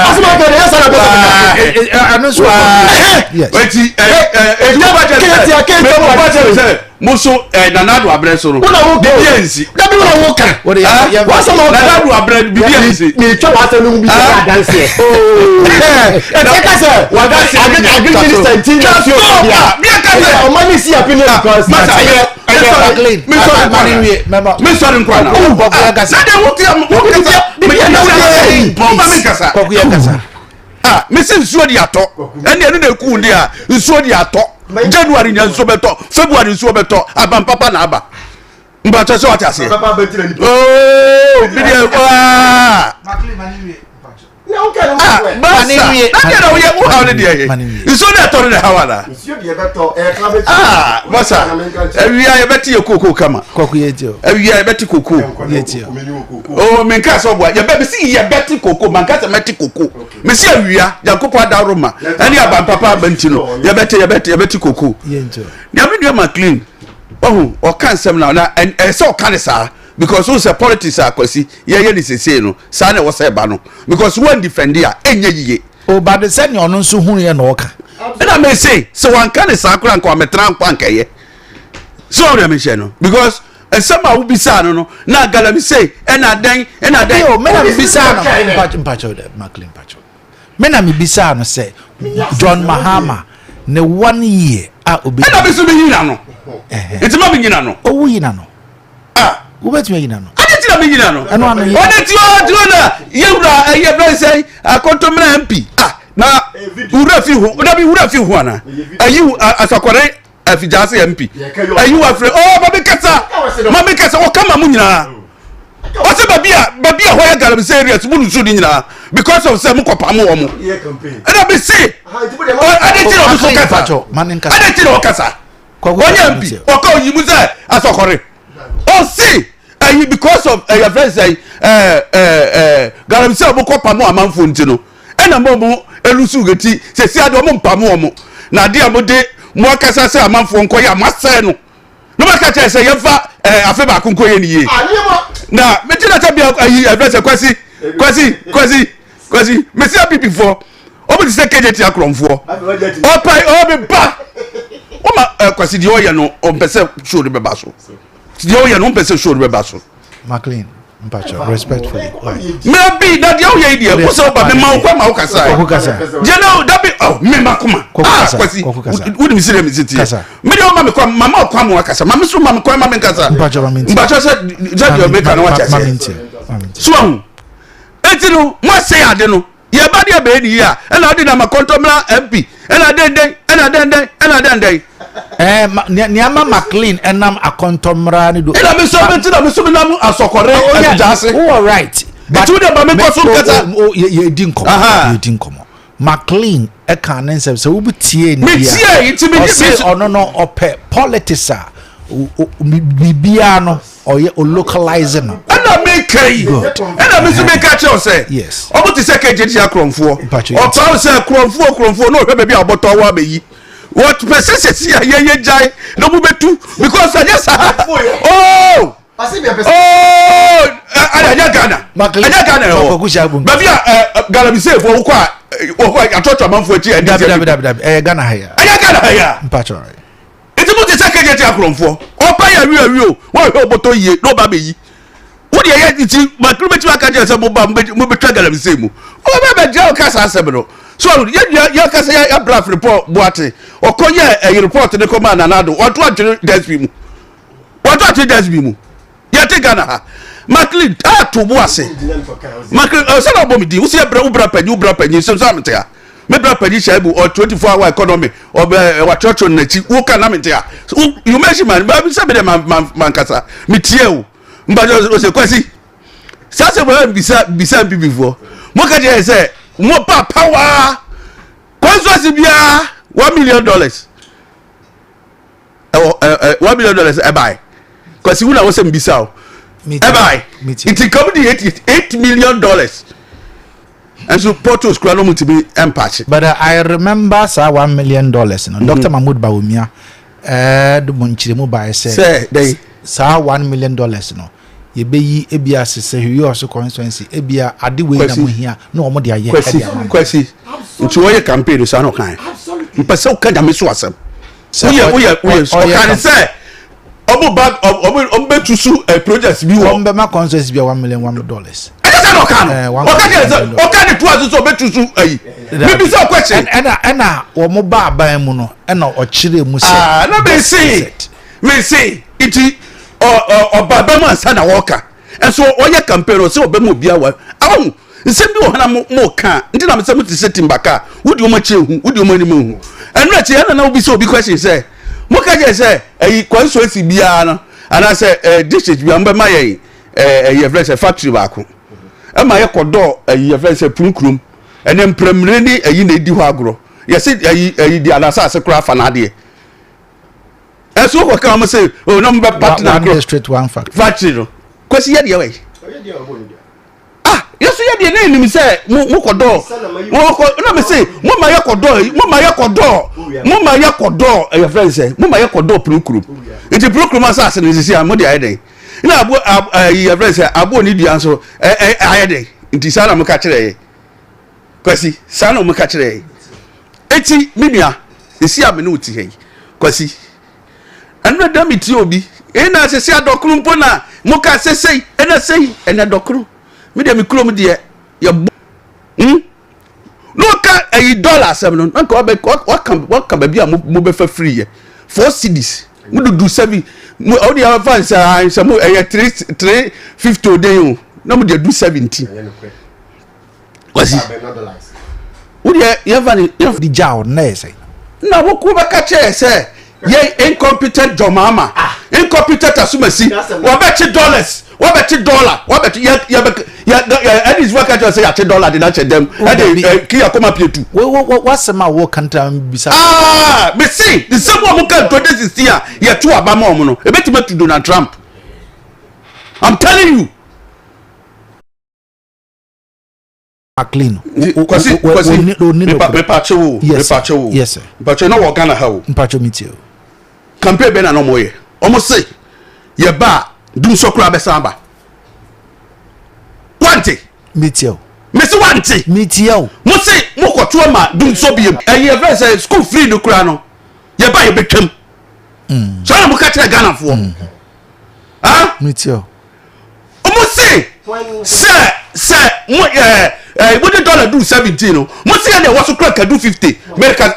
Asma ke ya sara be. Anu so. Yes. Wait, Muso nanado abreso no. Bibiensi. Dabi wona wo kan. Wasa no nanado abreso bibiensi. Me twa wasa no bi ya dance here. Oh. Eka sir, wa dance agri minister ntin na so ya. Me ka o man see opinion because me sorry nkwana. Oh, boku ya kasa. Na de wuti me kasa. Boku ya kasa. Me say nsuo di ato. Ene enu na ku ndi a nsuo di ato. January nya nsuo beto, February nsuo beto, abam papa na aba. Mba cho so ase. Papa betire ni. Oh, bidia wa. Na Basa. Na we wo ha ne de. Nso na to ne hawala. Nsuo de beto club. Basa. Awia ye beti ye koko kama. Koko ye ti o. Awia ye beti koko. Ye ti o. Oh, menka so boa. Ye be si ye beti koko, manka se meti koko. Me si awia, Yakopo adaroma. Ani abampapa abanti no. Ye beti koko. Ye nti o. Ya me do McLean. Oh, o kan sem na say o kan sa because who say politics akwasi ye ni sese no sa na wo say ba no because one defender enye yiye o ba de say ne ono nso hu ye na o ka na me say so one kan sa akura nko ametra nko ankaye so o me share no because ensema wo bisa no na gala me say na den o me na me bisa no mpacho de McLean pacho me na me bisa no say John Mahama ne 1 year a obi na be so be yina no it's ma be yina no o wu yina no wo betu yina no ade ti na be yina no eno anu ode ti o na yewura ye be say akontomra MP na wura fi hu na bi wura fi hu ana ayi asakore afijase MP ayi wa fre oh babe kasa o kama mu nyina o se babia ho ya galam serious mu nsu ni nyina because of say mu kopa mu wo mu na be say ade ti o so kasa ade ti o kasa onye MP o ka oyimu say asakore oh see because of your friends say galam say mu kopa mu amanfo ntino ena mo elusu geti se si ade mo mpamu mo na de amode mo akasa se amanfo nko ya masɛ no no maka che se yefa afe ba konko ye niye na metina ta bia ayi address kwasi mesi apipi fo obi se kejeti akromfo opai obi ba o ma kwasi di oye no o mpese show de beba so di oye no mpese show de beba so McLean mpacho respectfully maybe that you ye dia ko so ba me ma ko ma ko kasa je no that be oh me ma kuma kwasi wudi mi sire mi siti me de o ma me ko mama ko ma kasa mama so ma me ko ma me kasa mpacho se jadi o me kana wa chase so etinu mo say ade no ye ba de be ni ya e na ade na ma kontomla MP e na den niama McLean enam akontomra ni do ina me so me nam asokore ajase who are right but you dey ba me ko so kata ye din komo McLean e kan nsem se wo butie ni ya me tie ono no ope politics a bibia no oye o localize no ana me kai ana me so me ka che o say yes obo ti se ka jeji akromfo o pa se kromfo no hwe be bia oboto wa beyi what person see ye jai no mu betu because I just oh anya Ghana bavia Ghana bi say for kwa atoto amanfo achi Ghana haya mpacho iti mo te se kejeti akromfo opa ya wi o wo hwe oboto ye no ba beyi wo de ye iti makru beti aka je se mo ba mo betwa Ghana bi say mu o ba ja o kasa asem no so ya kasa ya braff report boate okonye a report ne koma na nado wato atwe desbi mu ya te Ghana ha McLean to boase McLean so na bomidi wo se ubra panyi so amte ya me bra panyi shaibu or 24-hour economy or wa church on nachi wo kana amte ya you mention man ba bi se be man kasa me tie o mba o se kwasi sase bo bisa before mo ka je say mo pa power konso bia $1 million $1 million e buy cause we na wo sem bisa o e buy it come the $8 million and so portos kura no mutibi empatch but I remember sa $1 million no Dr. Mahmoud Bawumia do monchire mu buy say sa $1 million no ye beyi ebia sese hwe so constituency ebia ade we na mohia na omo de aye kwasi nti wo ye campaign so no kan mpese o ka da me so asem we o kan say obo bag obo betusu projects bi wo ombe ma constituency bi $1 million ese no kan o kan to azu so betusu ayi me bi so question ena wo mo ba aban mu no ena o kire mu se na me say iti baba man sana woka enso onye campaign so obem obia wa awu nsem bi ohana mo ka ndi na mesem ti setim baka wudi o ma chehu wudi o ma nim hu enu achi yana na obi so obi question say mo ka je say ayi kwanso esi bia no ana say district bia mba ma ye ye fresh factory ba ko e ma ye kodo ye fresh punkrum ene mpremre ni ayi na edi ho agro yesi ayi di anasa ase kura fa na de eso ko ka mo say oh no mbe partner one straight one factory no kwesi ye de we yesu ye de na enim say mo kodo mo ko na me say mo ma ye kodo e friend say mo ma ye kodo prokuru iti prokuru ma sa se sisi mo de aye den na abo ye friend say abo ni dua so aye den iti sa na mo ka kire kwasi sa na mo ka kire eti mimia esi ame na uti hei kwasi anu da miti obi na sesi adokru mpo na mo ka sesei na sei na dokru me de mi klom de ya no ka $1 asem no nka what can be a mo be fa free ye 4 cedis mo do 7 mo odi ya fa say mo 350 oden na mo de do 70 kwasi odi ya fa ni di jaw na say na wo ku ba ka che say ye incompetent jomama incompetent asumasi wo be $2 what bet $1 what bet ya and is work at say $1 did not check them and kiya come up here too what's my work kanta bisa me see the same one can to this is here ya two abama omo no e betima to Donald Trump I'm telling you clean kwasi me pacho yes sir pacho no work na how pacho meet you campaign be na no moye omo say ye ba dum sokura be samba wanti meet Mesi wanti meet you mo say mo koto ma dum so biem e ver say school free no kura no ye ba ye BECHEM so na mo ka tire Ghana fo meet you mo say mo what the dollar do 17 no mo say na waso kura ka do 50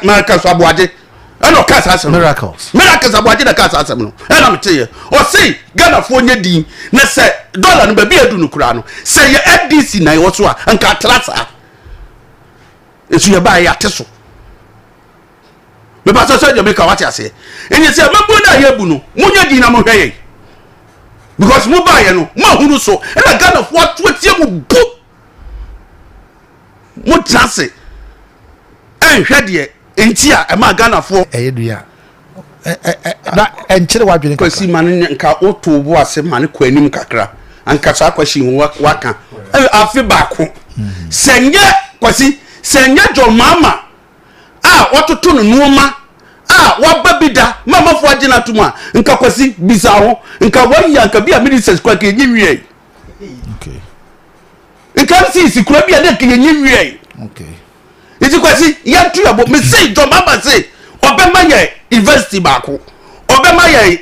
America so aboaje and no cast asem miracles aboaje da cast asem no and am tell you o say Ghana fo nya din na say dollar no ba bi adu no kura no say ye FDC na wo so a anka trasa esu ye ba ya teso me ba so say Jamaica what you say enye say mabo na ye bu no mo nya din na mo hweye because mo ba ye no mo hunu so and Ghana fo atotie mo bu mo trase hwe de entia e ma Ghana fo eyedua na enchire wadwene kwasi man nka oto bo ase man kwa anim kakra anka sa kwashi waka afi baako senye kwasi senye jomama watoto no nuoma wababida mama fo agina tuma nka kwasi bisa ho nka wayi anka bia ministers kwa ke nyiwie okay nka si kura bia na ke nyiwie okay iti kwasi ya tu abo me say jomama say obema ye university baako obema ye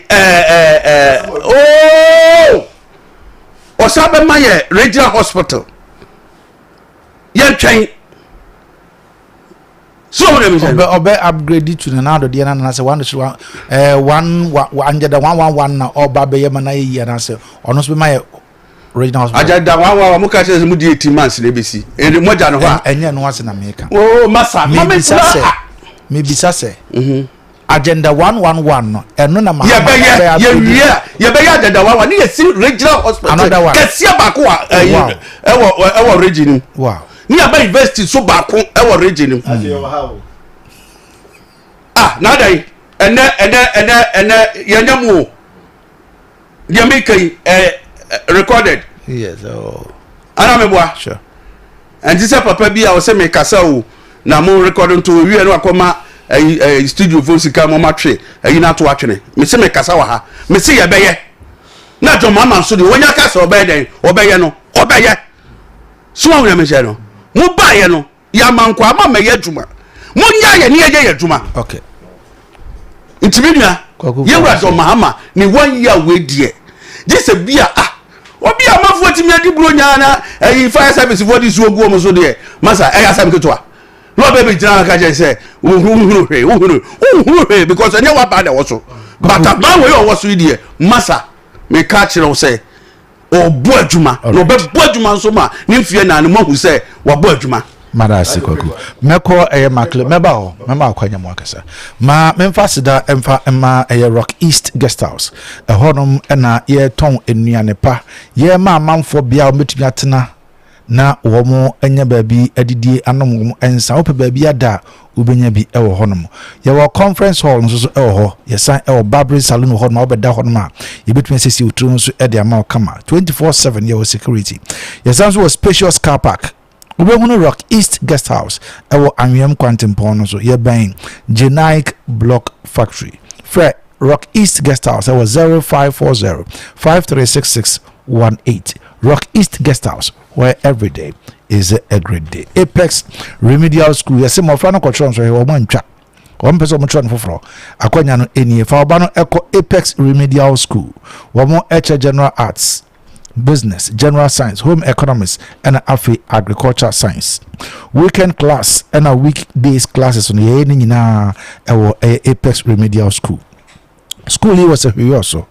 osabema ye regional hospital ye twen so obe upgrade to na do dia na say 111 na oba be ye mana ye na say ono so be my regional hospital ajada 1 mo ka say mu di 18 months na besi e mo ja no ha enye no ase na meka masa Maybe say agenda 111 no eno na ma ye be agenda 111 ni ye regional hospital kesia bako ewo region wow ni aba university so bako ewo region na dai ene yanyamu dia make recorded yes ana meboa sure and this papa bia o se me kasa o na mo recording to wi eno akoma studio voice ka mo matwe na to atwene me se me kasa wa ha me se ye beye na jo mama so de wonya kasa obeye no obeye so wa me se no mo ba ye no ya manko ama me ye djuma mo nya ye ni ye djuma okay intimidua ye wa jo mahama ni 1 year we die just bia obi amafo timi adi bro nya na fire service for this ogu omo so de masa asam keto no be jina ka je say uhuru because anya wa ba da wo so but ban we wo so die masa me ka kire wo say obo adwuma no be bo adwuma so ma ni mfie na no mahu say wa bo adwuma mara sikwaku meko makle meba akwanya mo akasa ma memfa sida emfa rock east guest house honum na ye ton enuane pa ye ma manfo bia o metumi atena na womo enya baabi adidie anom ensa wo pe baabi ada ubenya bi ewo honom ye wo conference hall nso so ewo ho ye san ewo barbering salon ho ma obeda ho ma ye betumi sesi utru nso e de ama kama 24/7 ye wo security ye san so spacious car park ubehunu Rock East Guest House ewo anwem kwantempo no so ye ban Generic Block Factory Fred Rock East Guest House ewo 0540 536618 Rock East Guest House, where every day is a great day. Apex Remedial School, yes, my friend, control so he will chat. One person trying for floor. Akonya no any for Bano Echo Apex Remedial School. One more General Arts, Business, General Science, Home Economics, and Agriculture Science. Weekend class and a weekdays classes on the evening na Apex Remedial School. School he was a also.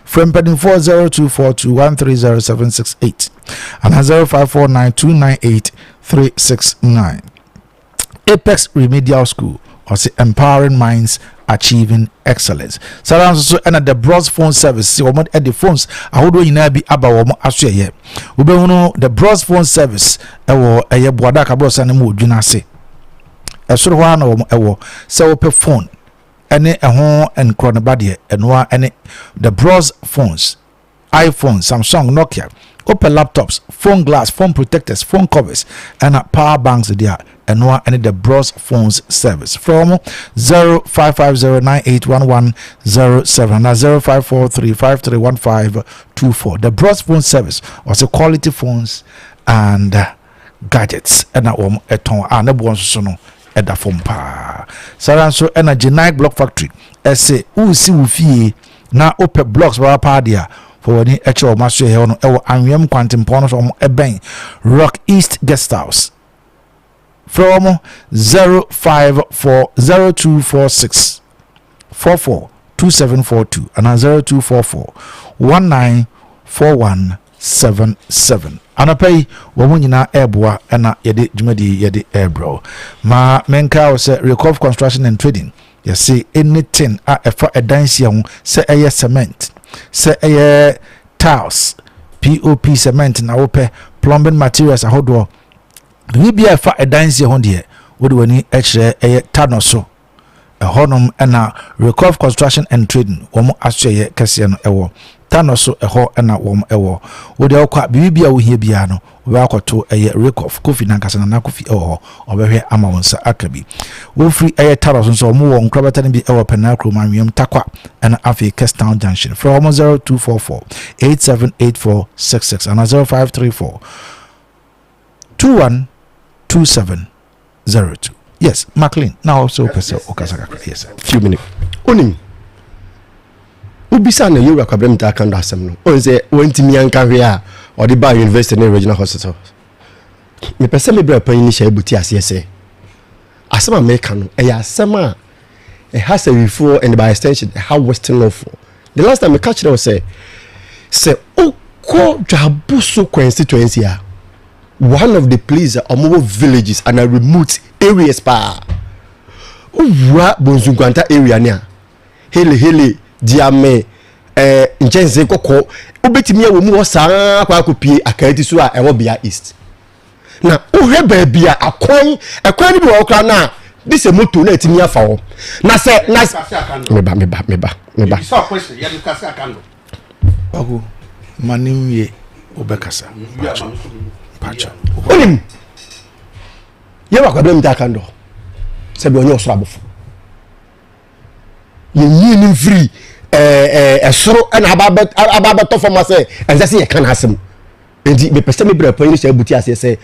From pending 402421307668 and 0549298369. Apex Remedial School was empowering minds achieving excellence. So also and the Bros phone service. We want at the phones. I would be about Australia. We know the Bros phone service. A year Bros and mood. You know say. A sort of one so per phone. Any home and chronobody and one any the Bros phones, iPhone, Samsung, Nokia, open laptops, phone glass, phone protectors, phone covers, and power banks there and one any the Bros phones service from 0550981107 and 0543531524. The Bros phone service was a quality phones and gadgets and a Eda fompa saranso energy Generic Block Factory ese usi ufie na ope blocks ba padia for wani eche o maso he no ewo anwem kwantempo no so eben Rock East Guest House from 054024644272 and 0244194177 anapay wo nyina eboa na yede dwumadi yede ebro ma menka wo se Recover Construction and Trading you see anything efa edansia ho se eye cement se eye tiles POP cement na wo pe plumbing materials ahodo bibia efa edansia ho de wo de wani ekire eye tanoso ehonum na Recover Construction and Trading wo mo asye kese no ewo tano so eho na wom ewo wo de okwa bibia wo hia bia no wo akoto Recover Kofi nankasa na Kofi ewo obehwe ama wonsa akabi wo free taro so mo wo nkrabata ne bi ewo penakro manwem takwa na afi Cape Town Junction from 0244 878466 and 0534 212702. Yes, McLean. Now also person okasaka. Yes, few minutes. Onim. Ubisa na yura kwa brem ta kanda asem no. Onze wentimi anka hwe a odi ba university na regional hospital. Me pese me bra pan ni sha ebuti asese. Asema America no e ya asema e has a refer and by extension how western law for. The last time me catch them say okọ dwabuso constituency a one of the places are villages and a remote areas pa uwa bonzugwanta area nia hele diame njenze kokko obetimi awo mu osan kwa kopie akati so a ewo bia east na uhwe ba bia akwan ni bi wo kra na this moto na etimi afa ho na se na meba so question ya dikasa akando bago manimye obekasa pacha onim yewa kwa dem ta kando se bi onyo osoro abofo ye ni free esoro na ababeto forma say ense ye kan asem enti be pese me bra pan ni sha buti ase say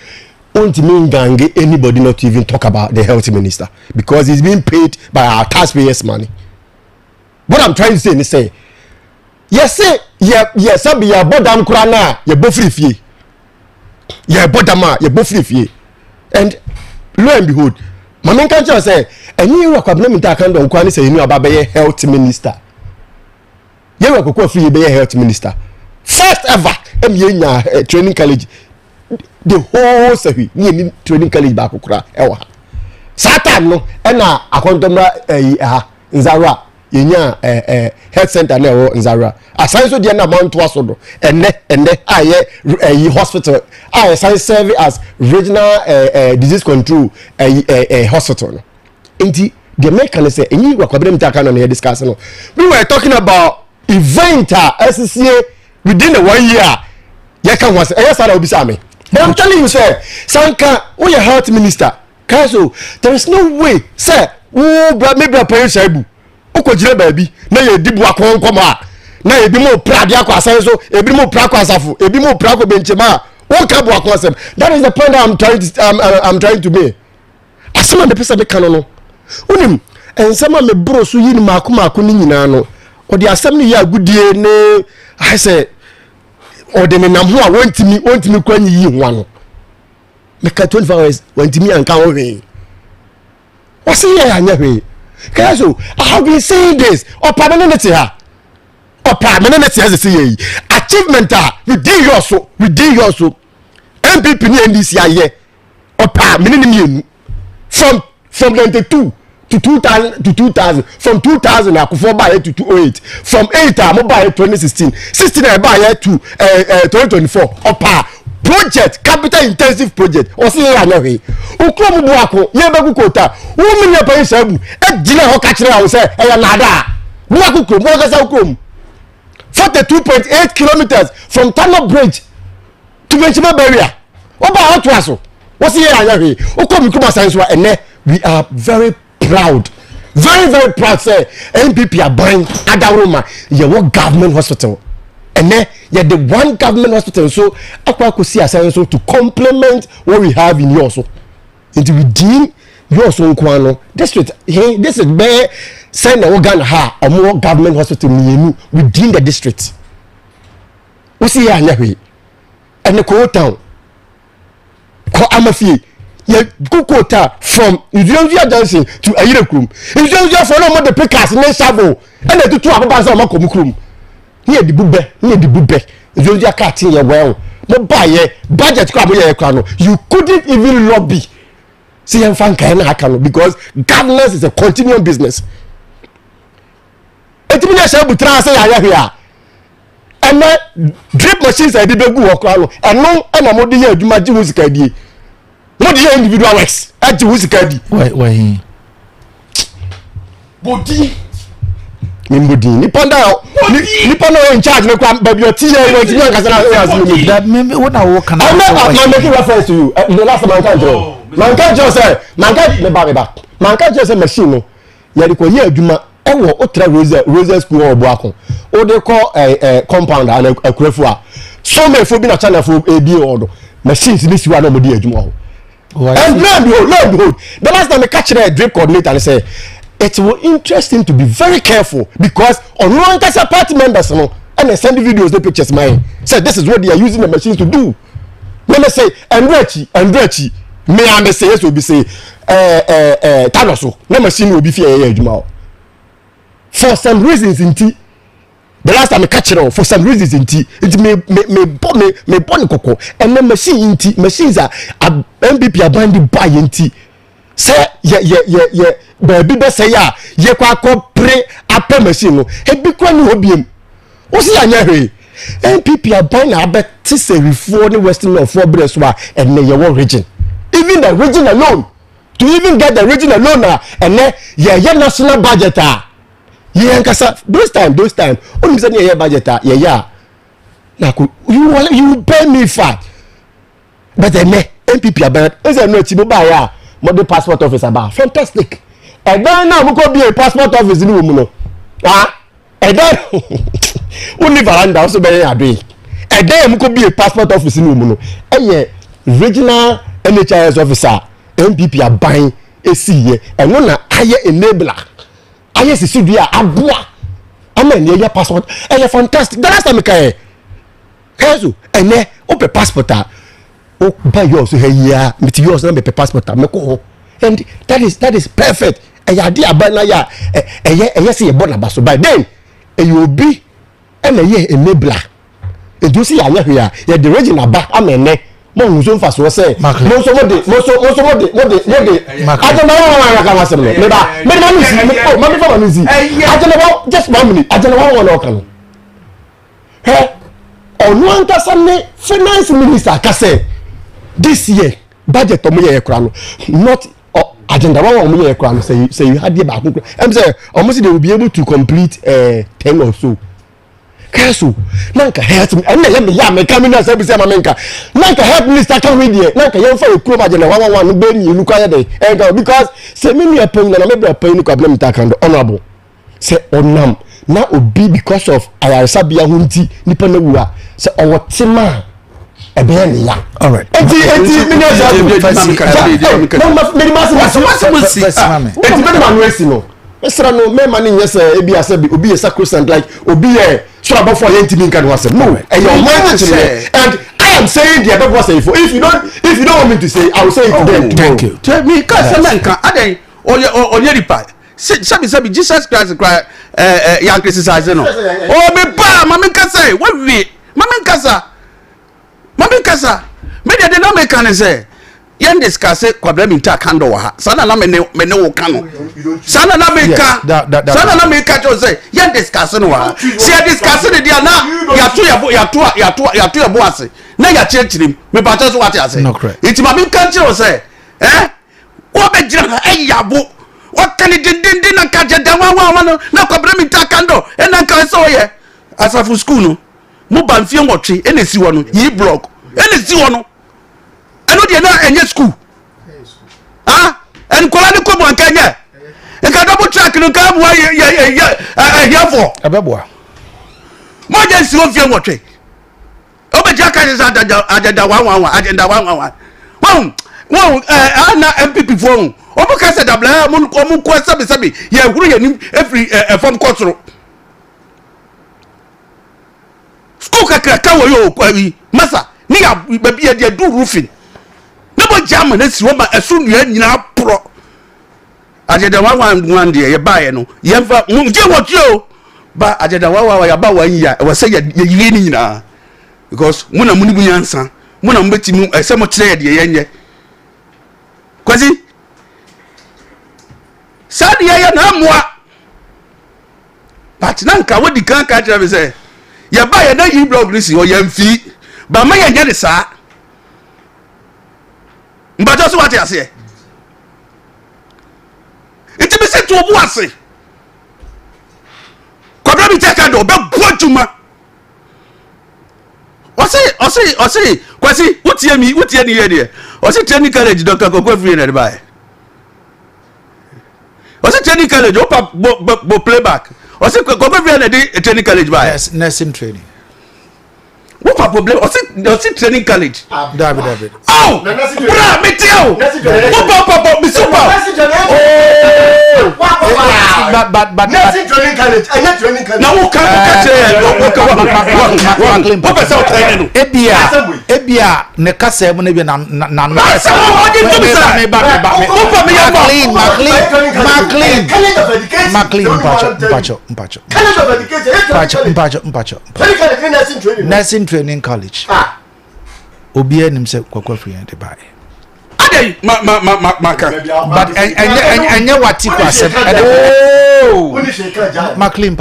ontimi gange anybody not even talk about the health minister because he's being paid by our taxpayers money. What I'm trying to say is say yes be ya bodam kura na ye bofri fie ye bodama ye bofri fie and lo and behold mama kan tell say any work kwabna mi ta kan don kwa ni say you aba be health minister ye work kwa free be health minister first ever nya training college the whole sehi ni training college ba kokura ewa satan no na akontomra nzarwa yenya health center na wo nzara asan so de na manto aso do enne aye hospital aye science serve as regional disease control hospital no enti the make say enyi wakwabere mtaka no na discuss no we were talking about event SCA within the 1 year ya kan was sara obi sa me I'm telling you sir sanka we your health minister Kayaso there is no way sir wo maybe pay shaibu okojire baabi na ye dibu akonkom a na ye bi mo prade akwasa so e bi mo prakwa asafo e bi mo prakwa benchema won ka bo akonsem that is the point I'm trying to make asema de pesa be kan no unim ensema me bro so yini mako ni nyina no odi asem ni ya agudie ne I say odi me nam ho a wontimi kwanyi yi ho ano me ka 24 hours wontimi anka ho hwe wasi ya anya hwe Kayaso I have been saying this opa menenete has say achievement within your so MPP ni NDC aye opa menenemienu from 92 to 2000 from 2000 akufo buy to 2008 from 8 mo buy 2016 16 I buy to 2024 opa project capital intensive project o si ya nyawe ukrom bu ako ye be kukota wo menya pa isabu e gina ho ka kire ho se e ya nada bu ako krom wo ga sa ukrom 42.8 kilometers from Tunnel Bridge to Benchima barrier oba hot waso wo si ya nyawe ukrom kuma science wa ene we are very proud say NPP are buying Adaroma ye what government hospital and then yeah the one government hospital so akwa ko see assign so to complement what we have in yours so into within yours so nkwano district hey this is where send organ ha or more government hospital mienu within the district we see ya nyahwe and the ko town ko amafie ye kukota from Uzionzia dancing to Ayirekrum Uzionzia for no more the pickers ne savo and the two ababa say makomukrum here the bube Uzionzia cutting ye well no buy ye budget kwa boye kwa no you couldn't even lobby see em fan kan aka no because governance is a continuing business etimi na sha butra say ya hia and drip machines I did begu wo kwa no eno na mo de ye adwuma ji musika die what the individual works at Wuzikadi? Why? Body. Mimbodi. Nipanda in charge. Baby, your tea. That maybe what I walk. I'm making reference to you. The last man can't say. Man can't just a machine. Yadiko here, Juma. Ewo otra Rose School or Boako. Or they call a compound and a crefua. So many for being a channel for AB order. Machines miss you are no more Juma. And Lord, the last time I catch a drip coordinator and say it will interesting to be very careful because on one case party members and they send the videos, the pictures mine. Say this is what they are using the machines to do. When they say Andrechi, may I say yes will be say Tanoso, no machine will be fair for some reasons in tea. The last time I catch it all for some reasons in tea, it may born cocoa and the machine in tea machines are MPP are buying buy in tea. Say yeah baby say ya ye kwa pre upper machine he be kwani obiam. O see anya hwe MPP are buying a bet say before the western of four breswa and the your region. Even the region alone to even get the region alone and then yeah national budget yeah, those time. Only say yeah budget yeah. Now you pay me fat, but then MPP about. Is there no chibo buy ya? Model passport office about fantastic. And then now we go be a passport office in Umuno. And then only veranda also be a doing. And then we go be a passport office in Umuno. And yeah, regional NHIS officer MPP are buying a C and one higher enabler. Yes, it's Sibia Abua. Amen, your passport. And you're fantastic. The last time I came, Kayaso, and then open passport. Oh, buy yours here. Meet yours, not be passport. And that is perfect. And your dear Banaya, and yes, you're born about so by then, and you will be and a year enabler. And you see, I know here, you're the original back. Amen. mo nso mfa so say mo so mo de ajana wa ka wasem no me ba me ma mi si ma mi fa ma mi si ajana wa just 1 minute ajana wa na oka no he onu ankasa ne finance minister ka say this year budget omo ye kura no not agenda wa omo ye kura no say you had back am say almost they will be able to complete 10 or so Kayaso nanka help me and ya me come na say be say mamenka nanka help minister can read here nanka yem fa ekuro agenda 111 no be ni nuka ye dey because say me me pen na me be pen ni problem ta kan honorable say onam na obi because of ayaresa bia hunti nipa na wura say owotima ebe ni ya all right enti minister Esra no me mani nyese ebi asabi obi sacrosanct like obi so about for yentimi kan wase no and your mind and I am saying the above was if you don't want me to say I will say it today. Thank you. Tell me ka say kan aden onye ripa sabi Jesus Christ cry ya criticize no oh me pa mama ka say what we mama kasa me dey no make kan say yen discuss problem in takando ha sana na me ne wo kan no sana na me ka to say yen discuss no ha si discuss ne dia na ya to ya bo ase na ya chichirim me pa so what ase it ma me kan chiro say wo be jira yabo wo kan din na ka jeda wa na problem in takando na kan so ye asafu school no mo ban fie nwotwe na si wo no yi block na si wo no eno de na enye school en kola ni ko mo nkanya e ka double track no ka bo ya for abeboa mo je si o fie nwotwe o be jaka je agenda 111 agenda 111 won na MPP phone o bo ka se dabla mo ko sabi ye huru ye ni every form control school ka wo yo kwawi masa ni ya baby ye do roofing nebo jam na si wo ma esu nua nyina pro ageda 111 de ye baaye no ye fa je wotio ba ageda 111 ya ba wan ya we say ye yire ni nyina because muna muni bunyansa muna mbetimu ese mo kire ye de ye nye kwazi sadi ye na moa but nanka wodi kan ka kire be say ye baaye na yi blog risi o ye mfi ba ma ye nye de sa mbajo so what you say it be say to obu ase kwabra bi take do be boaduma o say kwasi utie ni ye de o say training college Dr. Kokwe free na buy o say training college o pa bo playback o say Kokwe free na de training college buy yes nursing training. What problem? Or sit training college. David. Oh, bra, me tell. Papa, me super. But nursing training college. I get training college. Now who can Ebia ne kasa mo ne bi na Nursing training college. Obi enim se kwakwa free and buy. Adey maka. But enye wati kwa se. Oh. McLean.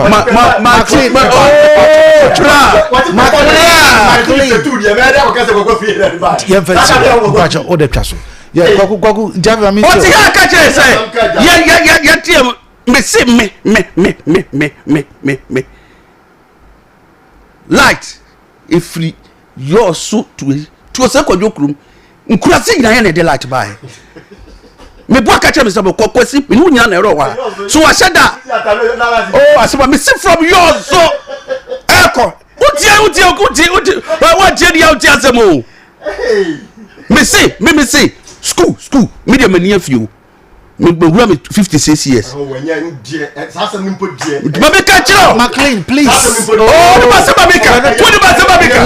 Light if your so to say kwadwokrum nkurase nyina na de light buy me bo aka me say kokwasi me hu nyina na ero wa so wa sheda oh asema me see from yours so eko utie wa je dia utie asemo me see school me de mani afiu me gbura me 56 years oh wenya ndie sasa nimpo die me ka chiro McLean please oh ni basema meka woni basema meka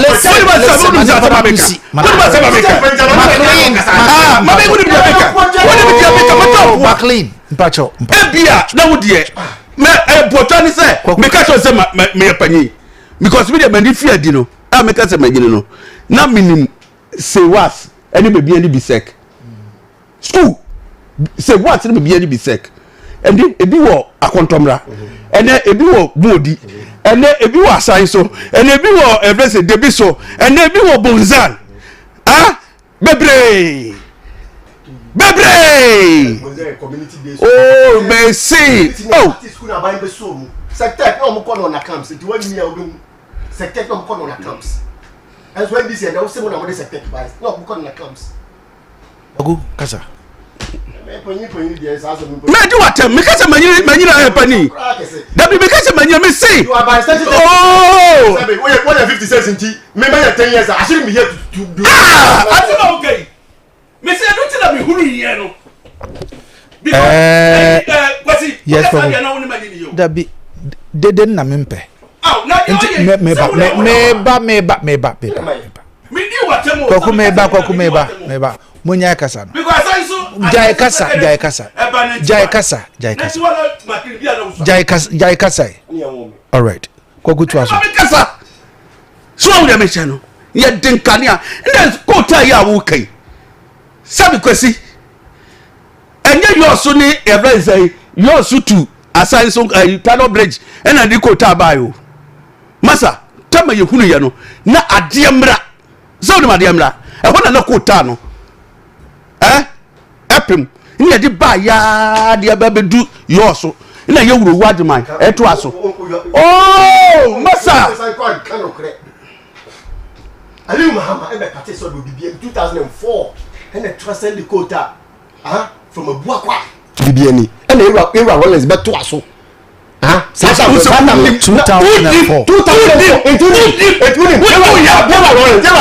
McLean mpacho ebia na wodie me botani say me ka so say me panyi because me de mani fi adi no a me ka say magini no na minim say what any baby any be sick school say what any baby any be sick and then ebi wo akontomra and then ebi wo bodi and then ebi wo asan so and ebi wo everything debi so and then ebi wo bonzan bebre oh merci oh sector no mo kono na camps it one year odum sector no mo kono na camps as when this year they say mo na mo dey sector buy no mo kono na camps agu kasa me dey say aso me do what me kasa manyi na pani da be kasa manyi me say you are by starting oh say we 50 cents nti me buy 10 years I should be here to do I feel okay me say don't tell me huru here no because yes Dabi deden na mempe meba munya kasa no jai kasa all right koku tu aso kasa so we me chano ye denkania na kota ya wo kai sabi kwesi enye yoso ni everything yoso tu aside so tunnel bridge and the kota bayo masa tama ye hunu ye no na ade mra so de ade mra e ho na kota no epim ni ye di ba ya de ababedu yoso na ye wuro wadman eto aso oh masa Ali Muhammad ebe party so do bibia 2004 and the transcend the quota from a buakwa bibia ni and era Rollins beto aso 2004 including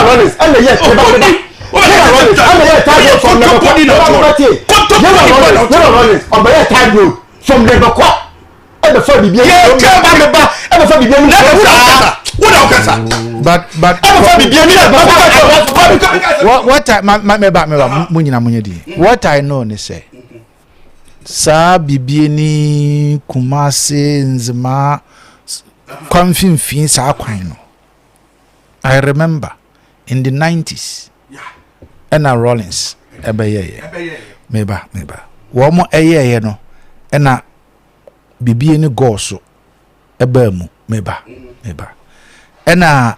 Rollins and yes from the Bakwa and the for bibia but what I know ni say sa bibie ni kumase nzima kwamfimfin sa kwan no I remember in the 90s and Rollins ebeye meba wo mo eyeye no na bibie ni go so eba mu meba ena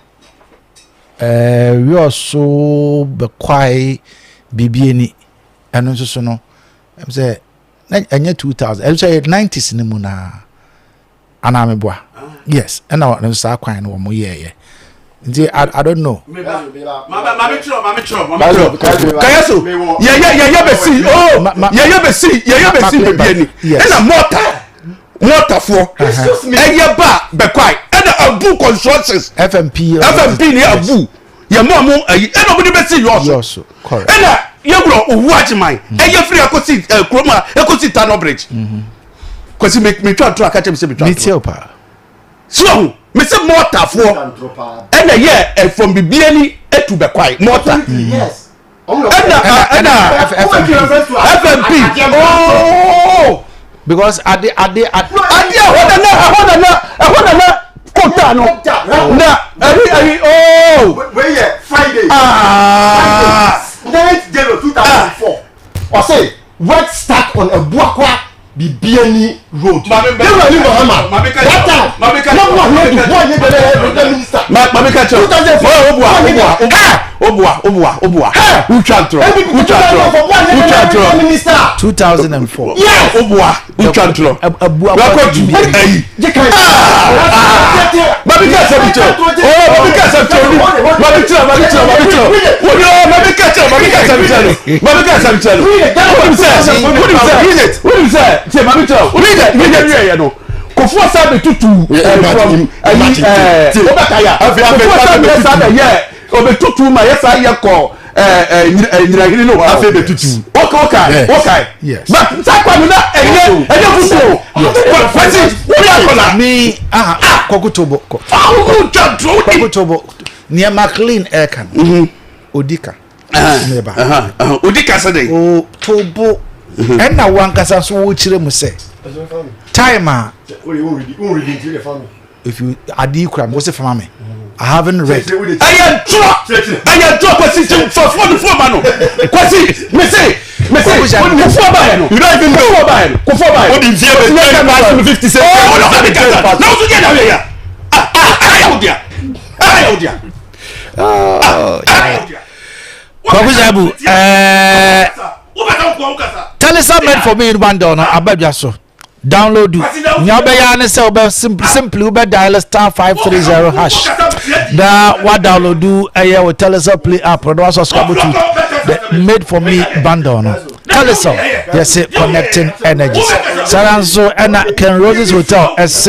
we also be kwai bibieni eno so no em say anya 2000 em say 90s ni mu na ana meboa yes ena no sa kwan no mo ye nti I don't know mama Kayaso ye besi bibieni ena mortar for eye ba be kwai ena abu constructions FMP ni abu ye mo ayi ena obi be see yoso correct ena ye bro owajiman eye free akosi kroma akosi tunnel bridge kwesi me twa twa akache me se me twa metia pa so me se mortar for ena ye from bibiani etu be kwai mortar yes ena FMP oh because ade hold kota no na ari oh we Friday 9th January 2004 or say what start on a Buakwa Bibiani road Ali Muhammad that time Obua uchantro 2004 yes Obua uchantro Kofu asabe tutu from Obakaya obetutu ma yesa yeko nyirahiri no afi betutu okay but sakwa no na enye fuso kwati wo ya kola mi kokutobo kokutobo near McLean Aircan Odika neba Odika sade o tobo enna wankasa so wo kire mu se time a we read the family if you Adeakyea what's it for me? I haven't read. I am drop a system for 4 man. Kwasi, me say, you don't even know what in 50 cents. Oh, no, now to get away here. Tell us something for me in Bandona. I bet you so. Download do. Nyabeya say simply ube dial *530 hash. Now what download do? Will tell us play app. No subscribe to the made for me Bandona. Tell us so. Yes, connecting energies. So and Ken Roses Hotel SC.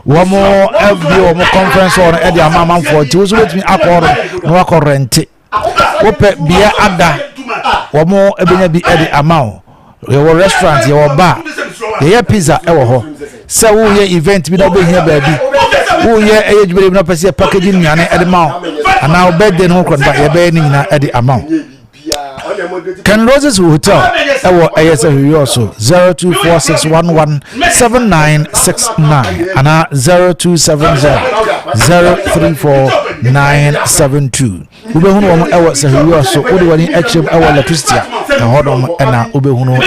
One more FBO more conference on Eddie Amam for it was with me accord no rent. Ope bia ada. One more Eddie Amam. Your restaurant, your bar. The pizza ever ho. So who ye event we not be here baby. Who ye age be not person packaging yan at the mouth. And now bed then who can buy a bedding at the amount. Ken Roses Hotel ever ASA also 0246117969 and 0270034972. Ube hunu ever say you also udi wani HM ever electricity na hodom na ube hunu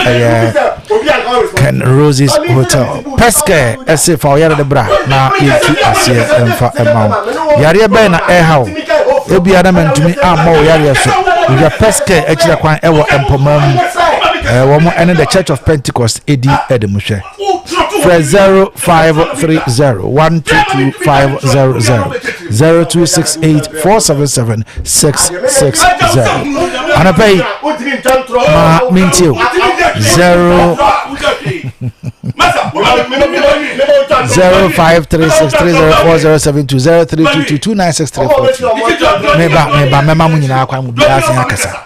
Ken Roses Hotel Peske ese fa oyare de bra na yetu asie emfa emam yare be na ehaw ebi ana mentumi amma oyare so we Peske echira kwan ewo empomam womo ene the Church of Pentecost edi edemuhwe for 0530122500 0268477660 anapay ma mintio 0536304072 mema munyina akwa mu bia asen akasa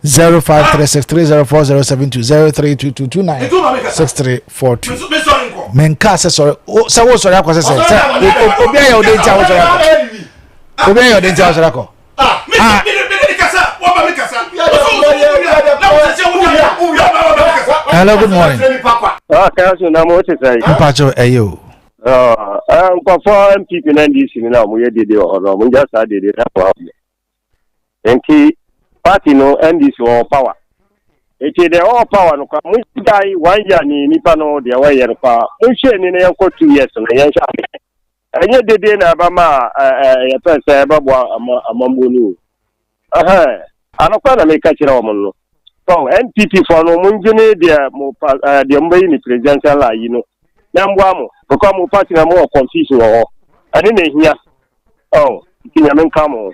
0536304072 menka se sorry se wo sorry akwa se obi ayo de ntia wo sorry akwa obi ayo de ntia wo sorry akwa hello good morning Kayaso na mo te say mpacho eyo for MPP na NDC na mo ye dede o mo just say dede na for enti party no NDC or power eti de all power no kwa mo dai 1 year ni nipa no de wa ye no kwa mo hwe ni na ye ko 2 years no ye hwa enye dede na ba ma ye pese ba bo amambo ni anokwa na me ka kire o mo no so NPP for no munjine de mo de mbayi ni presidential la yi no na mbwa mo because mo party na mo confusion wo ani na hia kinya men kamo.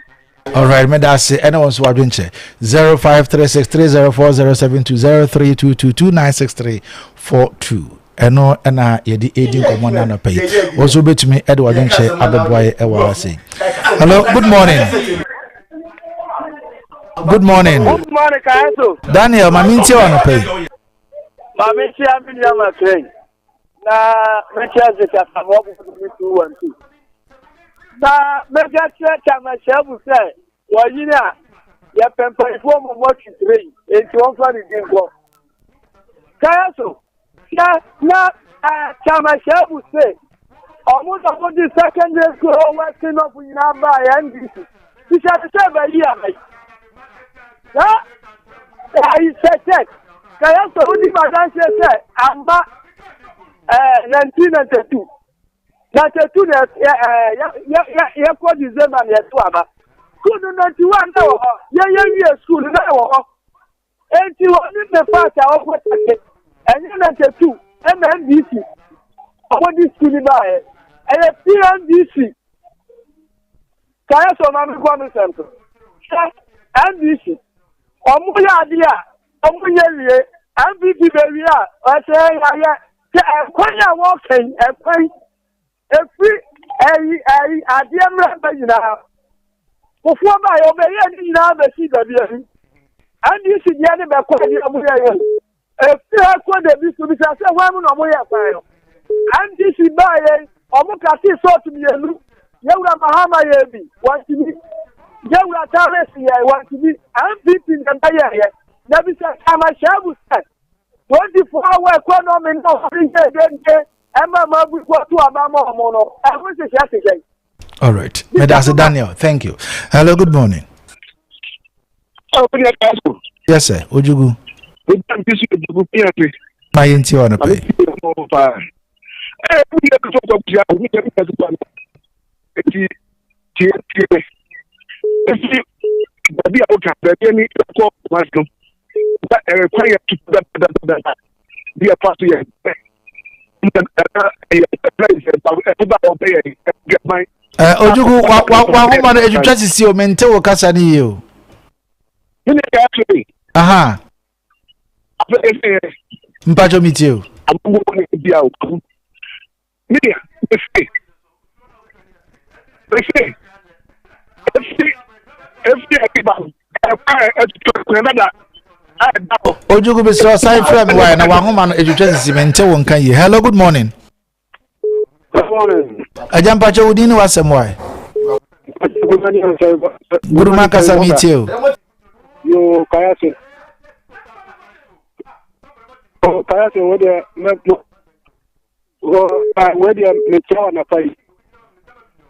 All right, me that's it. Anyone so adventure 0536304072 eno na yedi edin komona na pay also betumi Edward Nche abeboy ewa say hello good morning good morning Kayaso Daniel maminti wana pay maminti ambilia makreng na mecha zeka sababu kutu wantu na mecha chama shabu say wajina ya pempa ifo mo mochi train enti won fa ni dingo Kayaso na chama shabu say almost about the secondary school working up in Aba and this is a year I said Kayaso udi madan say amba 1992 92 ya ko December ya to aba school 91 na wo ye school na wo enti woni me fast a wo take enye 92 MNDC owo di school ba PNDC Kayaso na me go no center NDC omo ya dia omo ye wie MPP be wie a o se ya kwanya wo kan ekwan efi adiemra ba nyina ofuo ba yo be ye ni nyina ba si da bia ni NDC dia ne be kwa dia omo ye efi akwa de bi so bi sa se hwa mu no omo ye kwa yo NDC ba ye omo ka ti so tu mienu yewura mahama ye bi wanti bi yewura tare si ye wanti bi MPP nda ye na bi sa ama shabu sa 24 hour economy no free dey All right. Medasa Daniel, thank you. Hello, good morning. Yes, sir. Ojugu. My inti on a pay. Ojugu, wa woman education si o mente wo kasa ni yo. Aha. Mpacho mitio. Ojugu be so sign frame why na wa woman education si mente wo nkan ye. Hello, good morning. Good morning. Ajampacho udini wasem why? Guruma kasa mitio. Yo Kayaso. Kayaso where the mechawa na fai.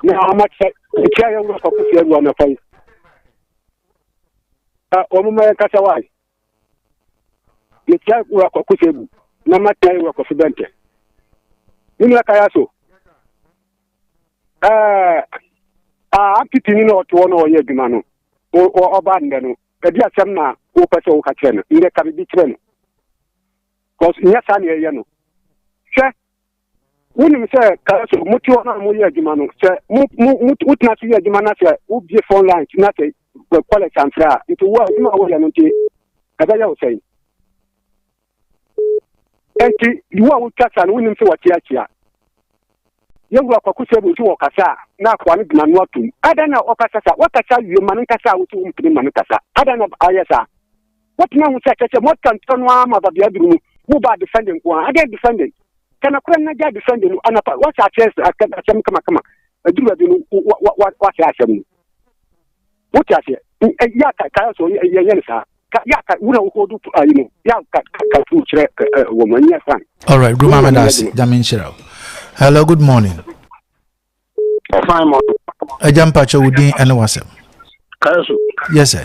Na how much mechawa yangu kwa kufi yangu na fai. Omuma kasa wai. Mechawa kwa kufi yangu na mata yangu kwa fidante. Nini la Kayaso? Apiti nini watu wono ye gimano. O bande no. Edi asem na wo pese wo ka kire no inde ka bi kire no cause nya sa ne ye no hwe woni me se ka so muti wona mo ye adwuma no se mu tna so ye adwuma na se wo bie phone line na se quality transfer into wo ma wo ya no ti kada ya wo sei enti wo wo tata no woni me se wo tia yengu akwakuche bu wo kasa na akwa ne gina no atum ada na okasa wakasa wie man kasa wutu umpini man kasa ada na ayesa watina hu cheche mo kan tonwa ama ba bia duru mu ba defending ko ada defending kana kura na ja defending anapa wasa chess akam kama duru bi no wasa asem wuti ase ya ka so ye sa ya ka wura ko du ayino ya ka tu chire wo manya fan. All right, Ruma Madasi Jamin Shirao. Hello, good morning. Fine morning. Ajampacho udin ene wasem. Kayaso. Yes sir.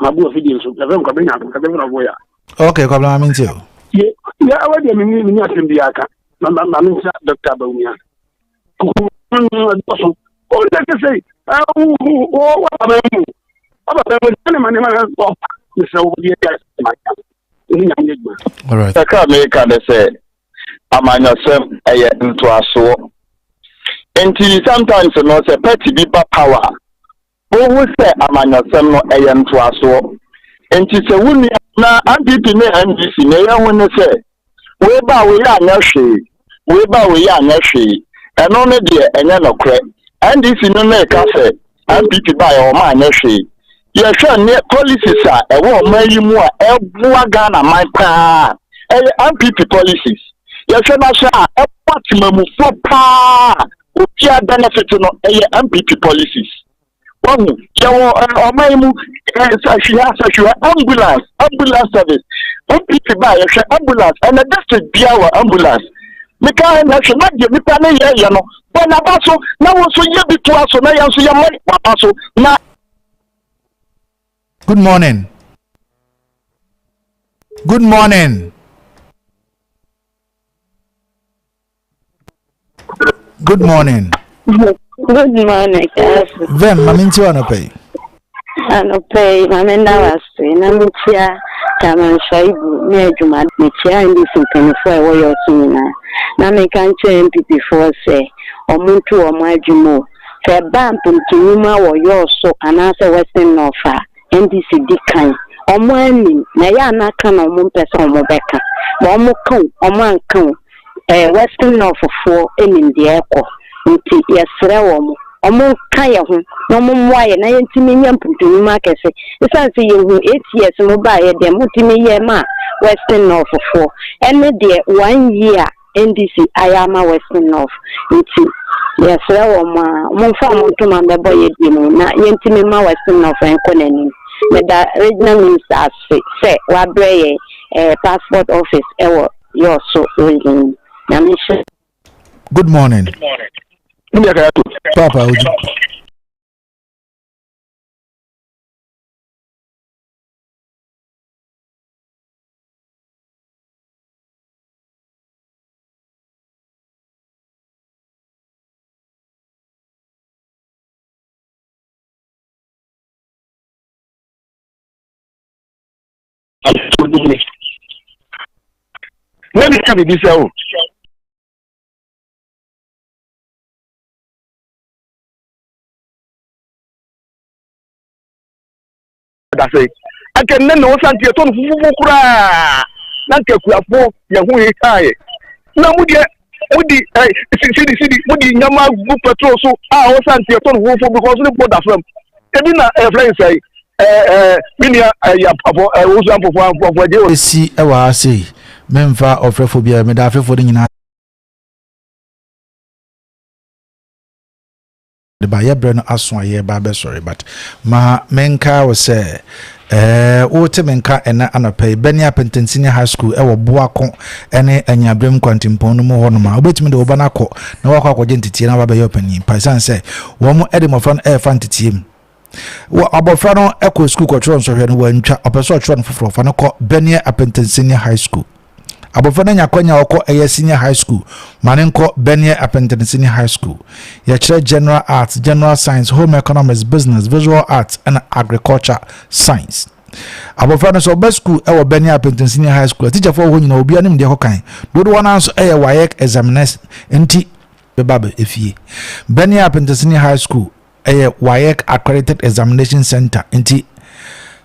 Mabu video so leve ko benya ko benya boya. Okay, ko bla minti o. Ya awadi mi asem bi aka. Ma min sa Dr. Bawumia. Ko le ke say, o aba me mane ko ni sa wo bi ya ma. Ni nyam yegba. All right. Saka me ka de say amanyasem eye nto aso. Enti sometimes no say party be power. Who say amanyasem no eye nto aso. Enti se wuni na MPP ne NDC ne ya woni say we ba we ya anya hwe. Eno ne de enye nokre. NDC no na ka say MPP ba ya o ma anya hwe. Ye hwe ne policies a ewo o ma yi mu a ebua Ghana man pa. MPP policies. Yes, a party for pa Upia benefit no MPP policies. One, ambulance service. MPP buy ambulance and a district be our ambulance. Mika national not give me pane ya no. But na baso na wo so ye bitu aso na ya so ya money papaso na. Good morning. Good morning. Good morning. Good morning, Kayaso. Vem, maminti wana pay. Ano pay, mamenda wasi. Namitia kama shaibu nejuma. Mitia hindi simpenifuwa woyo sina. Namikanche MPP force. Omuntu wa mwajumu. Feba mpumkinyuma woyo so anase Western Norfa. NDC dikai. Omwani na ya anaka na omumpesa omubeka. Omwankan. Western North for in the echo. Nti yesre wo omo kan ye ho no mo mwaye na yentimi nyam puntuni market se isanse ye hu 8 years mo ba ye dem mutimi ye ma Western North for ene de 1 year NDC ayama Western North nti yesre wo mo fa mo to ma bebo ye di mo na yentimi ma Western North en konani me da regional minister say wa breye passport office ewo yo so region. Good morning. Papa Uju. Let me come this out. That's it. I can know something to Fukura. Nankaku, Yahu high. Now, would the city, would the Yama Group Patrol so I was anti to Wufu because the border from Edina airplane say, Minia, I was for you. See, I say, Memphis of Rephobia, Medafe for the United. The buyer brand aswan ye ba sorry but ma menka was say wote menka ena anapay benia Penton Senior High School e wo boako ene anyabrem kwantimpon no ho no ma obetimi de oba nakọ na wakọ akọje ntiti na baba ye opanin paisan say wo mo edemofan e fa ntitiem wo abofra no ekọ school kọtro nso hwe no wantwa opeso ọtro no foforo fa no kọ benia Penton Senior High School abofana nyakwanya wako eye senior high school manenko Benia Penton Senior High School ya chere general arts, general science, home economics, business, visual arts and agriculture science. Abofana so best school ewo Benia Penton Senior High School teacher for won na obi anim de hokan do one answer eye WAEC examiners enti bebabe efie Benia Penton Senior High School eye WAEC accredited examination center enti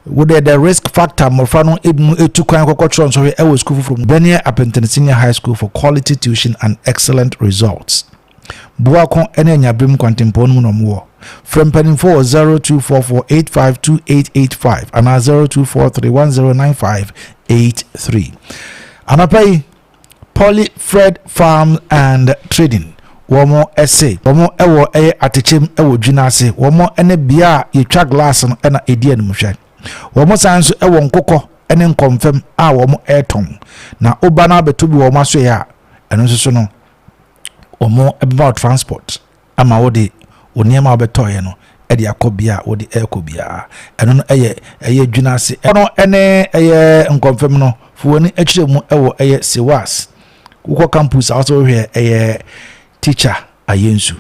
would the risk factor Morfano Ibnu Etukwan Kokotron so I was school from Benia Penton Senior High School for quality tuition and excellent results. Buakon Enenya Brim Quantimpon Munomwo. From penning 0244852885 and 0243109583. Anapai Poly Fred Farm and Trading. Womo essay, womo ewo atechem ewo dwinase, womo ene bia yetwa glass no na edi animhwe. Womo sanso ewo nkokọ ene nkonfem a womo eton. Na oba na beto bi womo aso ya, eno so no womo about transport. Ama wode oniema obetoye no edi akobia wode ekobia. Eno no eye dwinase. Eno ene eye nkonfem no fuoni akiremu ewo eye Sewas. Uko campus also here eye teacher ayensu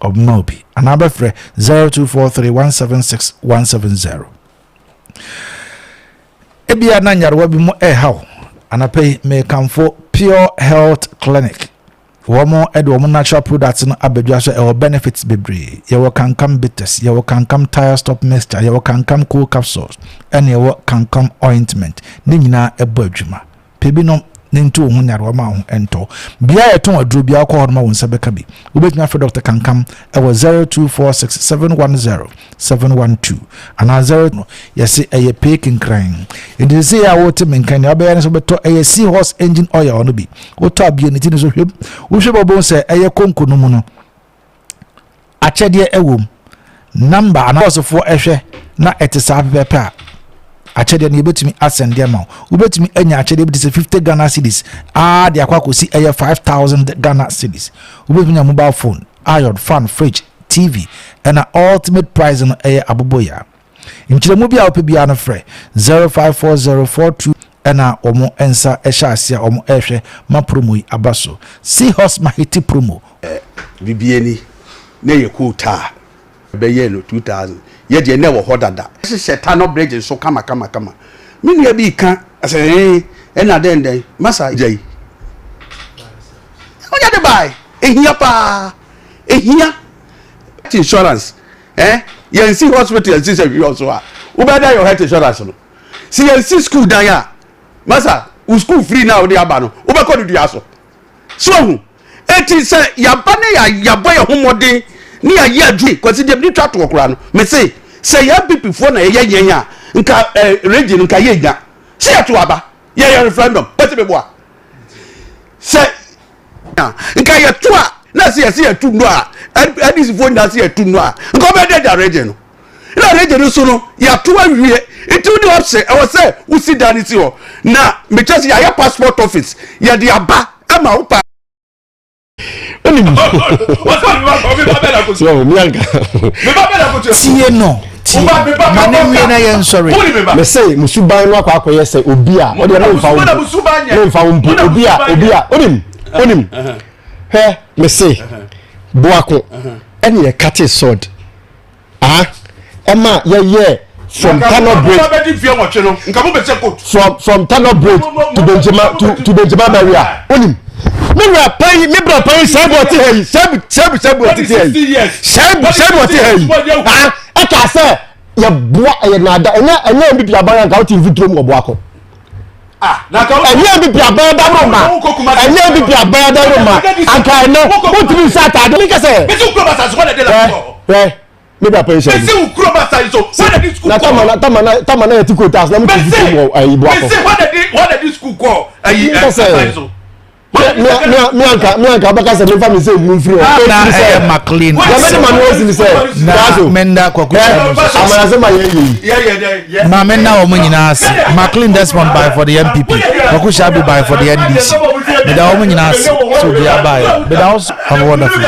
obnobi another free 0243176170 ebia na nyarwa bi mo how anapay me kamfo pure health clinic womo womo natural products no abedwa so e benefits bebre ye wo kankam bitters ye wo kankam tire stop mixture ye wo kankam cool capsules and ye wo kankam ointment ni nyina ebo adwuma pebi no nintu ho nyarwa ma ho ento bia eton aduro bia akọ ho ma won sebeka bi obetnya for Dr. Kankam e was 0246710712 and 0 yes eye peking crying it is say ya wote menkan ya be so beto eye seahorse engine oil ono bi woto abia ni tin so hwem wo hwe bobo se eye konko no mu no achede ewom number anasofo ehwe na etisa pepe a achede na ebetumi asend dem ma ubetumi anya achede bi 50 Ghana cedis de akwakosi eye 5000 Ghana cedis ubetumi nya mobile phone iron fan fridge TV and an ultimate price no eye aboboya nchiremu bia opebia no frɛ 054042 and omo ensa ehya asia omo ehwe ma promo yi abaso seahorse mahiti promo bibieni na ye quota be ye no 2000 ye de na wo hodada se tano bridge so kama minu ya bi kan ase na den masa jai onya de bai ehia pa ehia insurance ye see hospital see say you also we better your health insurance no see ye see school dan ya masa u school free now dey aba no we be call do aso so hu eti say ya ba na ya boy homodin ni ya ye adwe kwasi dem ni twa to okura no me say ya pipi fo na ye yenya nka region nka ye nya say ya to aba ye referendum pete be boa say nka ye to a na say ya tu no a adis fo na say ya tu no a nka be dey region no na region so no ya to awie it would have say I was say we sit down it ho na me just ya passport office ya di aba ama upa So mianka. Tie no. Mane na yen sorry. Me say musuban no akwa akoye say obi a o de no mfa wo. No mfa wo obi a onim. He me say boako. Ene ye cut his sword. Emma ye from Tano Bridge from Tano Bridge to Benjamin Maria. Onim. Me bra pay sebu oti hey. Sebu oti hey. Sebu oti hey. Aka say ye boa ye nada. Enya mbi aban ka oti vitro mu boako. Na ka enya mbi aban da roma. Enya mbi aban da roma. Anka no oti sa ta de ka say. Me tu ko ba sa so na de la. Maybe I pay you. Say ukroba say so. What did school? Na tamana etiko tas na mo ti mo ayi bo akọ. What did school call? Ayi so. Me anka baka say me family say mu free. Na McLean. Na me man was ni say. Na menda kwaku. Amana say ma ye. Yeah. Ma menda o mo nyina ase. McLean Desmond by for the MPP. Kwaku shall be by for the NDC. Me da o mo nyina ase. So they are by. But also have a wonderful.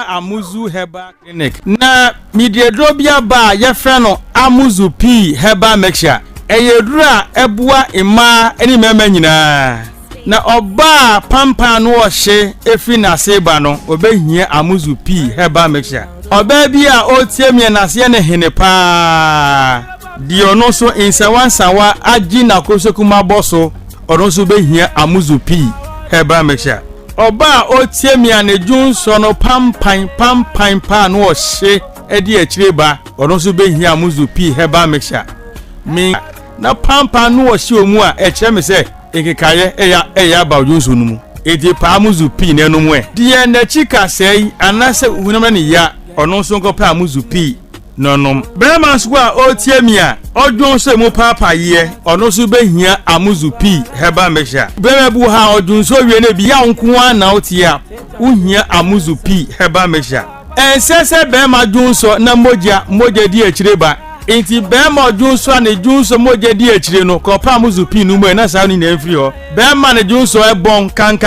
Amuzu Herbal Clinic. Na mediadrobia ba ye freno Amuzu P Herbal Mixture. Eyedura ebua ima eni mema nyina. Na oba pampa no ohye efi na seba no obehia Amuzu P Herbal Mixture. Oba bi a otiemie na se ne hene pa. Di ono so insawansawa agi na kosokuma boso ono so behia Amuzu P Herbal Mixture. Oba otiemia ne junso no pampan pa no ohye edi akireba ono so behia Amuzu P Herbal Mixture. Me na pampa no ohye omu a ekire me se ekekaye eya ba junso no mu edi pa Amuzu P ne no mu e die na chika sei anase hunama ne ya ono so nkopa Amuzu P nonom brema swa otiemia odwonso mu papa ye ono so behia Amuzu P Herbal Mixture. Brema bu ha odwonso wie na bi ya nko na otia uhia Amuzu P Herbal Mixture. Ensese brema dwonso na moja di akireba enti brema dwonso na dwonso moja di akire no kopa Amuzu P no mu na sa ni na mfiri ho brema na dwonso ebon kan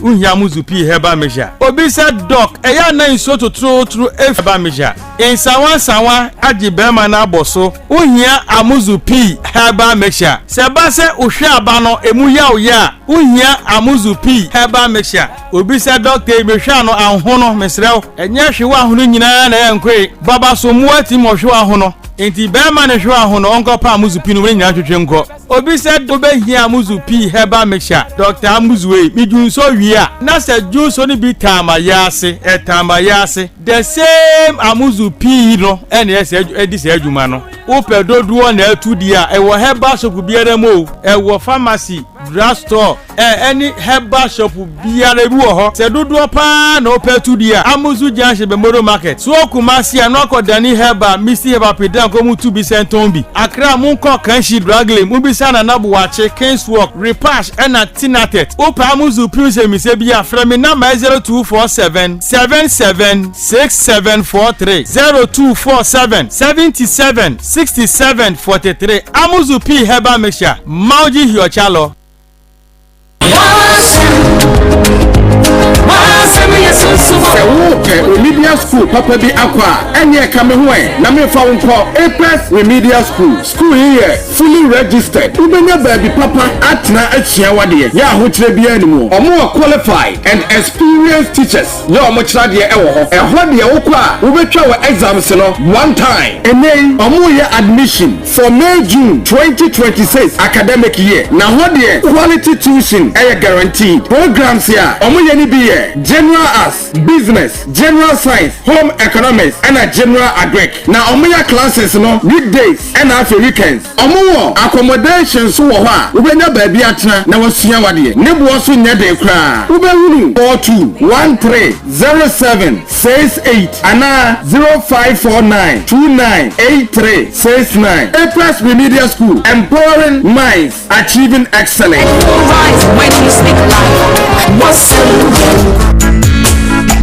uhia Amuzu P Herbal Mixture. Obi se doc eya na nso totro Herbal Mixture. Insawan agi brema na aboso uhia Amuzu P Herbal Mixture. Seba se uhwe aba no emu ya oya uhia Amuzu P Herbal Mixture. Obi se doctor ebehwa no ahono mesrew enye hwewa ahono nyina na yankwe baba so muati mo hwewa ahono enti brema na hwewa ahono onko pa Amuzu P no nyina twetwe nko. Obi se dobehia Amuzu P Herbal Mixture. Dr. Amuzu we midunso wia na se junso ni bi tamayase etamayase the same Amuzu P no ene edi se adwuma no upe doduo na atudi a ewo herbal shop biara mo ewo pharmacy drugstore any herbal shop biara bi wo ho se doduo pa na upe atudi a Amuzu Junction Bemoro Market so Kumasi anoko Dani Herbal Missy Herbal Pedan ko mu 2 bi sentombi Accra mu ko Kanshi Dragley mu bi sana na buwache Kingswalk Repash and Tinatet upe Amuzu P se mi se bia frame number 0247 776743 0247 77 6743 Amuzu P Herbal Mixture Mauji Hiochalo Remedial school papa bi akwa enye kame ho na me fa wonko APS Remedial School here fully registered ubenya baby papa atna achia wade ya ho kire bia animu omo qualified and experienced teachers ya omo kira de ewo ho ehwo de wokwa ubetwa wa exams no one time ene omo ye admission for May June 2026 academic year na ho de quality tuition guaranteed programs here omo ye ni bi general arts business general science home economics and a general agric na omoya classes no weekdays and after weekends omo accommodations wo ho a ubenya baabi atena na wasua wade ne bo so nya de kra ubewunu 42130768 ana 0549298369 APS Remedial School empowering minds achieving excellence.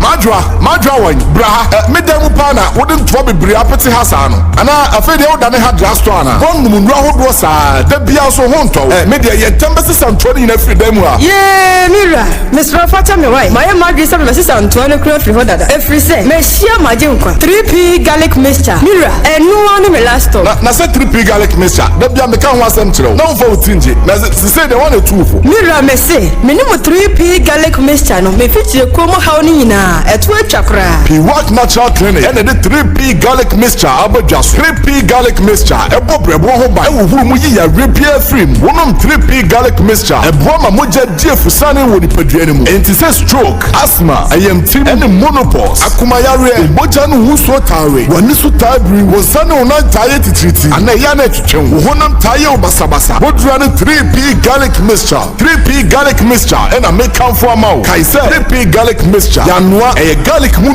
madra wan bra medem pa na wouldn't to be bria pete hasano ana afede o dane ha drugstore na bon numru ahodo sa da bia so honto media ye tembese santoni na freedom a ye mira Mr. Fata me why my madri say me santoni kro free for dada every say me share maje nkwa 3p garlic mixture mira enu anu me last stop na say 3p garlic mixture da bia me kan ho asem kire na mfa otinje na say the one two for mira me say me ni mo 3p garlic mixture no me fitie ko mo haw ni nyina eto atwakra P Work Natural Clinic and the 3p garlic mixture abadjas 3p garlic mixture ebo brebo ho ba e wo mu yi ya repia film wonom 3p garlic mixture ebo ma moja die fusane wo ni paduane mu enti say stroke asthma IMT and menopause akuma yare moja no huso tawe wani su tabri wo sane ona taye titriti ana ya na twetwen wo honam taye obasabasa bodura no 3p garlic mixture 3p garlic mixture and a make am for amount kaise 3p garlic mixture yanwa e garlic mu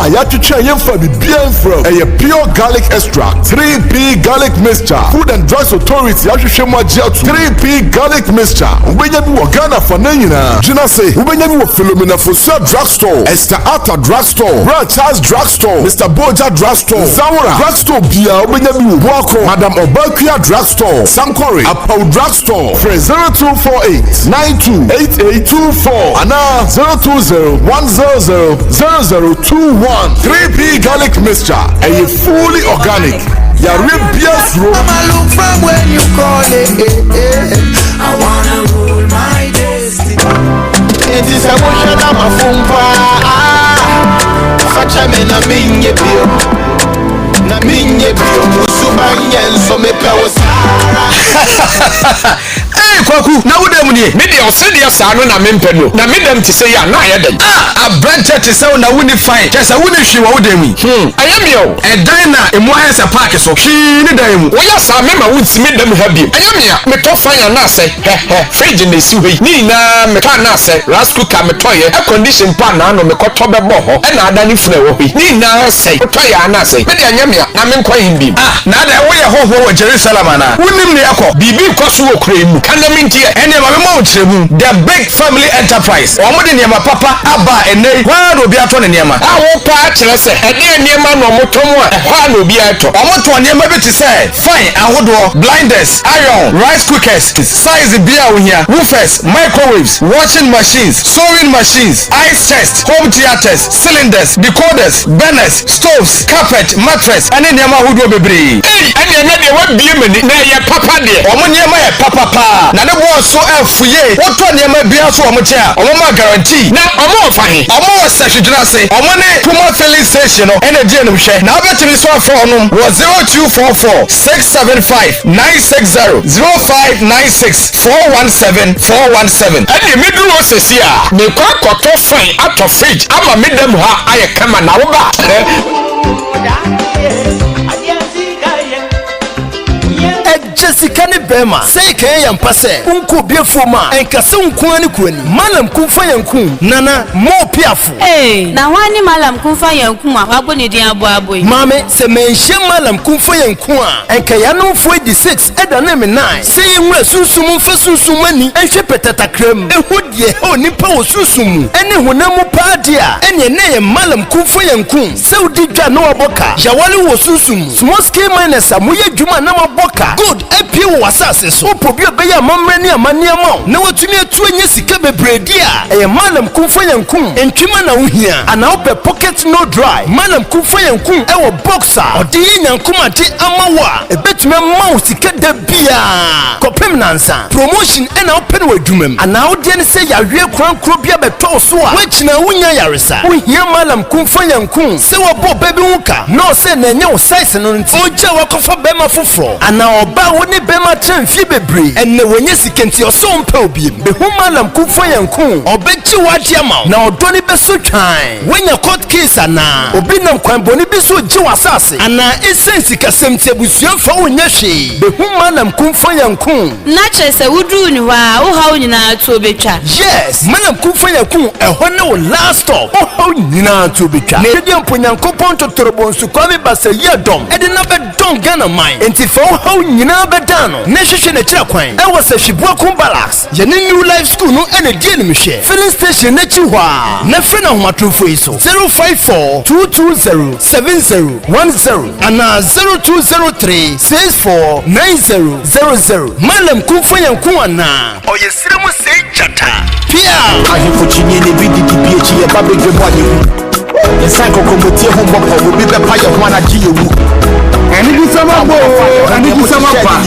a ya twetwen yemfa bibia mfro e pure garlic extract 3p garlic mixture Food and Drugs Authority ya hwehwe mu agye atu 3p garlic mixture ubenya bi wo Ghana fa na nyina gina say ubenya bi wo Philomena Fosia drugstore Esther Arthur drugstore Brad Charles drugstore Mr. Boja drugstore Zawura drugstore bia ubenya bi wo Wako Madam Obakia drugstore Sankore Apau drugstore for 0248 928824 ana 02010000021 3p garlic mixture and you fully organic. Your ribbies room. I'ma look from when you call it. I wanna rule my destiny. It is a motion of a fumpa. Such a man, a minye bio. Na minye bio. Musubanyan, so me powers. Kwaku na wodam nie me de osedia saa no na mempeno na medam te sɛ ya na ayɛ den abranche te sɛ na woni fine te sɛ woni hwi wo wodam yi ayɛ meo ɛdan na emu ayɛ sɛ park so hwi ne dan mu woyɛ saa me ma wonti medam ha bi ayɛ mea metɔ fine na sɛ fridge na si hɔ ni na metɔ na sɛ rice cooker metɔyɛ air condition pa na no mekɔtɔ bɛbɔ hɔ ɛna ada ne funa wɔ hɔ ni na sɛ metɔyɛ na sɛ me de ayɛ mea na menkɔ yin bi na da woyɛ hoho wɔ Jerusalem ana wonim ne akɔ bibi kɔ so wɔ kura mu kana mintie ene ma me mo tremu the big family enterprise omo de niema papa aba ene kwa no bi ato ne niema wo pa kyerɛ sɛ ɛde niema no mo tom a ɛhwa no bi ato omo to niema bi te sɛ fine ahodo blinders iron rice cookers size bia wo hia woofers microwaves washing machines sewing machines ice chest home theaters cylinders decoders burners stoves carpet mattress ane niema ahodo bebre ane na de wa bie mani na yɛ papa de omo niema yɛ papa pa na ne bo so afuye woto niema bia so omo kya omo ma guarantee na omo fahe omo wo sahwedwena se omo ne Puma filling station no ene die no hwɛ na obetimi so afọ no wo 0244 675 960 0596 417 417 ene meduro sesi a me kwa kɔtɔ fine atɔ fridge ama medam ha ayɛ kama na wo ba Jessica ne bema say kan yan pase unko biefo ma enkase unko ani kuani malam kumfa yanku nana mo piafo na wani malam kumfa yanku a wabo ne din abo aboy mame se menhye malam kumfa yanku a enka ya no 46 eda na me 9 say nwura sunsum mfa sunsum ani enhwe petatakram ehudie ho nipa wo sunsum ene honamu paade a ene ne malam kumfa yanku se udi dwa no oboka yawale wo sunsum small scale miners amoye dwuma na maboka good apie wo asase so probio be ya mamrani amaniama na watumi atu anya sika bebredi a eye malam kumfa yankum entwima na wohia ana obe pocket no dry malam kumfa yankum e wo boxer odi yankum ade amawa ebetumi ma sika da bia kopem nansa promotion e na open wadwumam ana odi ne se yawe krankro bia beto so a wachina wonya yaresa wohia malam kumfa yankum se wo bo baby wuka no se na nya wo size no nti oja wakofa bema foforo ana oba woni bema transfi bebre enne wonye sikenti oso mpa obi behu malam kumfa yanku obechi wade ama na odoni beso twan wenya court case ana obi nam kwan boni beso ji wasase ana essence kasemti abusua fa wonya hwe behu malam kumfa yanku na chese wudru ni wa wo hawo nyina to betwa yes malam kumfa yanku ehɔ ne wo last stop wo hawo nyina to betwa na edi amponyankopɔn totorobonsu kwame basa yedom edi na bedom Ghana mine enti fa wo hawo nyina bedano ne hwehwe na kira kwan e wo sahwibua kumbalax ye ne new life school no ene die ne mhwe filling station na chi hwa na fe na homatrofo yi so 054-220-7010 ana 0203-649000 malam kumfanya nkuana oyesire mu sei chata pia ahifochinye ne bididi biechi ye babedwe bwanye yesan kokomotie ho mboko obi bepa ye ho anaji yewu Any summer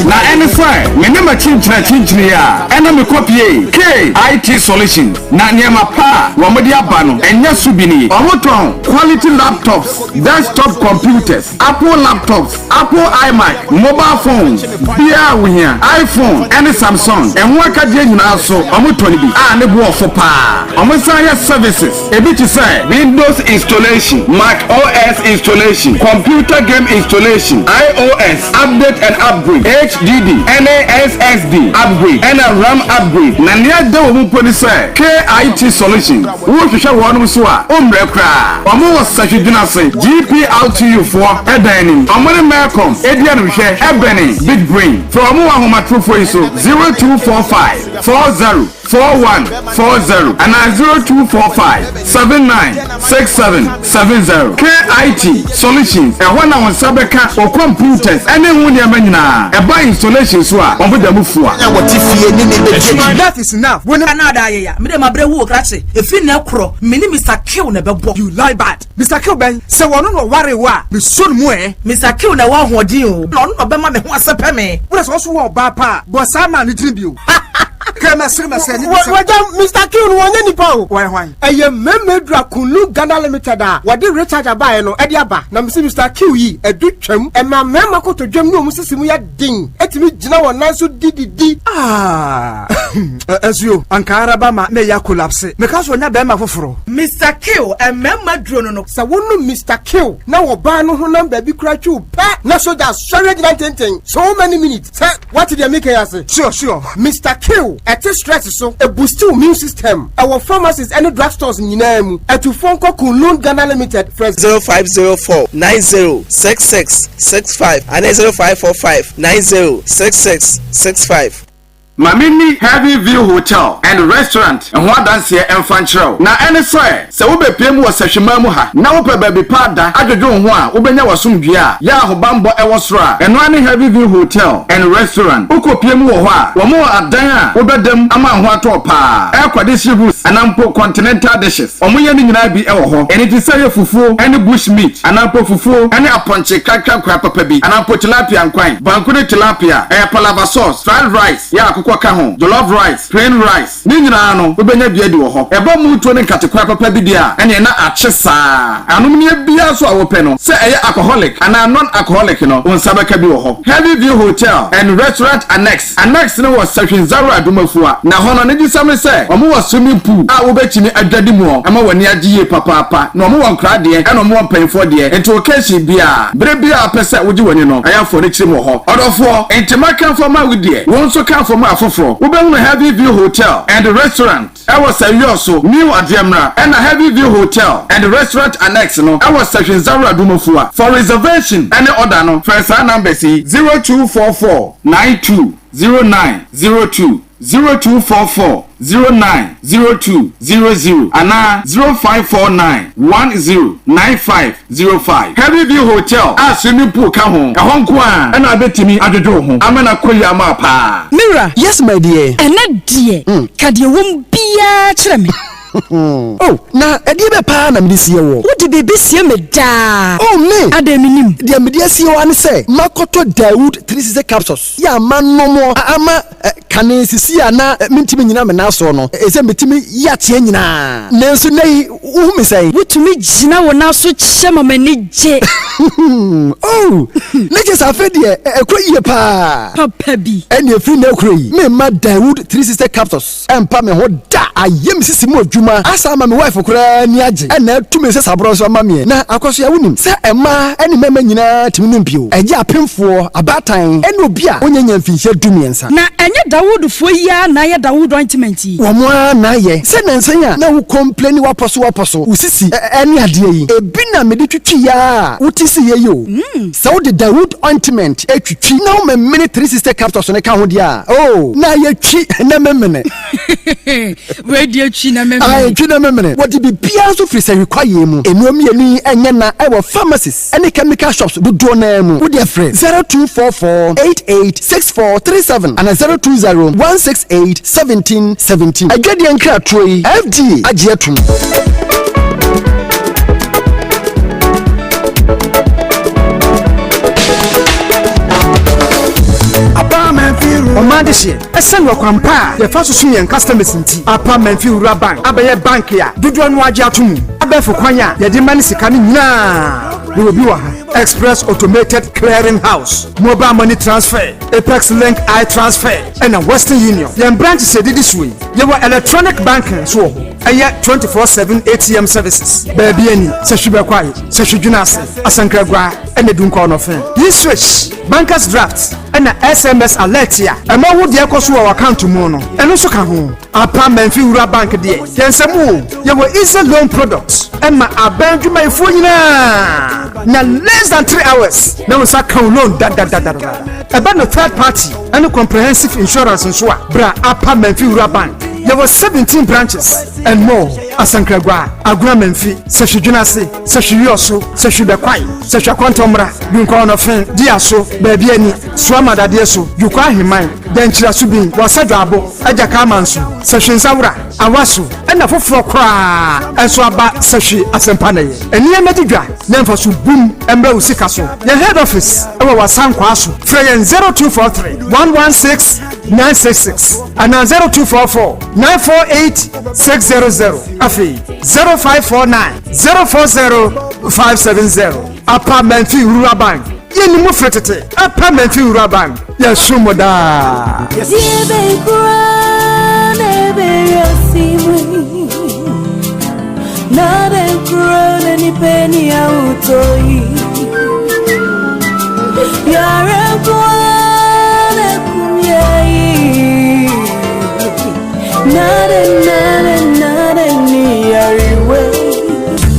na any fine. Me never chinchina ya. Enemy copy KIT solution. Na nyama pa wamodia bano. Enya subini. Omoton quality laptops, desktop computers, Apple laptops, Apple iMac, mobile phones, Bia winya, iPhone, any Samsung. And waka je nyina so omotoni bi. Ne bo ofo pa. Omosanya services. Ebi to say Windows installation, Mac OS installation, computer game installation, iOS update and upgrade, HDD, NASSD upgrade, and a RAM upgrade. Na near the woman police KIT solution. Who to show one muswa umrekra. Omo was such a dinase GPLTU for a dining. Omone Malcolm, Edian Michelle, Ebony, Big Brain. From Omo True for ISO 0245 40 4140 and 0245-796770. KIT solutions and one on Sabeka or computers and then when you're manina a buy installation so on with the mufua. That is enough. When another year, Madame Abreu Crassy, if you now crow, mini Mr. Kill never bought you lie bad. Mr. Kilben, so one no worry wa, be soon more. Mr. Kill na one who deal. None of them was a peme. What's also a bapa, but some man tribute. Mr. King won any power. Why? A member Draculu Ghana Limited. What did Richard Abia no Adiaba? Nam Mr. Q a duchem and my member go to Germany Musimuya ding. Et me Jina and Nansu Didi. Ah, as you Ankara Bama may ya collapse because we're not Bama for Mr. Q a member drone. So one Mr. Q now Obano who number be cry you. Now so that's so many minutes. What did you make us say? Sure. Mr. Q. At this stress so a boost to immune system. Our pharmacies and drugstores in Yinamu. At to phone call Kunlun Ghana Limited. First 0504-906665 and 0545-906665. Mamini Heavy View Hotel and Restaurant and what dance here and Fanchro. Na any swear, so we be PM was a shimamuha. Now we baby pada, I do one, Ubenya was some gear, Yaho Bambo Ewasra, and one Heavy View Hotel and Restaurant. Uko PM wa, more at Daya, Ubedem, Ama Watopa, Aquadisi Roots, and Ampo Continental dishes. Omuyan be Eho, and it is say fufu, any bush meat, and Ampo fufu, any aponche, crapa pebi, and Ampo tilapia and quine, Bankuni tilapia, a palava sauce, fried rice, Kwaka home, jollof rice, plain rice. Ninja no, we benya biedi wo ho. Eba mu to ne katekwa papa bi dia, ene na achesa. Anum ne bia so awope no. Se eye alcoholic and non-alcoholic no, unsabeka bi wo ho. Heavy View Hotel and Restaurant Annex. Annex no was Session Zaro Adumafua. Na hono ne di same se, omo was swimming pool. A wo betimi adwadi mu, ama wani agiye papa. No omo won kra de, eno omo won penfo de. Ento occasion bia, bre bia apese wogi wani no. Ayafo ne kire mu ho. Odofo, entima kan for ma wudie. Won so kan for ma foforo. We been Heavy View Hotel and the Restaurant. I was a yoso new Adiamra and a Heavy View Hotel and the Restaurant Annex no. I was Session Zara Dumofua. For reservation any order no. First number C 0244-920902 0244-090200 and 0549-109505. Heavy View Hotel. Swimming pool come home. A home kwa. And I bet me at the door home. I'm gonna call you mapa. Mira, yes, my dear. And not dear. Can you won't be a chummy? Oh, na edibe pa na me sie wo. What did be sie me da? Oh me, ademinim. Dia me dia sie wo an say, makoto Dawood 360 capsules. Ya man no mo ama kanen sisi ana mintimi nyina me na so no. Ese metimi ya tie nyina. Nenso nei wo me say, wutumi gina wo na so chema mani je. Oh, neje sa fe de ekro ye pa. Papa bi. Eni efri na ekro yi. Me ma Dawood 360 capsules. Empa me ho da. Ayem sisi mo adwuma. adwuma asa ma me wife kura ni age na tumi se sabro so ma me na akoso ya wonim se ema ene mema nyina timi no mpio eje apemfo abatan ene obi a onyanya mfinhye dumiensa na enye Dawood fo ya na ye Dawood ointment yi wo mo na ye se nansanya na wo complain waposo usisi ene ade yi ebi na me de twitwi ya utisi ye yo se wo de Dawood ointment etwitwi na wo me mini 360 capsules ne ka ho dia oh na ye twi na memene we de twi na memene ai twi na memene what be bia so free say require mu enuom yeni enye na e wo pharmacies any chemical shops do do na mu wo de free 0244886437 and 0201681717 agade enkra troi FD agietum Omadishe esen wakwampa ye fa susu yen customers nti apartment fi ura bank abaye bank ya dodo no age atum abefu kwanya ye de mani sika ni nyina we will be wa express automated clearing house mobile money transfer apex link transfer and western union ye branch se didi suwi ye wa electronic banking so eye 24/7 ATM services baby ani se hwebe kwai se hwedwuna ase asankragwa ene dunko no fe this switch bankers draft and SMS alert ya ema wo de ekoso wa account mu no eno so ka ho apartment fi ura bank de yensemu ye wo easy loan products ema abandwuma ifo nyina na less than 3 hours na we sa account loan da eba no third party and comprehensive insurance nso a bra apartment fi ura bank there were 17 branches and more asankragwa aguramenfi sehwedwunase sehwioso sehwebekwai sehwakwantomra dunko no fen diaso baabi ani suamadade so yukwa heman denchira subin wasadwabo ajaka amanso sehwensawura awaso ena foforo kra enso aba sehwe asempanaye eni amedidwa na mfaso bum emra usika so the head office ewa wasankwa aso freyen 0243 116 966 and 0244 948-600 afi 0549 040 570 apartment fi rural bank yeni mu fretete apartment fi rural bank ya sumoda yebe kurane be yosimwe na be kurane ni peni ya utoi yare kurane kumyei nada ni ariwe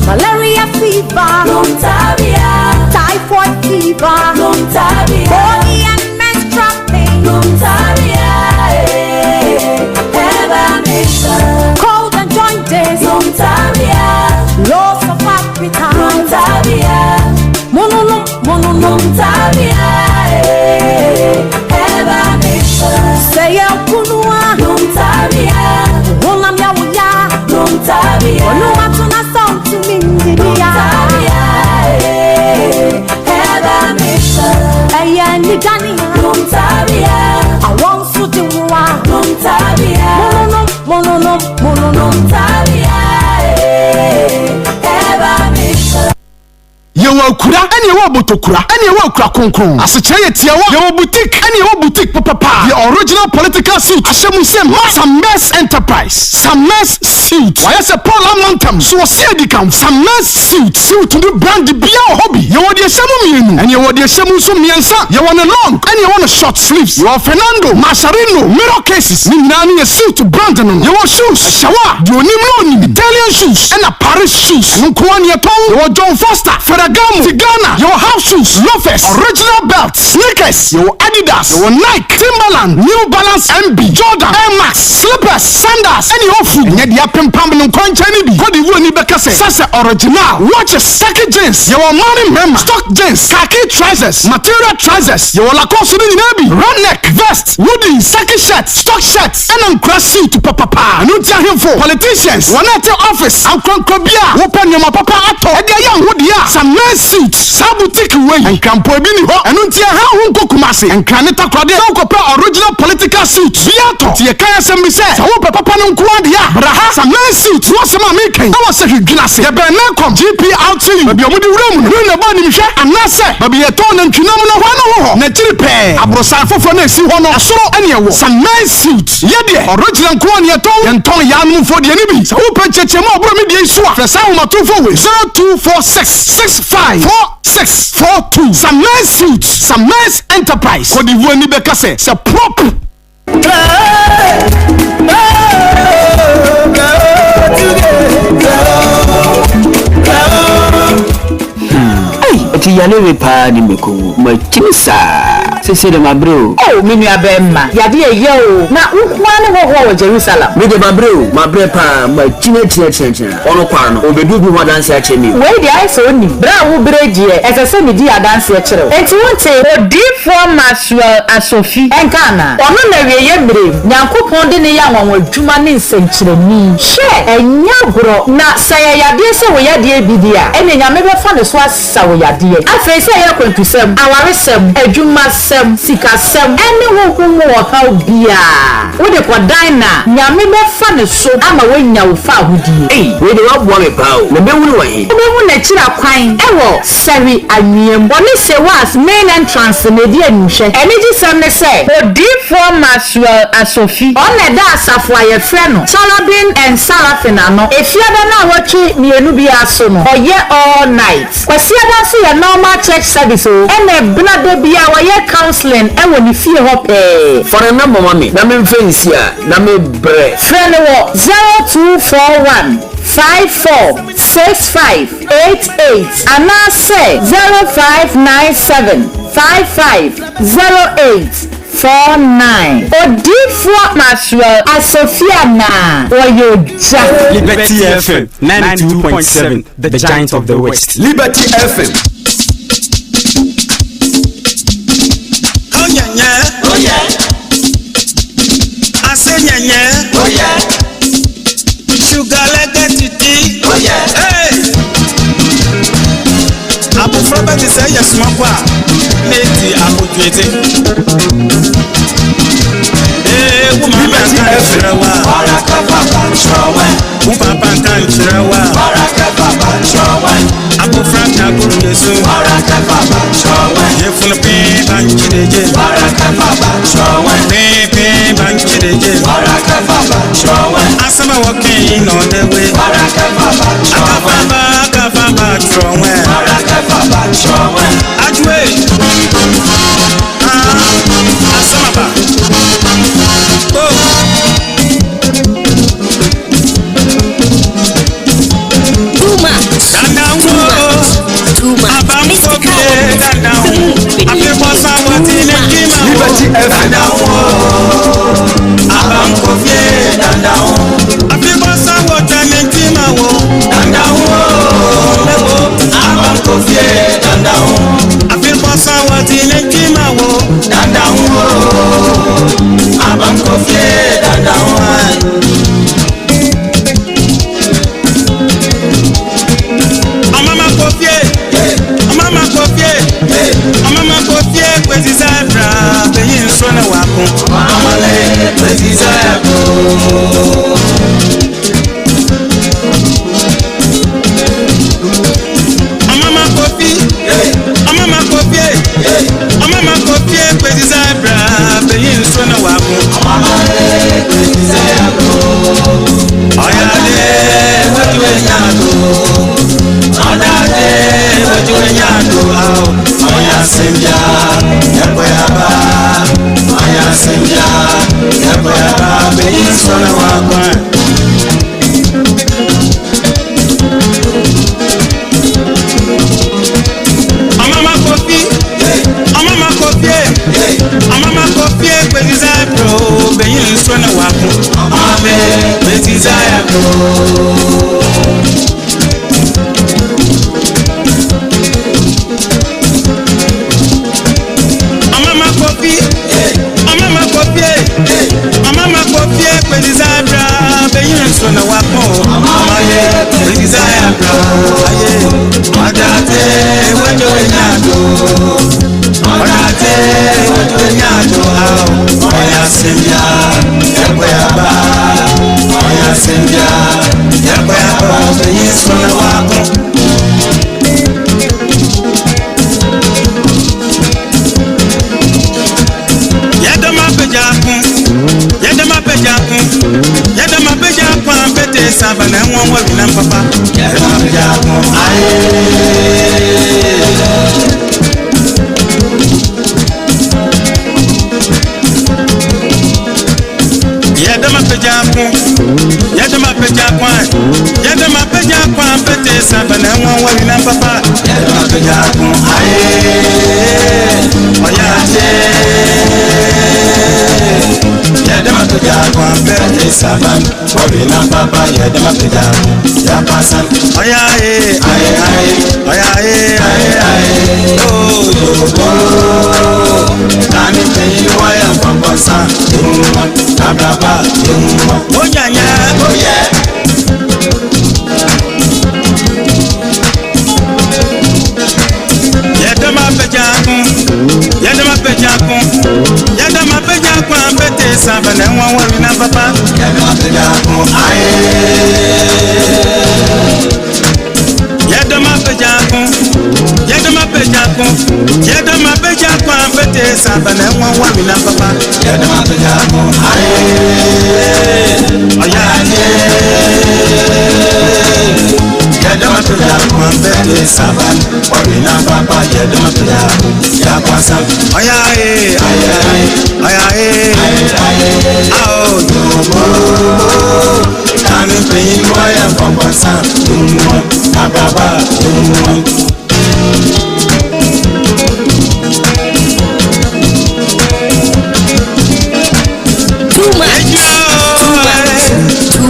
malaria fever Lumtabia typhoid fever Lumtabia body and menstrual pain Lumtabia cold and joints Lumtabia loss of appetite Lumtabia mono Lumtabia say kunwa Lumtabia wonam ya wuya Lumtabia wonu matuna sound to me ndiya eba misha aya ni gani Lumtabia I want to do wa Lumtabia mono Lumtabia eba misha yewo kura ene yewo botokura ene yewo kura konkron asechire yetiawo yewo boutique ene yewo boutique papa the original political suit ashemu se Sames Enterprise Sames suit why say Paul Amontam so see edikam Sames suit no brand bia hobby yewo de ashemu mienu ene yewo de ashemu so miensa yewo ne long ene yewo ne short sleeves yewo Fernando Mascherino mirror cases ni nani ye suit brand no yewo shoes shawa de onimlo ni Italian shoes ena Paris shoes nko ne yeton yewo John Foster Tigana, your house shoes, loafers, original belts, sneakers, your Adidas, your Nike, Timberland, New Balance MB, Jordan, Air Max, slippers, sandals, any of food. And yet the apple pump no coin Chinese. What do you need to say? Sasa original. Watches, khaki jeans, your money member, stock jeans, khaki trousers, material trousers, your Lacoste Navy, round neck, vest, woody, khaki shirts, stock shirts, and on cross suit to papa. No tell him for politicians. One at your office, I'm Kobia, open your papa ato. And the young wood ya, some nice suit saa boutique wey nkrampo bi ni ho eno ntia ha ho nkokumase nkrane takrade na ukopa original political suit biato tie kan asem bi se sa wo papa no nko ade ya braha sa man suit wo se ma me kan na wo se hwidwinase ye be na kom GPRT babi omudi wura mu na ba ni hwe anase babi ye ton na ntwinam na ho na ho na chiripe abrosan fofo na esi ho no asoro ene ye wo sa man suit ye de original nko ane ye ton ye ton ya no fo de ni bi sa wo pa cheche ma obro mi de isu a fresa wo matofo we 0246654642 sa man suit sa man enterprise ko di vo ni be kase se prop Ati yale we pa ni meko ma chimisa sese de mabro oh minu abemma yade ye o na nkwa ne ho Jerusalem me de mabre pa ma chine ono kwa no obedu bi ho danse a chemi we de ai so ni bra wo bregie esese mi di adanse a chire enti wonte odi from asofi enkana ono na we ye bre nyankopon de ne ya nwanwa dwuma ne nsenkyereni hye enya gro na saye yade se wo yade bidia ene nyame be fa ne so asa wo yade afei se ya kwantusem awaresem adwumasem sikasem ene wo hu wo ka obia wo de kodan na nyame be fa ne so ama wonya wo fa ahudie we de wa boa me pa o na be wuri wa he be hu na kira kwan ewo seri anwiem oni se was main entrance na di anhwe ene gi sam ne se odi from asofi on da asafo aye frɛ no Salabin and Sarafina no efiada na wotwe mienu bi aso no oye all night kwasiada so ya normal church service o ene blade bia waye counseling e woni fie ho pe for a number mami na me mfensi a na me bre friend wo 0241 546588 and now say 0597 550849 Odifo Maxwell Asofiana Oyoja Liberty FM 92.7 the giant of the West. Liberty FM. Oh yeah. I say yeah. Oh yeah. Sugar like titi. Oh yeah. Hey. Abu Frobert is a yes mokwa. Neti abu twete. Woman can chirawa. Baraka papa chirawa. Papa can chirawa. Baraka papa chirawa. Abu Franta guru yesu. Baraka papa chirawa. Yefuna pe banchideje. Baraka papa chirawa. Pe banchideje. Baraka papa chirawa. Asama walking on the way. Baraka papa chirawa. Baraka papa chirawa. Baraka papa chirawa. Ajwe. Asama ba. Desire, nyado onate odo nyado ao oya sembia yakoyaba oya sembia yakoyaba yesu na wako Yadama peja kwa pete sabana mwa wina papa Yadama peja kwa aye Yadama peja kwa pete sabana mwa wina papa Yadama peja kwa aye oyate Yadama peja kwa pete sabana mwa wina papa Yadama peja ya pasan oya aye oya aye oh tani peyi waya papa sa Abraba, oh yeah, oh yeah. Yadama peja kwa pete sabana mwa wina papa Yadama peja kwa aye Yadama peja kwa pete sabana mwa wina papa Yadama peja kwa aye oyate Yadama peja kwa pete sabana mwa wina papa Yadama peja ya kwasa oyae ao yobo kani peyin waya kwasa ababa Too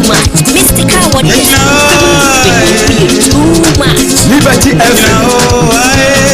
much. Mr. Coward, too much. Liberty FM.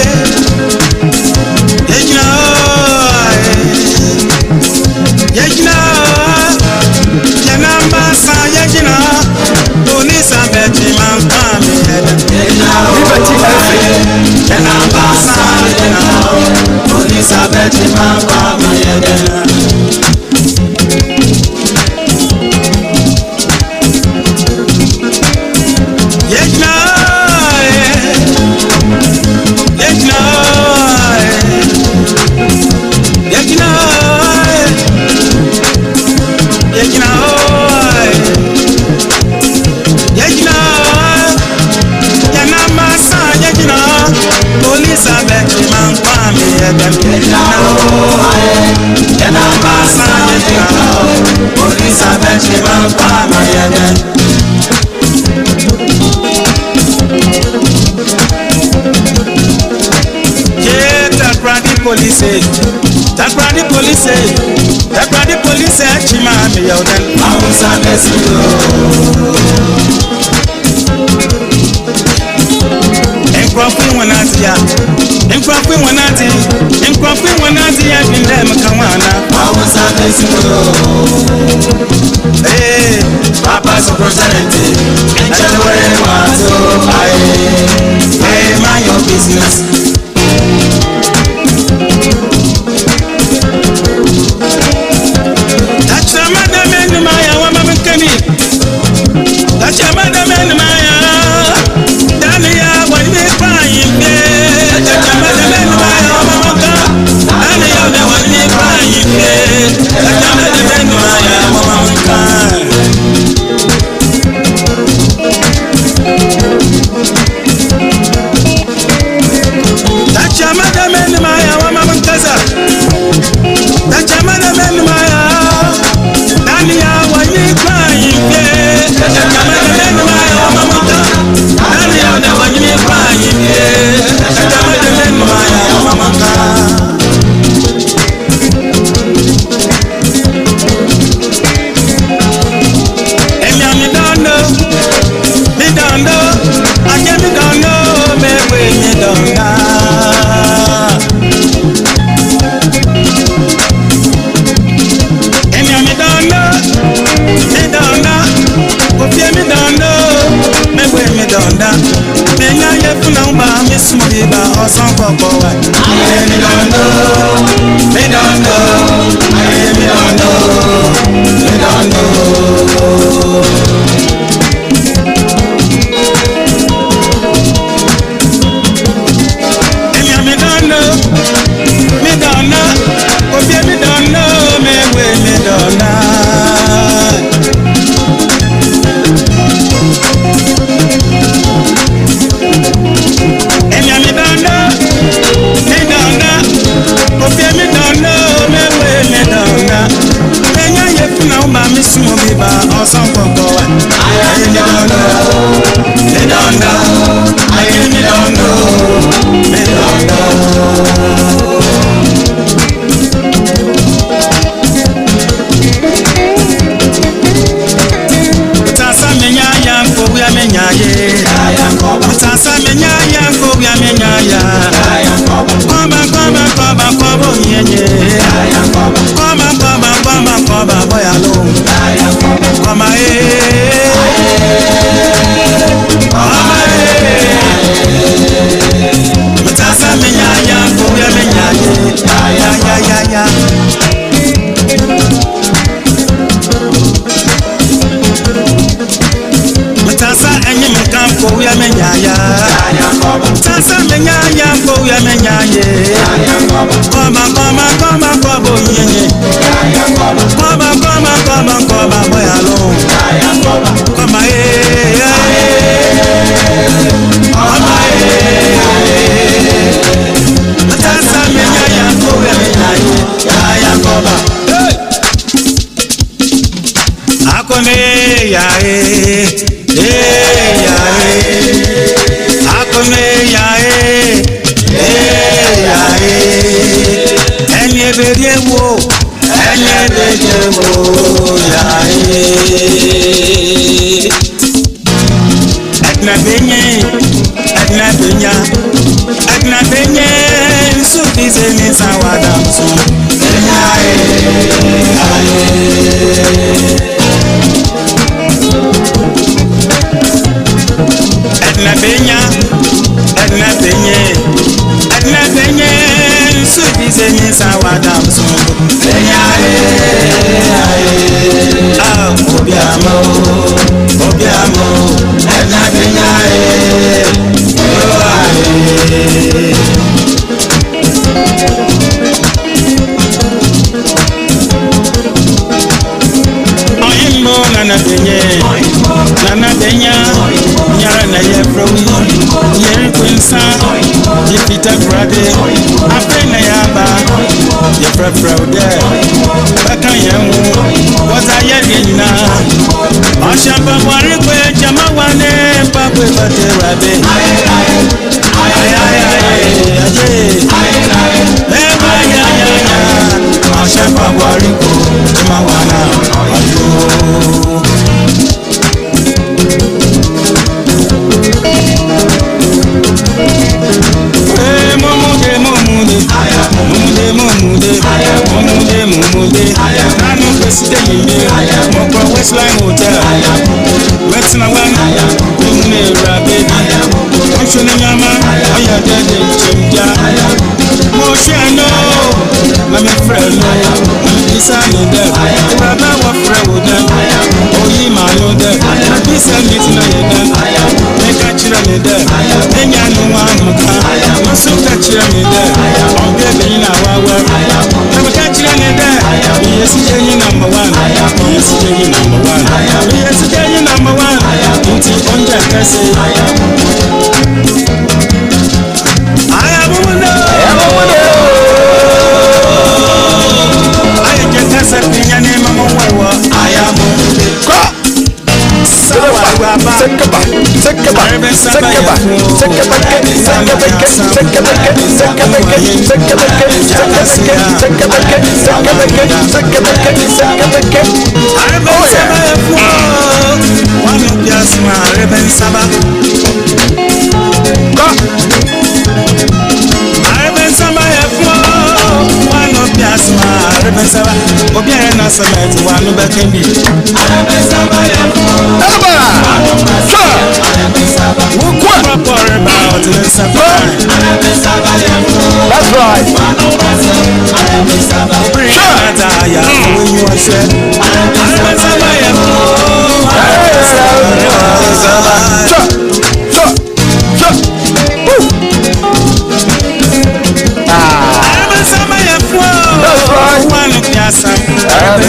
Police, Chimami, Yodan, Encropping one at ya, encropping one at it, encropping one at the end in them, Kawana, Powers are hey, Papa's a prosperity, and January was so hey, mind your business.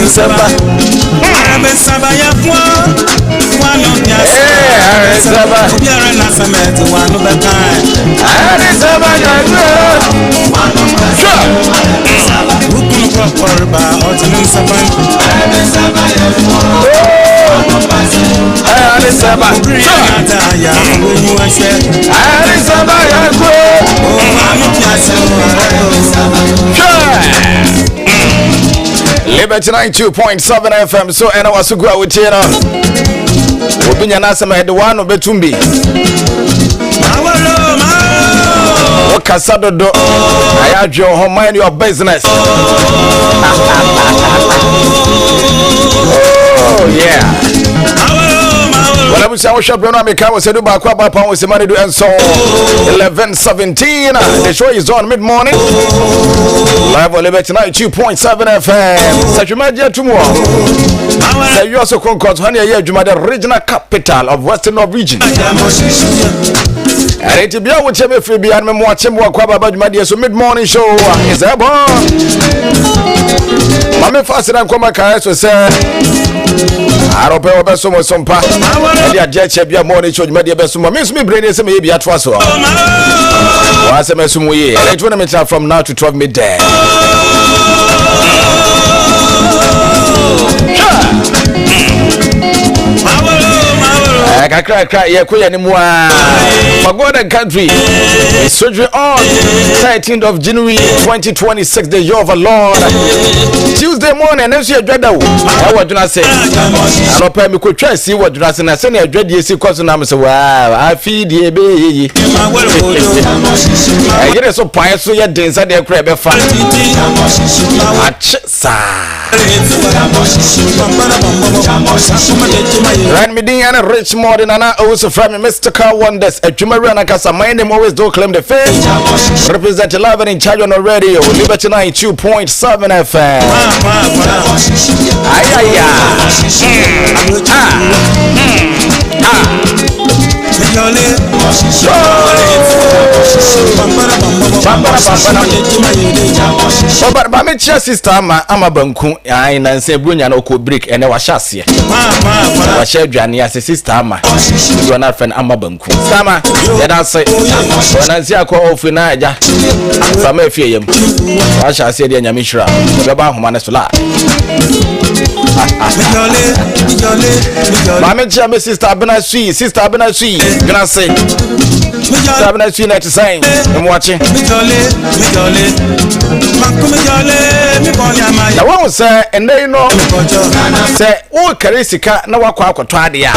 Arisaba ya kwa wano nyasa Arisaba Obiara na samet wano bekai Arisaba ya kwa wano nyasa Ukunu kwa korba otinu saban Arisaba ya kwa wano nyasa Arisaba Obiara ya wenyu ashe Arisaba ya kwa wano nyasa Liberty 92.7 FM. So, and I was to go with you. Obinya nasema head one obetumbi. Okasado do. Ayajo home mind your business. Oh yeah. Well, I was shop on America was do back up on with money do and so 11:17. The show is on mid-morning. Live on Liberty 92.7 FM. Such a major tomorrow. Say you also conquer honey a year, the regional capital of Western region. And it be out with him if we be and watch him walk about my dear so mid-morning show is a bomb. Mame faster than come Kayaso say I don't pay over so much some pa. And ya jet be a morning show media best miss me brain is me be at was so. Was a mess we and tournament from now to 12 midday. I cry, yeah, quit anymore. For God and country, it's surgery on 13th of January 2026, the year of the Lord. Tuesday morning, and see a dread. I do not say, I don't pay me could try see what you are saying. I send a dread, you see, cause I'm so wow, I feed ye baby. I get so pious, so you're dancing there, crab, a fun. Run me in a rich more than an also from Mr. Car Wonders. A Jumarana Casa, my name always do claim the face. Represent 11 in charge on the radio, Liberty 92.7 FM. But my sister, I'm a banku. I say Bunya no could break and I was chassis. I shared Johnny as a sister. You are not friend. I'm a banku. Sama, then I say, when I see a call of Naja from a fear, I shall say the Yamishra, the Bahumanas to laugh. Mamma, sister, I've been gonna say, I'm not seeing that to say, I'm watching. The one was say, and they know, say, oh, Karisika, no one quack or twadia.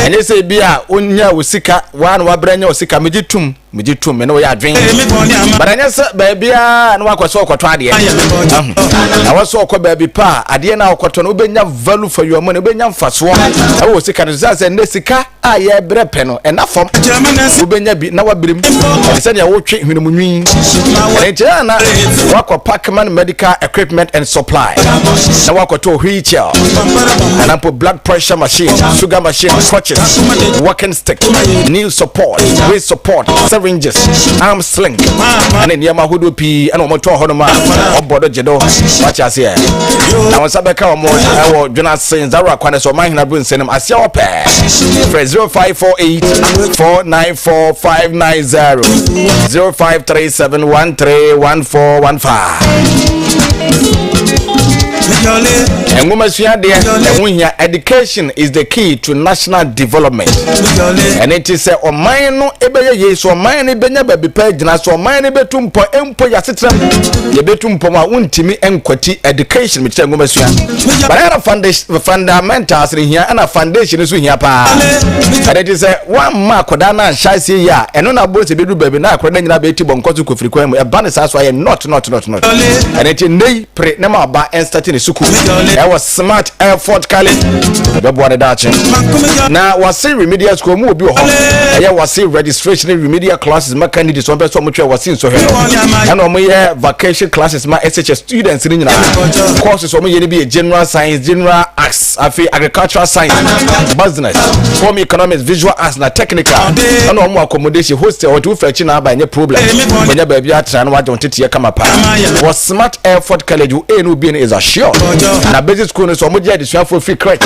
And they say, Bia, Unya, Usika, one wa brand new Sika, Mijitum, and no, ya drink. But I just baby, and walk was so quatradia. I was so called baby pa, I didn't know what to be value for your money, Benyan Fast one. I was sick and Nessica, I brepeno, and not from Ubenya be now a brim. I said, I will treat him. Walk or Packman medical equipment and supply. I walk or to wheelchair. And I put blood pressure machine, sugar machine, crutches, walking stick, knee support, waist support, syringes, arm sling, and in Yamahudu P and Omoto Honoma or Border Jedo. Watch us here. Now, Sabeka more, I will do not say Zara Quanes or mine have been sent him as your pair. 0548 494 590 0537 and women education is the key to national development. And it is a mine no ebe so mine benya baby page na so mine betum po empo ya setrem ye betum po ma untimi enkwati education me chengo masua. But I foundation fundamentals in here and a foundation is here pa. And it is a one mark koda na shasi ya eno na bo se bedu baby na koda nyina be ti bonkoto kofiri kwam e ban sa so not. And it nay pre na ma ba and starting suku. I was smart effort college. Now was say remedial school mu obi ho. I was say registration remedial classes ma candidates so person mo twa was in so here. And o mo ye vacation classes ma SHS students ni nyina. Courses o mo ye be general science, general arts, agricultural science, business, home economics, visual arts na technical. And o mo accommodation hostel o to fetch na ba any problem. When ya baby atra na wa don tete ye kama pa. Was smart effort college you no be is a sure. Bando. Na basic school no so mo je addition for free crèche.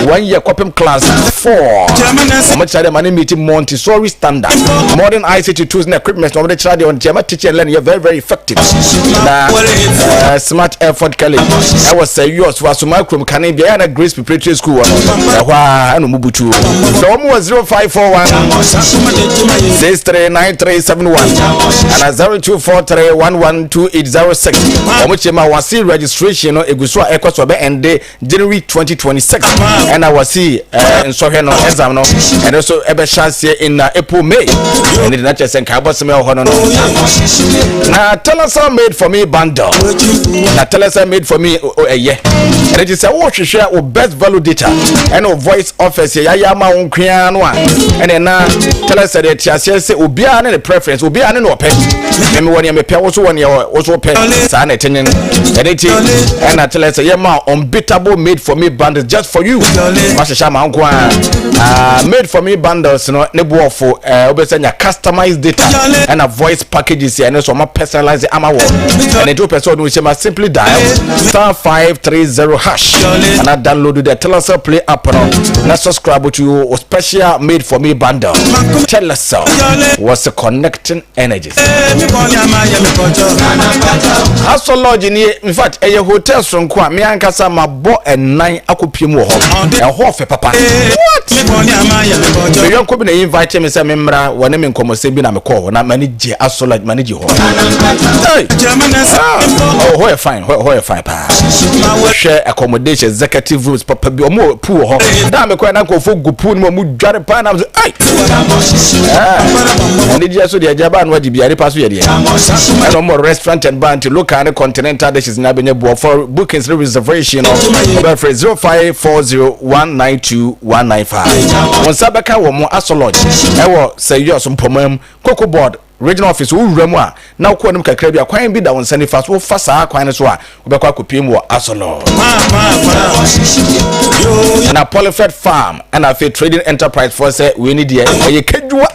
1 year copim class 4. Mo chade mani meeting Montessori standard. Modern ICT tools and equipment no mo chade on Jama teach and learn you very very effective. Na smart effort college. I was say yours was micro can be na Grace Preparatory School. Wa anu mubutu. So mo 0541 639371 and 0243112806. Omo chema wasi registration no eguso ekwaso be ende January 2026 and I was see so here no exam no and also ebe chance in April May and the natural sen ka boss me ho no na tell us how made for me bundle na tell us how made for me and it is a watch share o best value data and o voice office ya ma won kwan no and na tell us that tiase say obi a ne preference obi a ne no pay me woni me pay wo so woni wo so pay sa na tenyen and it and na tell us ya ma unbeatable made for me bundles just for you masha ma nko made for me bundles no ne bo ofo obesanya customized data and a voice packages here and so ma personalize ama wo and it person no shema simply dial *530# and I download the Teleso Play app now subscribe to a special made for me bundle. Teleso was connecting energies. Aso lodge in fact a hotel from kwa me ankasa mabo and akopiem wo ho e ho fe papa what me yon ko bi na invite me say memra wona me nkomose bi na me call na manage aso lodge manage ho oh fine pa share accommodation executive rooms papa bi omo pool ho da me kwa na ko fo gupu ni mo dware pa na ai manage aso de ajaba na wadi bi are paso ye de and more restaurant and bar to local and continental dishes na benye bo for bookings reservation about 0540192195 on sabaka wo mo aso lodge e wo say you some pomam cocoa board regional office wo wura mu a na wo ko nim kakra bi akwan bi da won sani fast wo fasa akwan so a wo be kwa kopiem wo asolo na Polyfed farm and a trading enterprise for say we need here e kedua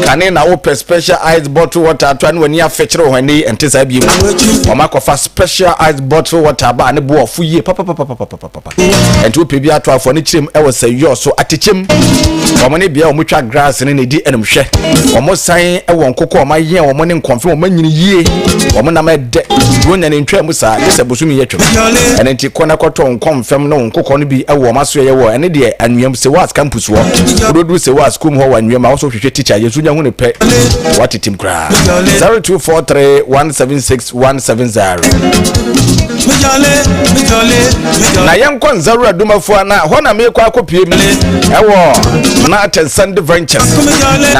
kane na wo special ice bottle water to an when ya fetchero hwani entisa bi o makofa special ice bottle water ba ne bo ofu ye papa ento pe bi ato afo ne chirem e wo say yo so atechem o mo ne bia o mo twa grass ne ne di enum hwe o mo san e wo koko ma ye o mo ne nkonfe o ma nyini yie o mo na ma de ronya ne ntwa mu sa se bosumi ye twem ene nti kona koto nkonfem no nkoko no bi e wo ma so ye wo ene de anwem se was campus wo rodu se was kum ho wanwem a wo so hwehwe teacher yesu nya hu ne pe what team kra 0243176170 na yankon zaru adumafo na ho na me kwa kopie mi ewo na Asante Ventures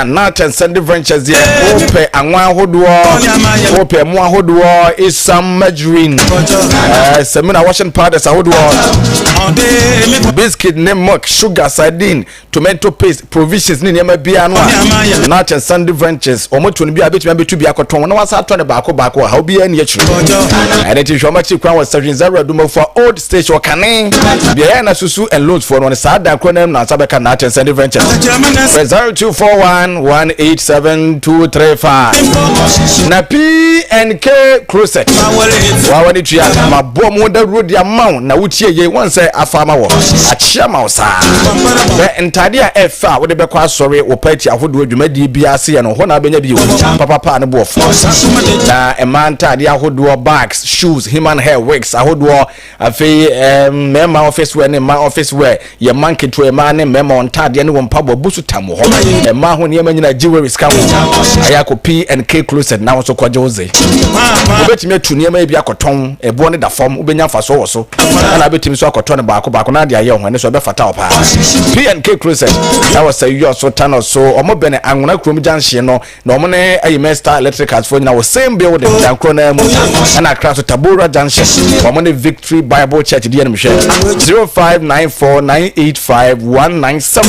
na Asante Ventures ye ope anwa hodo ope mo hodo isam margarine semina washing powders hodo biscuit ne milk sugar sardine tomato paste provisions ni nema bia no na Asante Ventures omoto no bia betumi betu bia koton na wasa ato ne baako ha obi ani akyiri and it show much kwan was serving zaru adumafo old station kane bia na susu and loads for no sa da kronam na sabeka na Asante Ventures 0241187235 na PNK Closet wawani tua mabo mo da road ya maw na wutie ye won say afama wo achia maw sa be entade a efa wo de be kwa sori wo party ahodo adwumadi bia se ye no ho na benya bi papa ne bo na emantade ahodo bags shoes human hair wigs ahodo afi mema office wear ne ma office wear ye market to e ma ne mema ontade ne wo mpabo busu tamo ho e ma ho ne nyina jewelry scam ayako PNK Closet na wo so kwaje oze obetimi atu ne ma bi akoton ebo ne da form ubenya faso wo so na betimi so akoton ne baako na de aye ho ne so be fata opa PNK Closet na wo say you so tano so omo bene anwona krom junction no na omo ne ayimesta electricals for na wo same building dan kro na mu na kra so Tabora junction omo ne Victory Bible Church di enum hwe 0594985197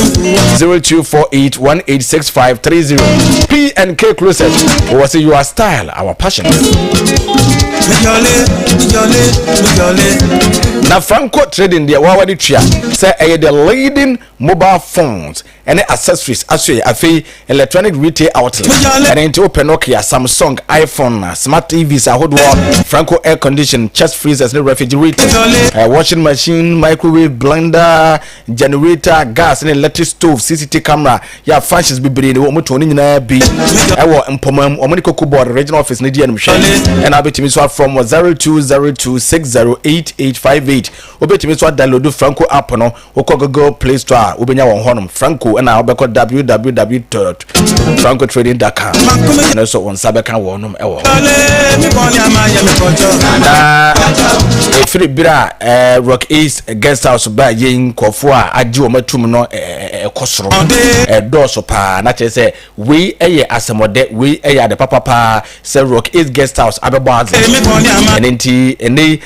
0248186530 PNK Closet was say your style our passion na Franco Trading there wawadi tua say the leading mobile phones any accessories aso afi electronic retail outlet and into open Nokia, Samsung, iPhone, smart TVs ahodo Franco air condition, chest freezers, refrigerator, washing machine, microwave, blender, generator, gas and electric stove, CCTV camera, ya functions bibre ni wo motoni nyina bi ewo mpomam omoni board regional office ni dia nhwe and abetimi so from 0202608858 obetimi so download Franco app no woko Google Play Store obenya won honom Franco na obeko www.francotrading.com and so on sabeka wonum ewo free bira Rock East Guest House ba yin kofo a agi o matum no ekosoro do so pa na che say we eye asemode we eye the papa say Rock East Guest House abeboaze enti eni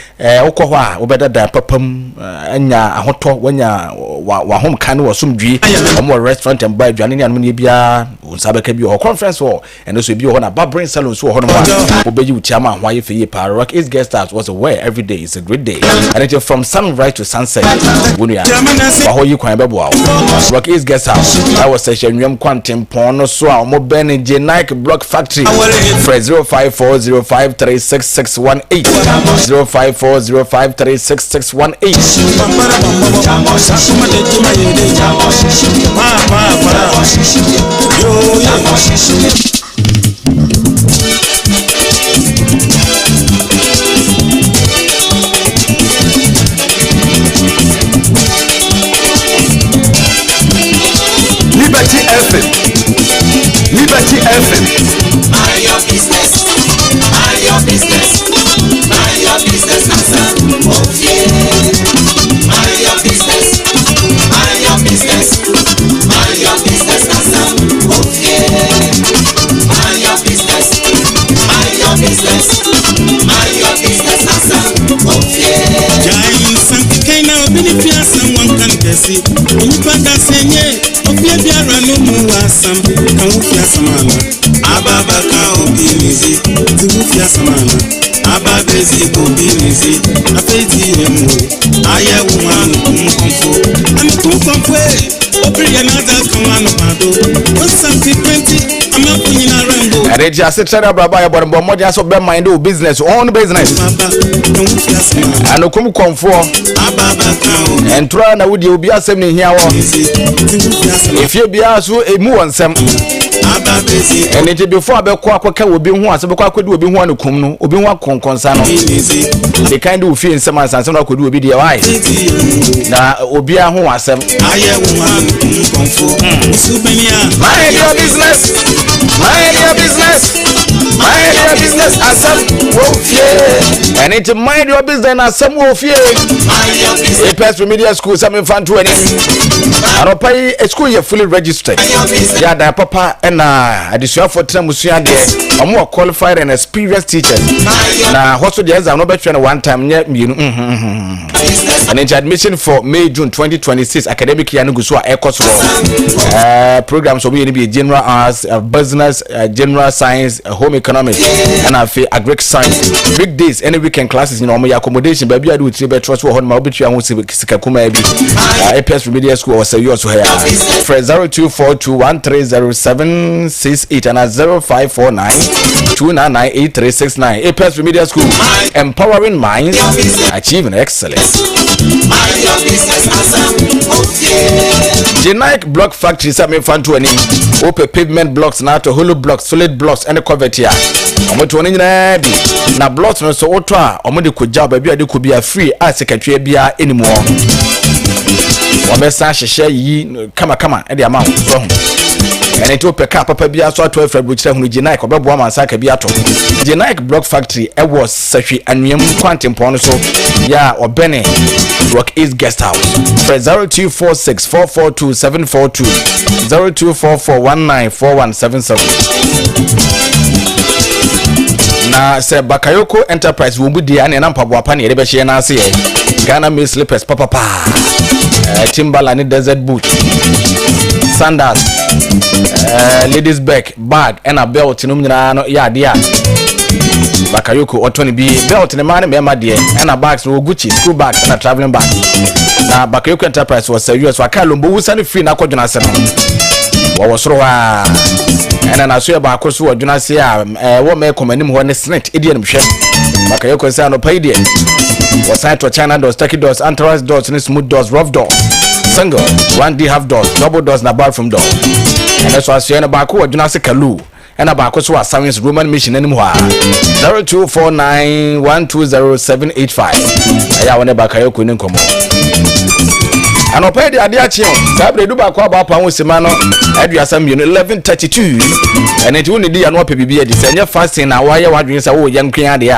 ukọ ho a obeda da papam anya ahoto wanya wa home kan wo somdwi omo restaurant and bar adwane ni anum ne bia unsabeka bi ho conference ho eno so bi ho na barbering salon so ho no obeji utiama ho aye feye pa Rock East Guest House was aware every day is a great day and it from sunrise to sunset when you are ho yi kwan bebo Rock East Guest House I was session nwem kwantem pon no so a mo ben je Nike Block Factory for 0540536618 Liberty FM. Liberty FM. Mind your business. Mind your business. Mind your business. Mind your business. Mind your business. Mind your business. Mind your business. Mind your business. Mind your business. Giant something kind of benefit someone can guess it. You can senye. Obiara no mu asam kan ufia samana ababaka obinizi ufia samana ababezi obinizi afeti emu ayewu anu kumkomfo am kumkomfo obriya nada kamano pado 120 ama kunyina rambo areji asetra braba ya borombo modi aso be mind o business own business anokum komfo ababaka entra na wudi obi asem ne hia wo efie bia so emu wonsem ababezi ene before abekọ akoka obi hu ase bekọ akodi obi hu anokum no obi hu akonkonsa no the kind of feel nsem asanse na akodi obi de why na obi ahu asem ayewu anu komfo subenia mind your business. Mind your business. Mind your business. Asam wofie. And it mind your business. Asam wofie. Mind your business. APS Media School. Some infant to any. Aropai a school you fully registered. Yeah, that papa and additional for Tramusia there. A more qualified and experienced teachers. Now, hospitals are not better than one time. And it's admission for May June 2026 academic year. Nuguswa Ecos programs will be general arts, business, general science, home economics, and agric science. Weekdays, any weekend classes in my accommodation. Baby, I do 3 bed trust for home. I'll be trying to Sikakuma. APS Media School was a year to her. For 0242130768 and 0549299839. APS Media School, empowering minds, achieving excellence. Generic Block Factory is a fan to any open pavement blocks, now to hollow blocks, solid blocks, and a cover here. I'm to one na blocks no so otra omode ko job baby ade ko bia free as secretary bia anymore. Wabesa hyehyɛ yi kama e de ama so ho. And it open car papa bia so 12 February kira hu Generic obebo amansa ka bia to. Generic Block Factory e was sahwe anuam kwantempo no so ya obene Rock East Guest House. For 0246442742 0244194177. Na se Bakayoko Enterprise wo budi ane na mpaboa pa ne ere be hye na ase ye Ghana made slippers papa Timberland desert boot sandals ladies bag and a belt no nyina no ya de a Bakayoko otoni bi belt ne ma ne me ma de and a bags no Gucci school bags and a traveling bag na Bakayoko Enterprise was US wa Kalombo wusane free na kodwuna se no wo soro wa ena na so ya ba akoso wodwuna se a wo me komanim ho ne snit edi anim hwe Bakayoko se no paid was sent to China doors, Turkey doors, Antaras doors, and smooth doors, rough door, single, 1D half doors, double doors, na bathroom door. And that's why I say, Baku or Junasi Kalu, and Abaco so Science Roman Mission anymore. 0249120785. I want a Bakayoko in Komo. And I'll pay the Adeakyea. Sabre do back about Pound Semano, Address 1132. And it only be an open BB at the senior fasting. Now, why are you so young Kiadia?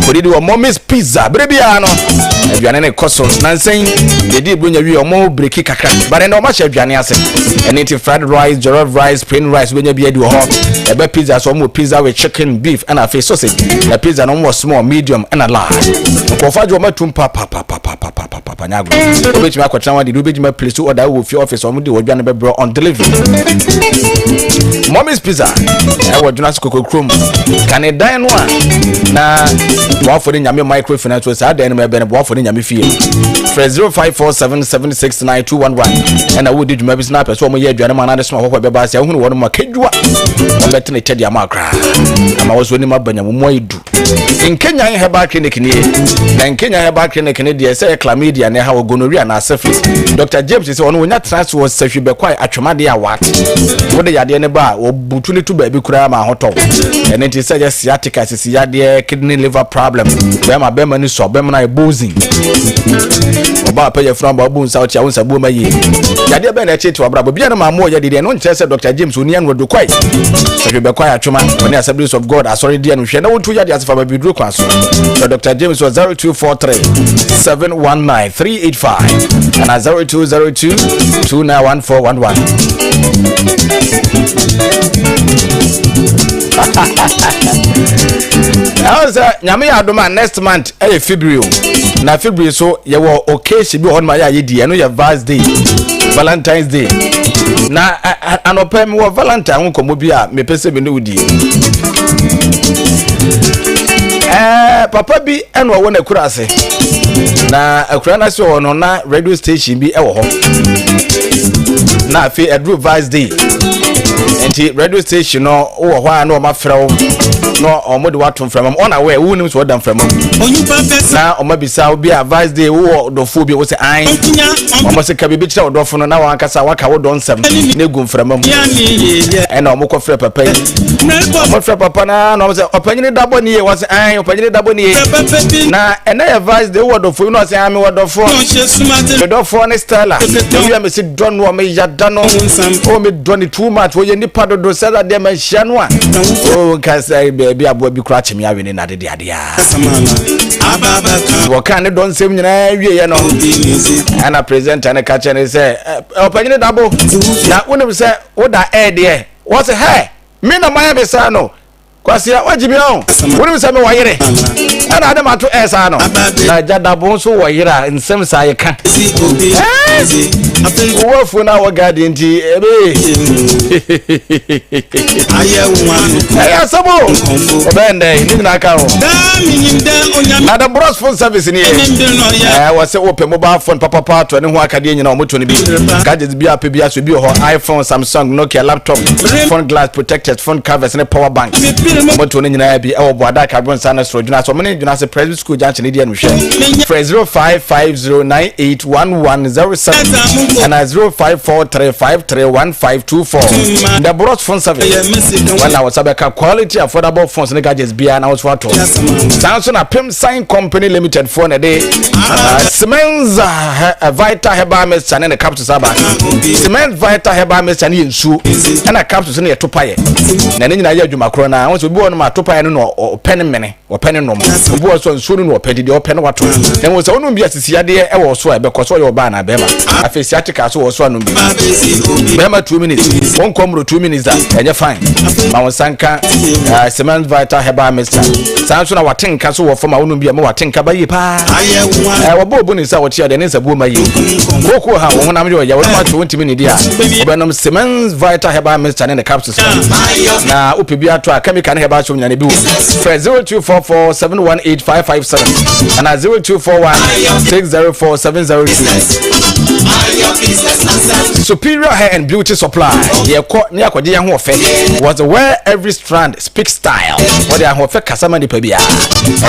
Could you do a mommy's pizza, Brebiano? If you are any costumes, Nancy, they did bring you a more bricky caca, but I know much of Janias. And eating fried rice, jollof rice, plain rice when you be a do hot. A bed pizza, so more pizza with chicken, beef, and a face sausage. A pizza no more small, medium, and a large. Kofajo matum papa. Which the Rubik place to order with your office or Moody or Jan Bebro on delivery. Mommy's pizza. I was Jonas Coco Crum. Can I dine one? Nah, one for the Yami microfinance was out there and maybe one for the Yami field. Fresh 0547769211. And I would do maybe snappers one year, German and small hope about who want my kid. I'm betting a Teddy Amakra. I'm always winning my Benjamin Moidu. In Kenya, I have back in the Canadian. And Kenya, I have back in the Canadian, say chlamydia and how gonorrhea and syphilis. Dr. James is on when that transfer was safe, you be quite a traumatic what? What they are the bar or butuli to baby crama hotel. And it is a sciatica, is kidney liver problem. Bema Bemani so Bemana boozing. About pay from baboons out your own sabuma ye. Yadia Benet to a brabo, Bianama more yadi and one test Dr. James Union would do quite. So you be quite a trauma when the assemblies of God are sorry, dear, and we shall know 2 years for a bidru council. So Dr. James was 0243 719 385 and 0202 291411. Now, Yami Adoma next month, February. Now, February, so you were okay, she be on my idea. I know your Valentine's Day, Valentine's Day. Now, I know pay me Valentine, Mobia, me pese me no di. Papa bi and one a kurase. Na a kurana so on na radio station bi ewo ho. Na fe Edru Vice Day. Enti radio station no wo ho a no ma frɛ no omode watom from am on aware wo nim so dam from am. Na omabisa obi advice day wo dofo bi wo se an. Omase ka bi bi kyerɛ dofo no na wan kasa waka wo don sam na gum from am. Ɛna omokɔ frɛ papa yi. Omo frɛ papa na no se opanyini dabo ni ye wo se an opanyini dabo ni ye. Na ɛna advice day wo dofo no se an me wo dofo. Me dofo ne stella. You me se don no me yada no. O me don too much wo ye ni pado do se da de ma hia no a. O kasa baby abo bi kura chemi awe ni na de adia wo kan ne don sem nyina wie ye no ana presenter ne ka chene se opanyine dabo na wonim se wo da de wo se hey me na maya be sa no kwasia wajibi on wonim se me wayere ana ade ma to esa no na jadabo so wayera nsem sa ye ka wo fu na wo gadi nti ebe sabo obende ni na ka ho na the bros phone service ni was say open mobile phone papa to ne ho akade nyina o moto ne bi gadgets bi ape bi aso bi ho iPhone, Samsung, Nokia laptop, phone glass protected, phone covers and power bank moto ne nyina bi e wo boada ka bron sana so dwuna so mene dwuna se private school junction dia no hwe for 0550981107 and 0543531524 the bros phone service when I was abeka quality affordable phones and gadgets bia na was for to Samsung a Pim Sign Company Limited phone a day Siemens Vita Herbal Mist and a capsule saba Siemens Vita Herbal Mist and nsu and a capsule ne topaye na ne nyina ya adwuma kro na won so bi won ma topaye no pen mene o pen no obi wo so nsu no pen de o pen wato na won so won bi asisi ade e wo so e be ko so yo ba na be ma afesi sciatica so was one bema 2 minutes one come 2 minutes that and you're fine ma won sanka cement vital herbal mixture sanso na watenka so wo forma wonu bia ma watenka ba yi pa wo bo ni sa wo tia de ne sa bu ma yi koko ha wo na me ya wo ma 20 minutes dia obenom cement vital herbal mixture in the capsules na upi bia to chemical herbal so nya ne bi wo 0244718557 and 0241604702 Superior Hair and Beauty Supply. Ye ko ni akwaje ya ho ofe. Was where every strand speaks style. What they ho ofe kasama ni pa bia.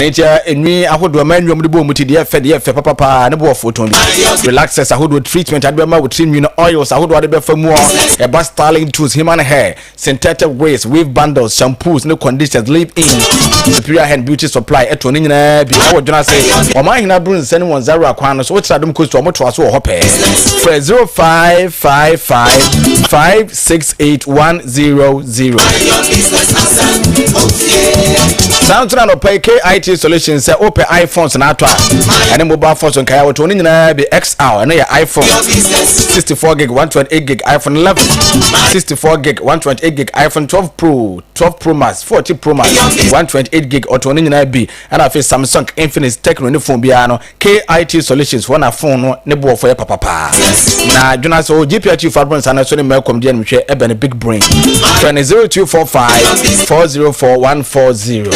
Eni tia enwi ahodo manwom de bo muti de fe papa ne bo photo bi. Relaxers ahodo treatment adema with trim oils ahodo de be famu. E ba styling tools human hair, synthetic waste, wave bundles, shampoos, no conditioners, leave in. Superior Hair and Beauty Supply eto ni nyina bi. Awo jona say o man hina brun sene 10 akwan so what tradum ko so mo to aso ho pe. 0555568100. Soundtrack no pay KIT Solutions say open iPhones na atwa and mobile phones on kaya wato ni nyina be XR and your iPhone 64 gig 128 gig iPhone 11 64 gig 128 gig iPhone 12 Pro Max 40 Pro Max 128 gig auto ni nyina be and afi Samsung Infinix Tecno ni phone bia no KIT Solutions one phone no ne bo for papa na Jonas so GPH Fabrons and so me come dia nhwe e be big brain 0245404140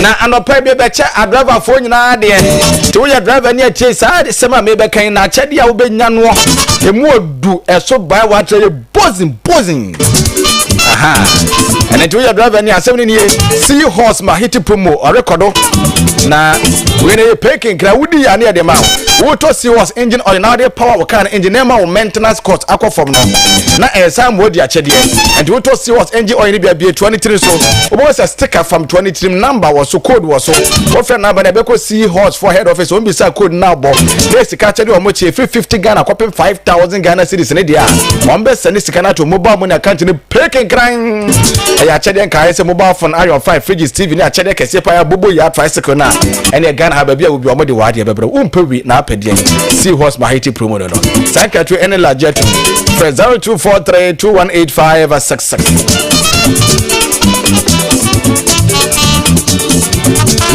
na anopa be beche driver phone nyina de to your driver ni ache sa sema me be kan na chede a wo be nya no emu odu eso buy what buzzing aha and to your driver ni asem ni see horse ma hit promo or record na we na packing kra wudi ya na de ma wo to see horse engine oil now dey power can engine ma maintenance cost akọ from no na esam wo di achede and wo to see horse engine oil ni bia 23 so obo was a sticker from 23 number was so code was so wo friend number na be ko see horse for head office o bi sa code now bo this ka chede o mo che 50 Ghana copy 5000 Ghana cedis ne dia o mbe send sika na to mobile money account ni packing kran ya chede kan say mobile phone iron 5 fridges TV ni achede kese pa ya bobo ya tricycle na ene Ghana ha ba bia obi o mo de wade bebre o mpewi na apede see horse mahiti promo no sanka to ene large to 0243218566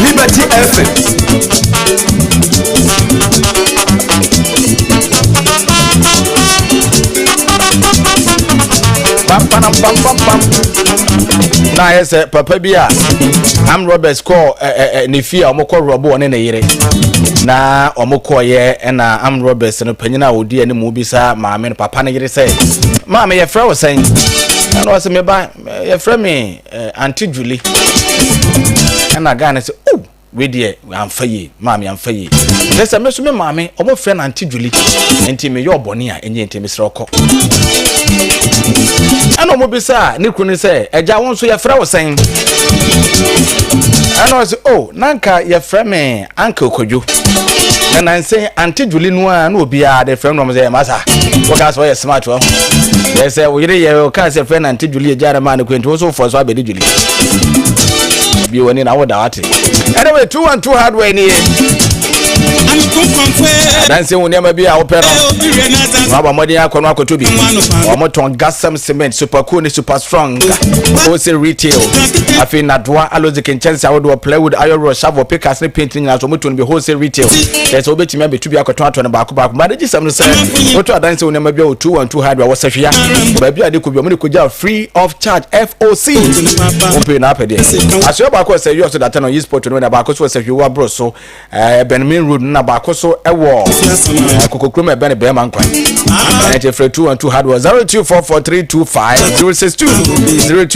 Liberty FM pam na yes papa bia am Roberts call ne fia omokọ robo one na yire na omokọ ye na am Roberts no panyina odi ani mu bisa maame no papa na yire say maame ye frɛ wo sen na no se me ba ye frɛ me Auntie Julie na Ghana say oh we dey amfa ye maame amfa ye lesa me so me maame omo frɛ na Auntie Julie enti me yo bone a enye enti me srɛ okɔ ano mo bisa ni kunu say eja won so ye frɛ wo sen ano say oh nanka ye frɛ me Uncle Kodwo na say Auntie Julie no a na obi a de frɛ no mo say masa wo ka so ye smart wo ye say wo yire ye ka say frɛ na Auntie Julie e jara ma na kwenti wo so for so abedi Julie bi woni na wo da wate anyway 212 hardware ni dancing when never be our parent. Baba Modi Akon to be. Omoton Gassam Cement, super cool, super strong. Wholesale retail. I feel Nadwa, Alozic chance I would play with iron rush, shovel, pick as painting as Omutun be wholesale retail. There's obey to maybe to be a contract on the back. But just some say, what to dance will never be 212 hardware was Safia. Baby, I could be a free of charge FOC. Open up a day. As your back was say, you also that on his sport to know about was if you were bro. So, Benjamin Road. Na bakoso ewo kokokrum e bene be man kwan and it for 212 hardware 0244325062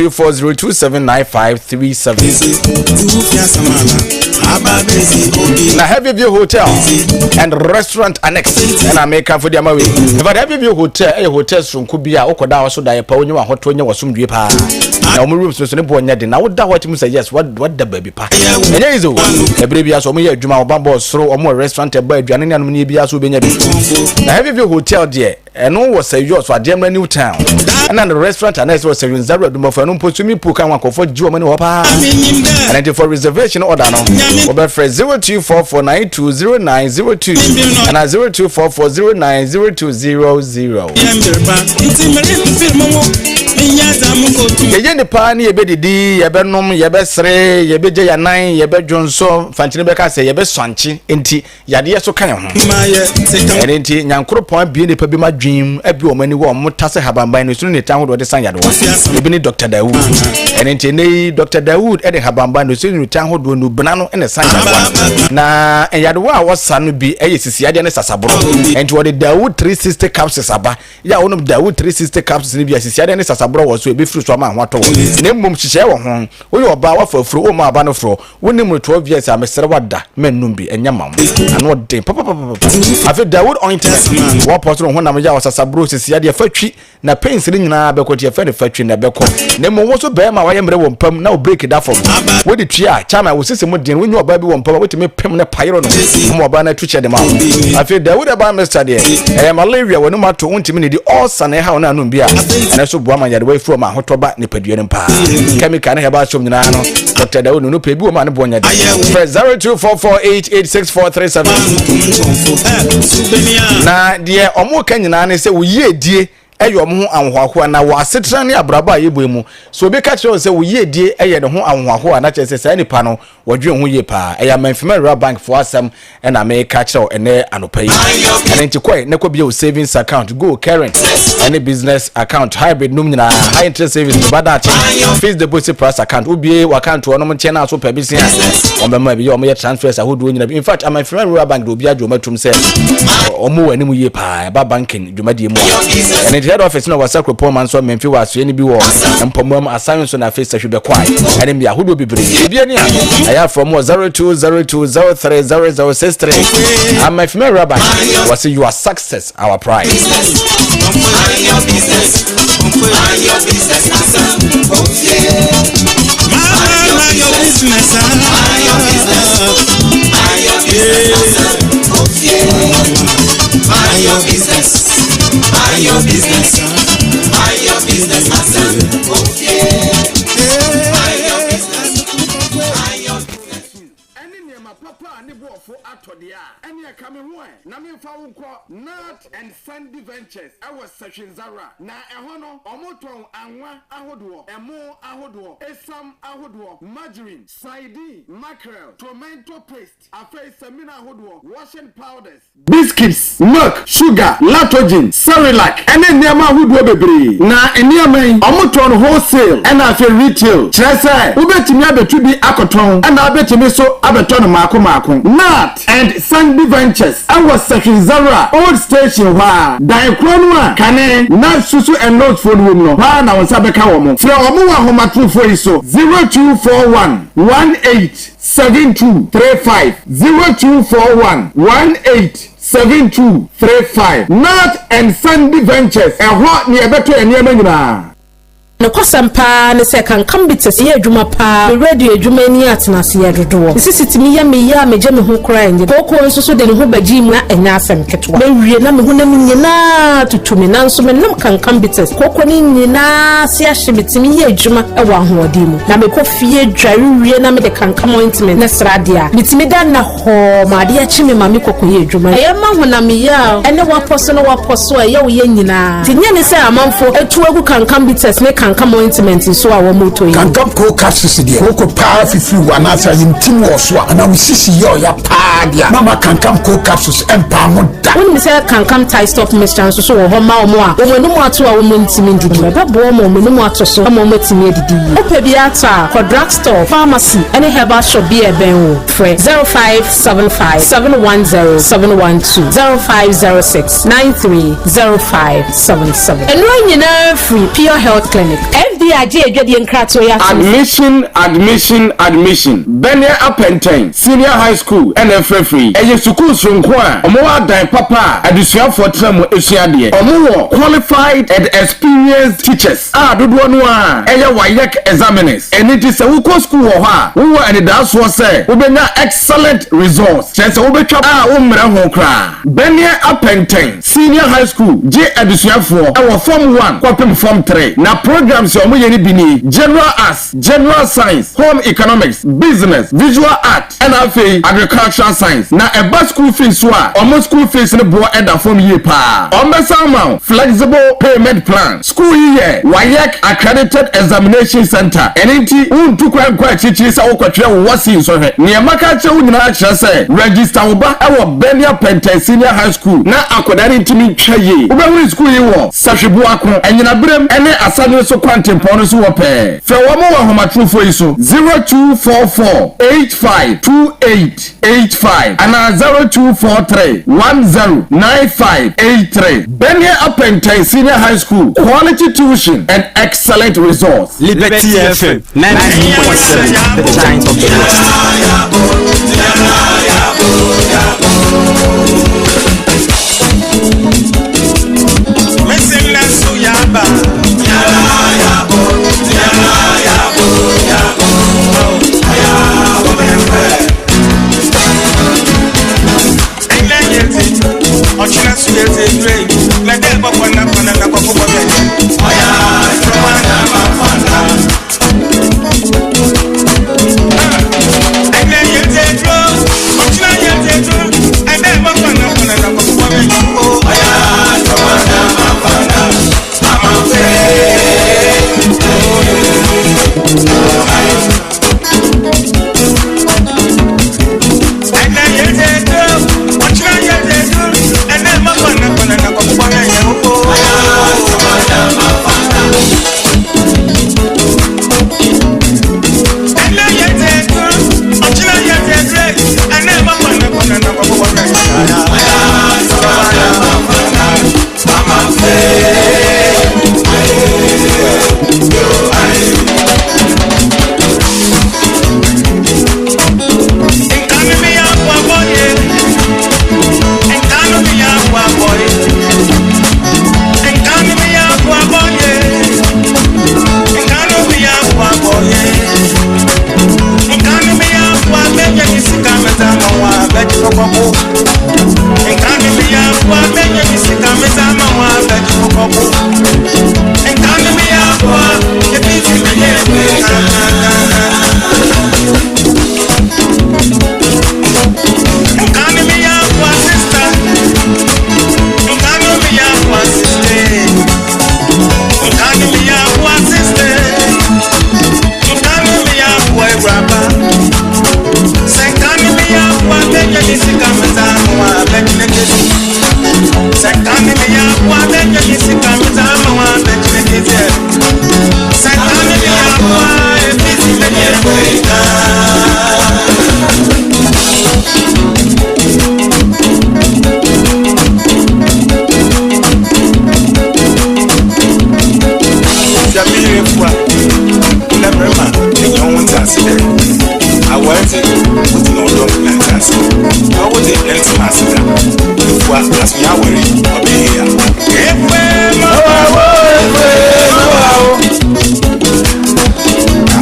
0240279537 na Heavy View Hotel and Restaurant Annex and I make up for the amawi but Heavy View Hotel a hotel sunku bia okoda so da ye pa onye wa hoto onye wasumdue pa na omo rooms so ne bo nya de na wo da what mu say yes what the baby pa enya izo ebre bia so omo ye adwuma oba bo soro omo restaurant e ba aduane ne anum ne bia so obenya bi na heavy hotel there eno was say yours for Adem New Town and the restaurant and was say Zaro Aduma for no posumi pu kan wan for Joe money opa and for reservation order no over 0244920902 and 0244090200 Ye pa ni ebe didi ye be nom ye be sere ye be je yanan ye be dwonso fantini be ka say ye be swanchi enti yade ye so kan ho enti nyankoro pon bie ne pa bi ma dwim abi o mani wo mo tase habamban no sunu ne tan ho de san yade wo ebi ni Dr. Dawood enti nei Dr. Dawood e de habamban no sunu ne tan ho do no bena no ne san yade na yade wo a wosa no bi e sisi yade ne sasabro enti wo de Dawood 360 capsules aba ya wo no Dawood 360 capsules ni bi sisi yade ne sasabro wo so ebi fru so ma ho ato ne mmom hihye wo ho wo yo ba wa fafru o ma aba no fro woni mu 12 years a mesere wada mennum bi enya mam ano den papa afi Dawood ointment wo potro ho na me ya wasasabro sisi ya de fatwi na pains ni nyina be kwoti fa ne fatwi na be ko ne mo wo so be ma wa yemre wo mpam na wo break da for wo de twi a chama wo sisi mu den wo nyu oba bi wo mpam wo timi pem ne payro no mo oba na tuche de ma afi Dawood aba Mr. de malaria wo no ma to untimi ne di all sana ha na anum bi a ene so boa ma ya de wa fru ma hotoba ne paduane mpa chemical ne heba som nyina no Dr. Dawood no pe bi wo ma ne bonya de 0244886437 na de omo ka nyina ne se wo ye die eyo mo ho anhoaho na wo asetra ne abraba yebo mu so obi ka kire se wo ye die eye ne ho anhoaho na kire se nipa no wodwe ho ye pa eya manfimera bank for asem na me ka kire ene anopa yi ene ntikoi ne ko bia o savings account go current any business account hybrid num nyina high interest savings bada che fixed deposit plus account obie account wo no mo che na so pa bi sia on be ma bi yo mo ye transfers ahodo nyina in fact manfimera bank do bia dwo matum se omo wani mu ye pa ba banking dwumadie mu ene head office no wasakro poman so memfi waso eni bi wo mpomam assignment so na face hwebe kwai ene mi ahodo bibre bia ni aya from 0202030063 and my female rabbi was say your success our pride your business Mind your business, mind your business, okay. Mind your business, mind your business. Any name a papa and the boy for Atodia. Any a coming one. Nami found Nut and Sandy Ventures. I was searching Zara. Na Ehono, Omoton, Anwa, Ahodo, Emo, Ahodo, Esam, Ahodo, margarine, Saidi, mackerel, tomato paste, Afe Semina Ahodo, washing powders, biscuits, milk, sugar, lactogen, Cerelac, and then Nema Hoodwo Bebre. Na Eniame, Omoton wholesale, and Afe retail. Tresa, Ubetimia Betubi Akoton, and Abetimiso Abeton Mako Nut and Sandy Ventures. I was searching Zara, old station wa. Daikronwa, Kane, Nut Susu and Notes for Wuno. Na Wasabeka Womo. From Omuwa Homatu for Iso 0241 187235 0241 187235 Nut and Sandy Ventures. A hot near better and near na kwasampa ne se kan kambites ye adwuma pa radio adwuma ni atenase ye dodo sisitimi ya me ya meje me ho kra enye koko nso so de ne ho baji mu na enya asem ketwa mewie na me ho na me nyina tutumi na nso me nam kan kambites koko ni nyina se ahyemetimi ye adwuma e wa hoodi mu na me ko fie dwarewie na me de kan ointment na sradia mitimi da na ho ma de achi me ma me koko ye adwuma e ma ho na me ya ene waposo no waposo e ye wo ye nyina tinye ne se amanfo etu agu kan kambites ne Kankam ointment so a womoto yi kankam ko capsules de ko pa fifi wana sa yintim wo so ana wisisi yo ya pa dia mama kankam ko capsules empa mo da woni mi se kankam tie stop mixture so wo ho ma omo a wo mu ato a wo mu ntimi ndidi ba bo mo mu ato so mo metimi edidi opa bi ata for drugstore pharmacy any herbal shop bi e ben wo free 0575 710 712 0506 930577 eno nyina free pure health clinic clinic fda agye adwadi nkrato ya admission Benya Apenten Senior High School NFFE eye school sonko a omo adan papa adusuafo tramo esuade omo qualified and experienced teachers dodo no a eye wayek examiners and it is a wuko school ho a wo and that's what say we benya excellent results chance we betwa wo mra ho kra Benya Apenten Senior High School je adusuafo e form 1 kwapem form 3 na programs omo ye ni bini general arts general science home economics business visual art and agricultural science na eba school fees so a omo school fees ne bo eda form ye pa ombesama flexible payment plan school year wayek accredited examination center eniti untu kwa chichi sa okotwe wo sin so hwe ne maka che unyina kire se register oba e wo Benya Apenten Senior High School na akodari ntimi twaye obehu school yi wo sahwebu akon enyina brem ene asane so kwantempo no so wo pe fe wo mo wa homatrofo yi so 0244852885 and 0243109583 Benya Apenten Senior High School quality tuition and excellent results. Liberty FM 92.7 the giant of the west.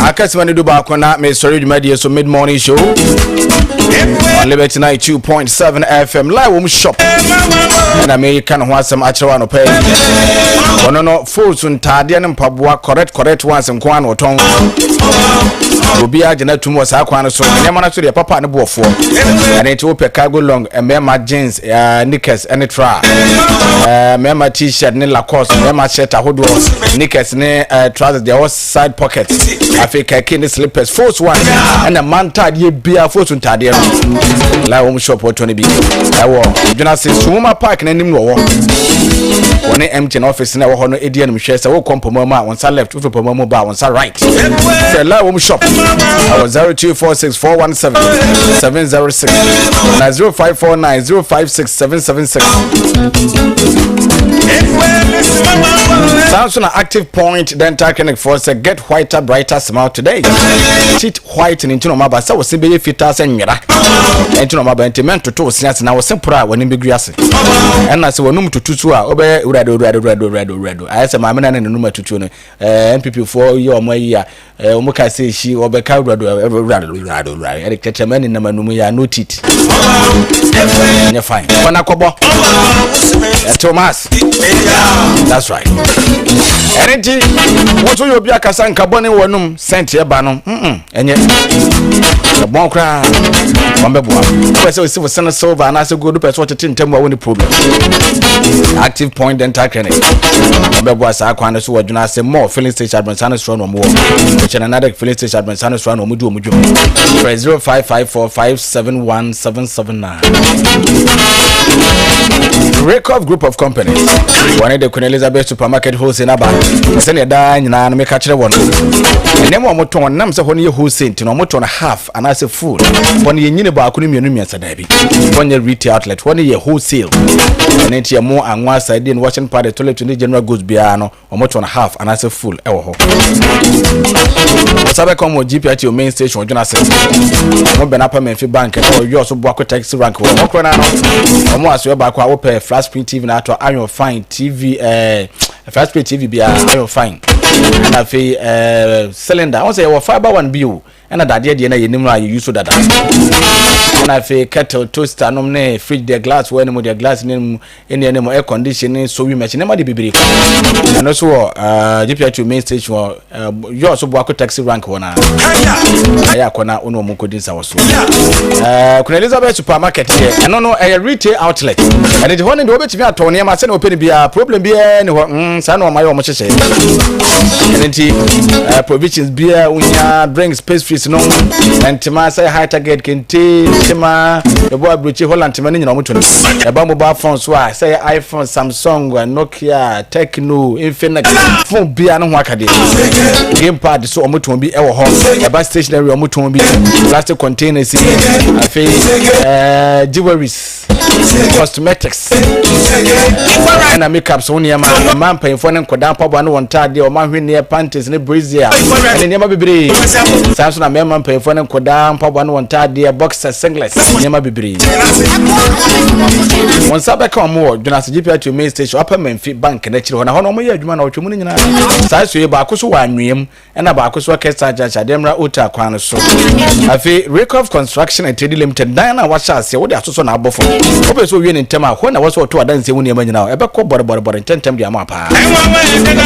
Akasmani do ba kona me sorry dwumadie so mid morning show on Liberty 92.7 FM live shop na me kan ho asem akyerwa no pay ono no full sun tade ne mpaboa correct once nko an oton obi agena tum wasa akwa no so ne ma na so de papa ne boofo na nti wo pe cargo long emema jeans knickers and tra emema t-shirt ne lacoste emema shirt ahodo knickers ne trousers they all side pockets afi keke ne slippers force one and a man tade bia force ntade no la home shop what bi ewo dwena se Suma Park na nim no wo woni empty na office na wo ho no edie no hwe se wo kompomo ma won sa left wo kompomo ba won sa right se la home shop 0246417706 na 0549056776 Samsung Active Point Dental Clinic for say get whiter brighter smile today. Teeth white into no maba say wo se be fitaa say nwera. Into no maba entimento to sias na wo sempura woni beguase. And na se wonum tututu a obe urado. I say maame na ne num tutu no. MPP for ye omoyi a omo ka say shi obe ka urado. Eric Tetemani na manum ya no teeth. Nya fine. Kona kobo. Thomas. That's right. Energy what you be akasa nka bone wonum sent e ba no enye the bon kra wambeboa pese we see sene silver na se gold pese what tintem wa woni problem Active Point Dental Clinic wambeboa sa akwa na so wadwuna se more filling station advanced strong no mo which another filling station advanced strong no mo du 0555471779 Record Group of Companies one the Queen Elizabeth Supermarket wholesale aba sene da nyina na me ka kire won ene mo moton nam se hono ye wholesale no moton half and as a full one ye nyine ba akunu mienu miasa da bi one ye retail outlet one ye wholesale ene tie mo anwa side in washing party toilet ni general goods bia no moton half and as a full ewo ho sabe komo GPT o main station ojuna se mo be na pa Menfi bank e yo so bo akota taxi rank wo okro na no mo aso ba kwa wo pe flat screen TV na to iron fine TV flat screen TV bia iron fine and afi cylinder won say your fiber one bio and that dey na yenim na you use that and afi kettle toaster no na fridge the glass when mo the glass nim any air conditioning so we machine na dey bibiri and also GPT main station yo so bo akota taxi rank wona aya kona ono mo kodin sa waso Queen Elizabeth Supermarket here no a retail outlet and it one dey obetimi atone ma se na open bia problem bia ne ho sa na o mayo mo chese and provisions bia unya drinks pastries no and ma say high target kente tema the boy bruchi Holland ma nyina mo to e ba mobile phones so say iPhone Samsung Nokia Tecno Infinix phone bia no ho akade gamepad so o mo to bi e wo ho e ba stationery o mo to bi plastic containers afi jewelries cosmetics and makeup so near man pay for nko dan pabo no wontade o man hwene panties ne brazier and near bibiri Samsung na man pay for nko dan pabo no wontade boxer singlets near bibiri won sabe ka mo Jonas GPT main station upper Menfi bank na chire ho na ho no mo ye adwuma na otwemu ni nyina sai so ye ba akoso wa anwem na ba akoso orchestra judge Ademra Ota kwan so afi Recover Construction and Trading Limited dan na wa chance wo de asoso na abofo obe so wie ni ntema ho na wo so to adanse mu ne ma nyina e be ko bore tentem dia ma pa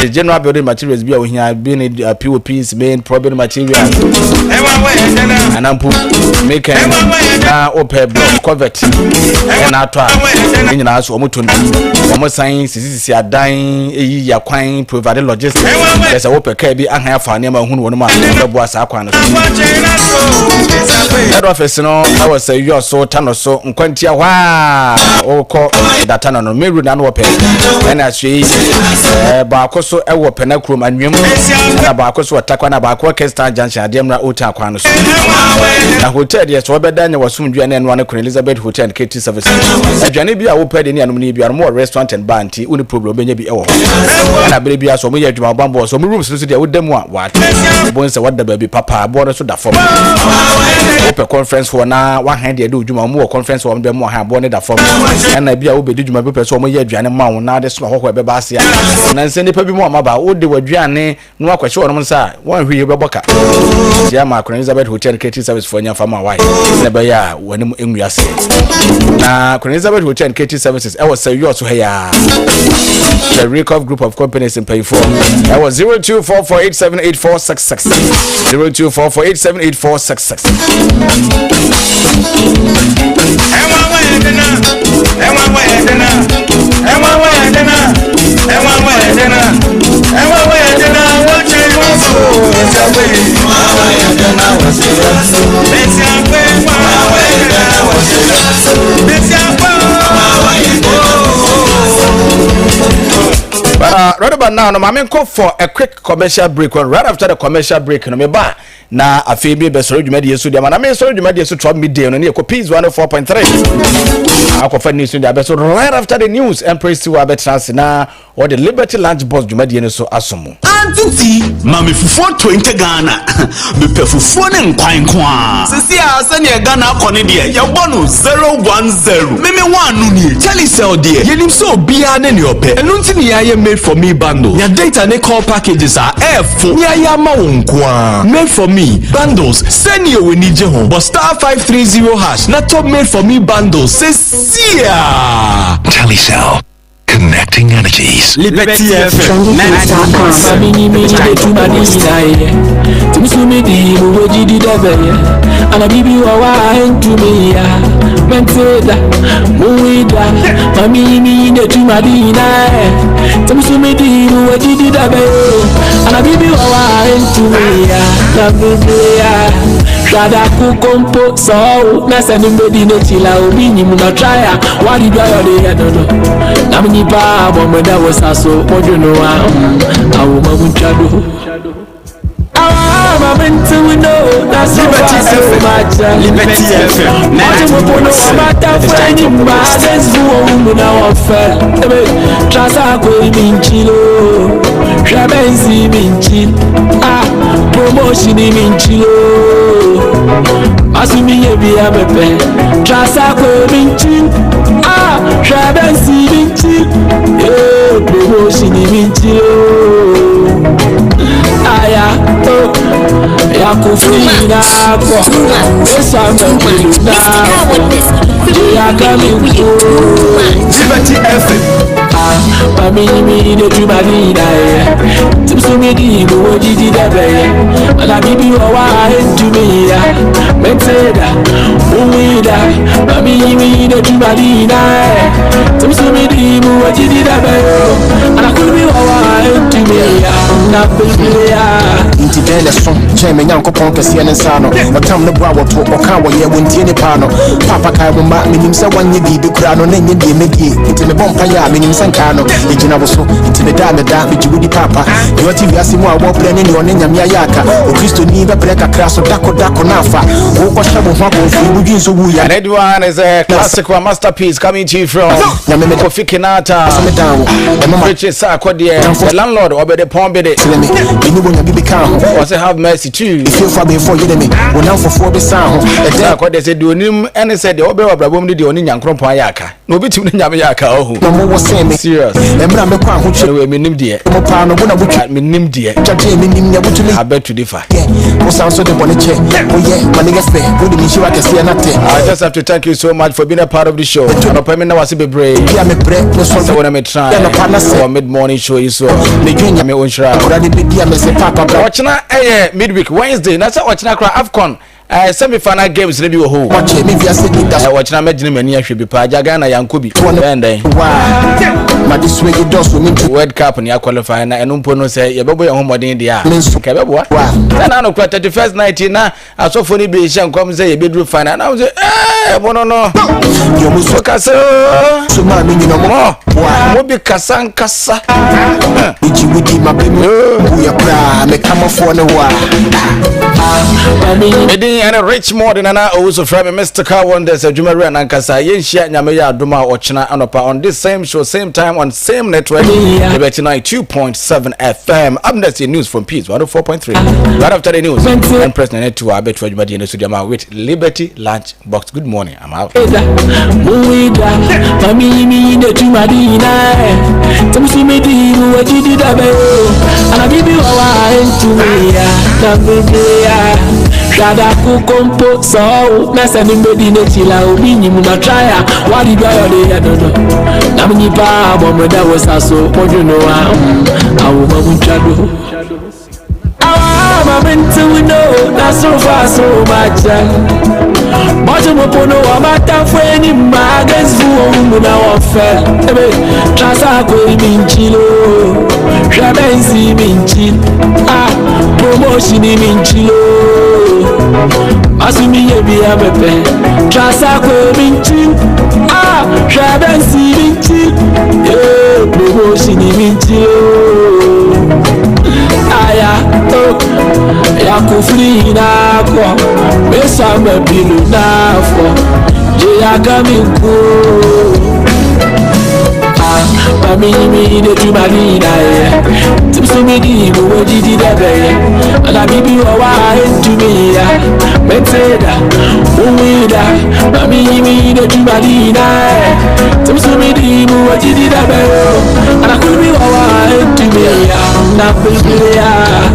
the general building materials bia wo hia bi ni POPs main problem materials anampu make na ope block covet na to a nyina so omoto o mo san sisi adan eyi ya kwan provide logistics yes ope ka bi ahan afa ne ma hunu wono ma bebo asa kwan no head office no I was say you so tano so nkwantia wa okọ data no meru na no ope na aswe ba akoso e wo pena krom anwem na ba akoso watakwa na ba akwa Kestan Junction Ademra Ota kwan no so na hotel yes obeda nya wasumdua na eno Queen Elizabeth Hotel and KT Services adwane bia wo pede ni anum ni bia mo restaurant and bar nti uni problem benya bi e wo na bere bia so mo ye adwuma bambo so mo rooms no so dia wo demu a wa bon se wadda ba bi papa bo so da form open conference for na 100 de adwuma mo conference for dem mo ha bo ne da form na bia wo bedi dwuma bi pe so mo ye adwane ma wo na de so hoho be ba ase a na nse ni pa bi mo ma ba wo de wadwane no akwahye wo no nsa wan hwie be boka ya ma Queen Elizabeth Hotel KT Service for nya fama why na be ya wani enwiase na Queen Elizabeth Hotel and KT Services I was say you also here the Recover Group of Companies in pay for I was 0244878466 0244878466 Right about now, no, I'm call for a quick commercial break. Right after the commercial break, no, me ba na afibi be sorry jumadi yesu dia. Na me sorry jumadi yesu 12 midday no ne Peace 104.3. Akofa news dia be so right after the news Empress to abetrans na or the Liberty Lunch Boss jumadi ene so asomo. Anti mami fufu 20 Ghana. Me pe fufu ne nkwan kwa. Sisi a se ne Ghana akone de ya bonu 010. Meme wanu ni Telecel de. Yenim so bia ne ne ope. Enu nti ne ya made for me bundle. Ya data ne call packages are F4. Ya ya ma wonkwa. Made for me bundles. Send you we need ho. But star 530 hash. Na top made for me bundles. Say sia. Telecel. Connecting energies. Liberty FM Shada kukompo so nasa nimbedi ne chila obini muna trya wadi bia yo de dodo na mnipa bomeda wosaso ojuno wa awu magunchado Liberty FM. Liberty FM 90.7 promotion minchilo Asumi yebia bepe Trasa ko minchi Shabensi minchi promotion minchilo Aya ya kufina kwa Esa mbeluna Ya kami Liberty FM Mami de tumadina Timsumi di go jidi debe Ala bibi wa entumia Menteda umida Mami de tumadina Timsumi di go jidi debe Ala kulbi wa entumia Na biblia Inti bele son Cheme nyanko ponke siene sano Watam ne bwa wato Okawa ye wuntiene pano Papa kai wumba Minimsa wanye bibi kurano Nenye di megi Inti me bompa ya Minimsa nkano Ejina woso Inti me da Bijiwudi papa Yo TV asimu wa waplene ni one nyamia yaka O Kristo ni bebreka kraso Dako nafa Uko shabu mwako Ufibu jinsu wuya And Edwan is a classic one masterpiece coming to you from Kofi Kinata Richard Sarkodie the landlord Obede Pombede was have mercy too if you for before you me we now for be sound Sarkodie said do nim and said the Obe Obrabom di oni nyankron yaka no bitim ni nyame yaka oh no mo say me serious emra me kwa ho we minim de mo pa no na butwa minim de chaje minim ya butuli abet to differ mo sound so the bone che oye maniga fe wo de mi shiwa kese na te I just have to thank you so much for being a part of the show no pay me na wase bebre ya me bre no so when I try our mid morning show is so me dwinya me onshira already be dia me say papa watchna midweek Wednesday na say watchna kra Afcon semi-final games rebi wo ho watch me via say that watchna magine mani ahwe bi pa jaga na yankobi benden ma this way you just me World Cup ni qualify na enumpo no say ye bebo ye homodin dia ka bebo na no 31st night na asofo ni be hye nkom say ye bedru final na say bono no yo muso kasa so ma me nyino mo bi kasa nkasa Ijiwudi mabemu uya pra me come for no wa Edin and rich more than also from Mr. Car Wonders Jumari and Ankasa Yenshia Nyamaya Duma Ochina Anopa on this same show same time on same network Liberty 92.7 FM. Up next the news from Peace 104.3 right after the news and President to our bet in the studio with Liberty Lunch Box. Good morning, I'm out. Shada kukompo so nasa nimbedi ne chila obini muna trya wadi bia yo de dodo na mnipa bomeda wosaso ojuno wa awu magunchado Momentum we know that's so far so much. But you mopono wa mata fweni magens vuo na offer. Trasa ko minchilo. Shabensi minchil. Promotion minchilo. Asumi yebi abepe. Trasa ko minchil. Shabensi minchil. Promotion minchilo. yakufri na kwa mesa mabilu na kwa je akamiku mami mi de tu malina ye timso mi di mo wodi di debe ala bibi o wa entu mi ya meteda uwida mami mi de tu malina ye timso mi di mo wodi di debe ala kulbi o wa entu mi ya na bibi ya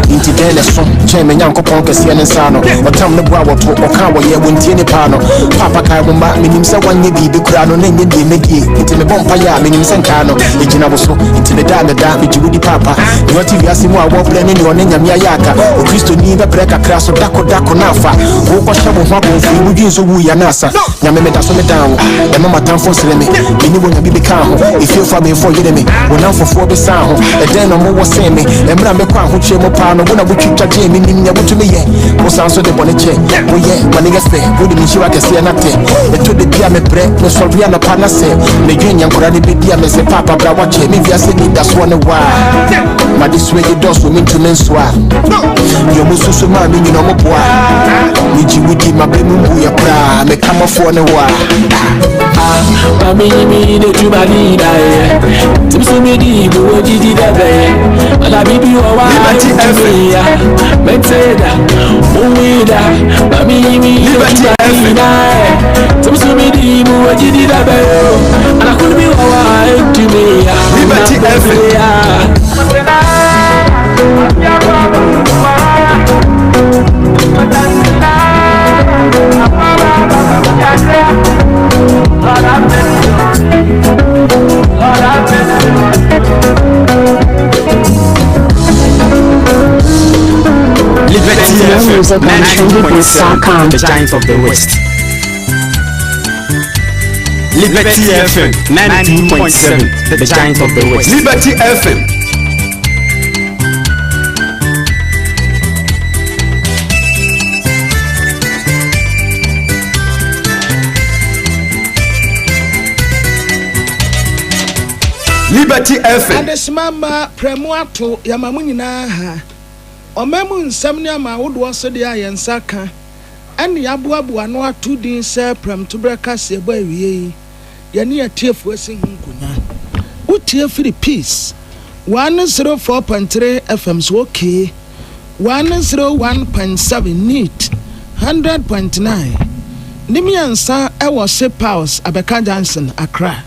inti dele so cheme nyanko ponke siene sano otam ne bua woto oka wo ye wontie ne pa no papa kai mo ma minim se wanye bibi kura no nenye die medie inti me bompa ya minim se nka no ejina bo so inti me da me jiwudi papa ni wati wiase mu a wo ble ne ne one nyamia yaka o kristo ni be breka kraso dako nafa wo ko shabo ho ko fi wudwin so wu ya nasa nyame me da so me dawo e mama tamfo sele me ni bo nyabi be ka ho ifie fa me fo yede me wona fofo be sa ho e den no mo wo se me e mra me kwa ho che mo pa no bona butwitwa je me nim nya butu me ye wo san so de bone che wo ye maniga se wo de mi shiwa kese na te e to de bia me bre no so bia na pa na se me dwen nyankora de bia me se papa bra wa che me via se ni da so ne wa ma de swe de doso me ntu men so a yo mo susu ma me nyino mo boa ni jiwudi ma be mu bu ya pra me kamofo ne wa mami mi de tu malina ye timso mi di mo wodi di debe ala bibi o wa ya meteda uwida mami mi de tu malina ye timso mi di mo wodi di debe ala kulbi o wa entu mi ya Liberty FM Music on trendybeats.com. The Giants of the West. Liberty FM 92.7. The Giants of the West. Liberty FM. Liberty FM. Adesimama premuato yamamu nyina ha. Omemu nsam ne ama wodo so de ayensa ka. Ane yaboabo ano ato din se prem to breka se ba wie. Ye ne atiefu asi hunkunya. Utie free peace. 104.3 FM so okay. 101.7 neat. 100.9. Nimiansa ewo se Pause Abeka Johnson Accra.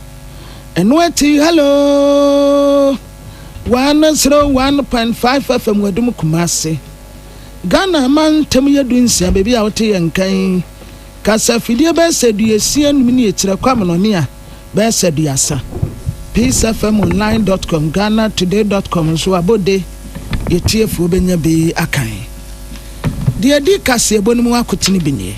Enweti hello 101.5 FM wadum Kumasi Ghana man tem yedunsia bebi a wote yenkan kasa fidie be seduesia numi etire kwamnone a be seduasa peacefmonline.com ghanatoday.com so abode yetiefu benya be akan de di kase ebonum akotini binie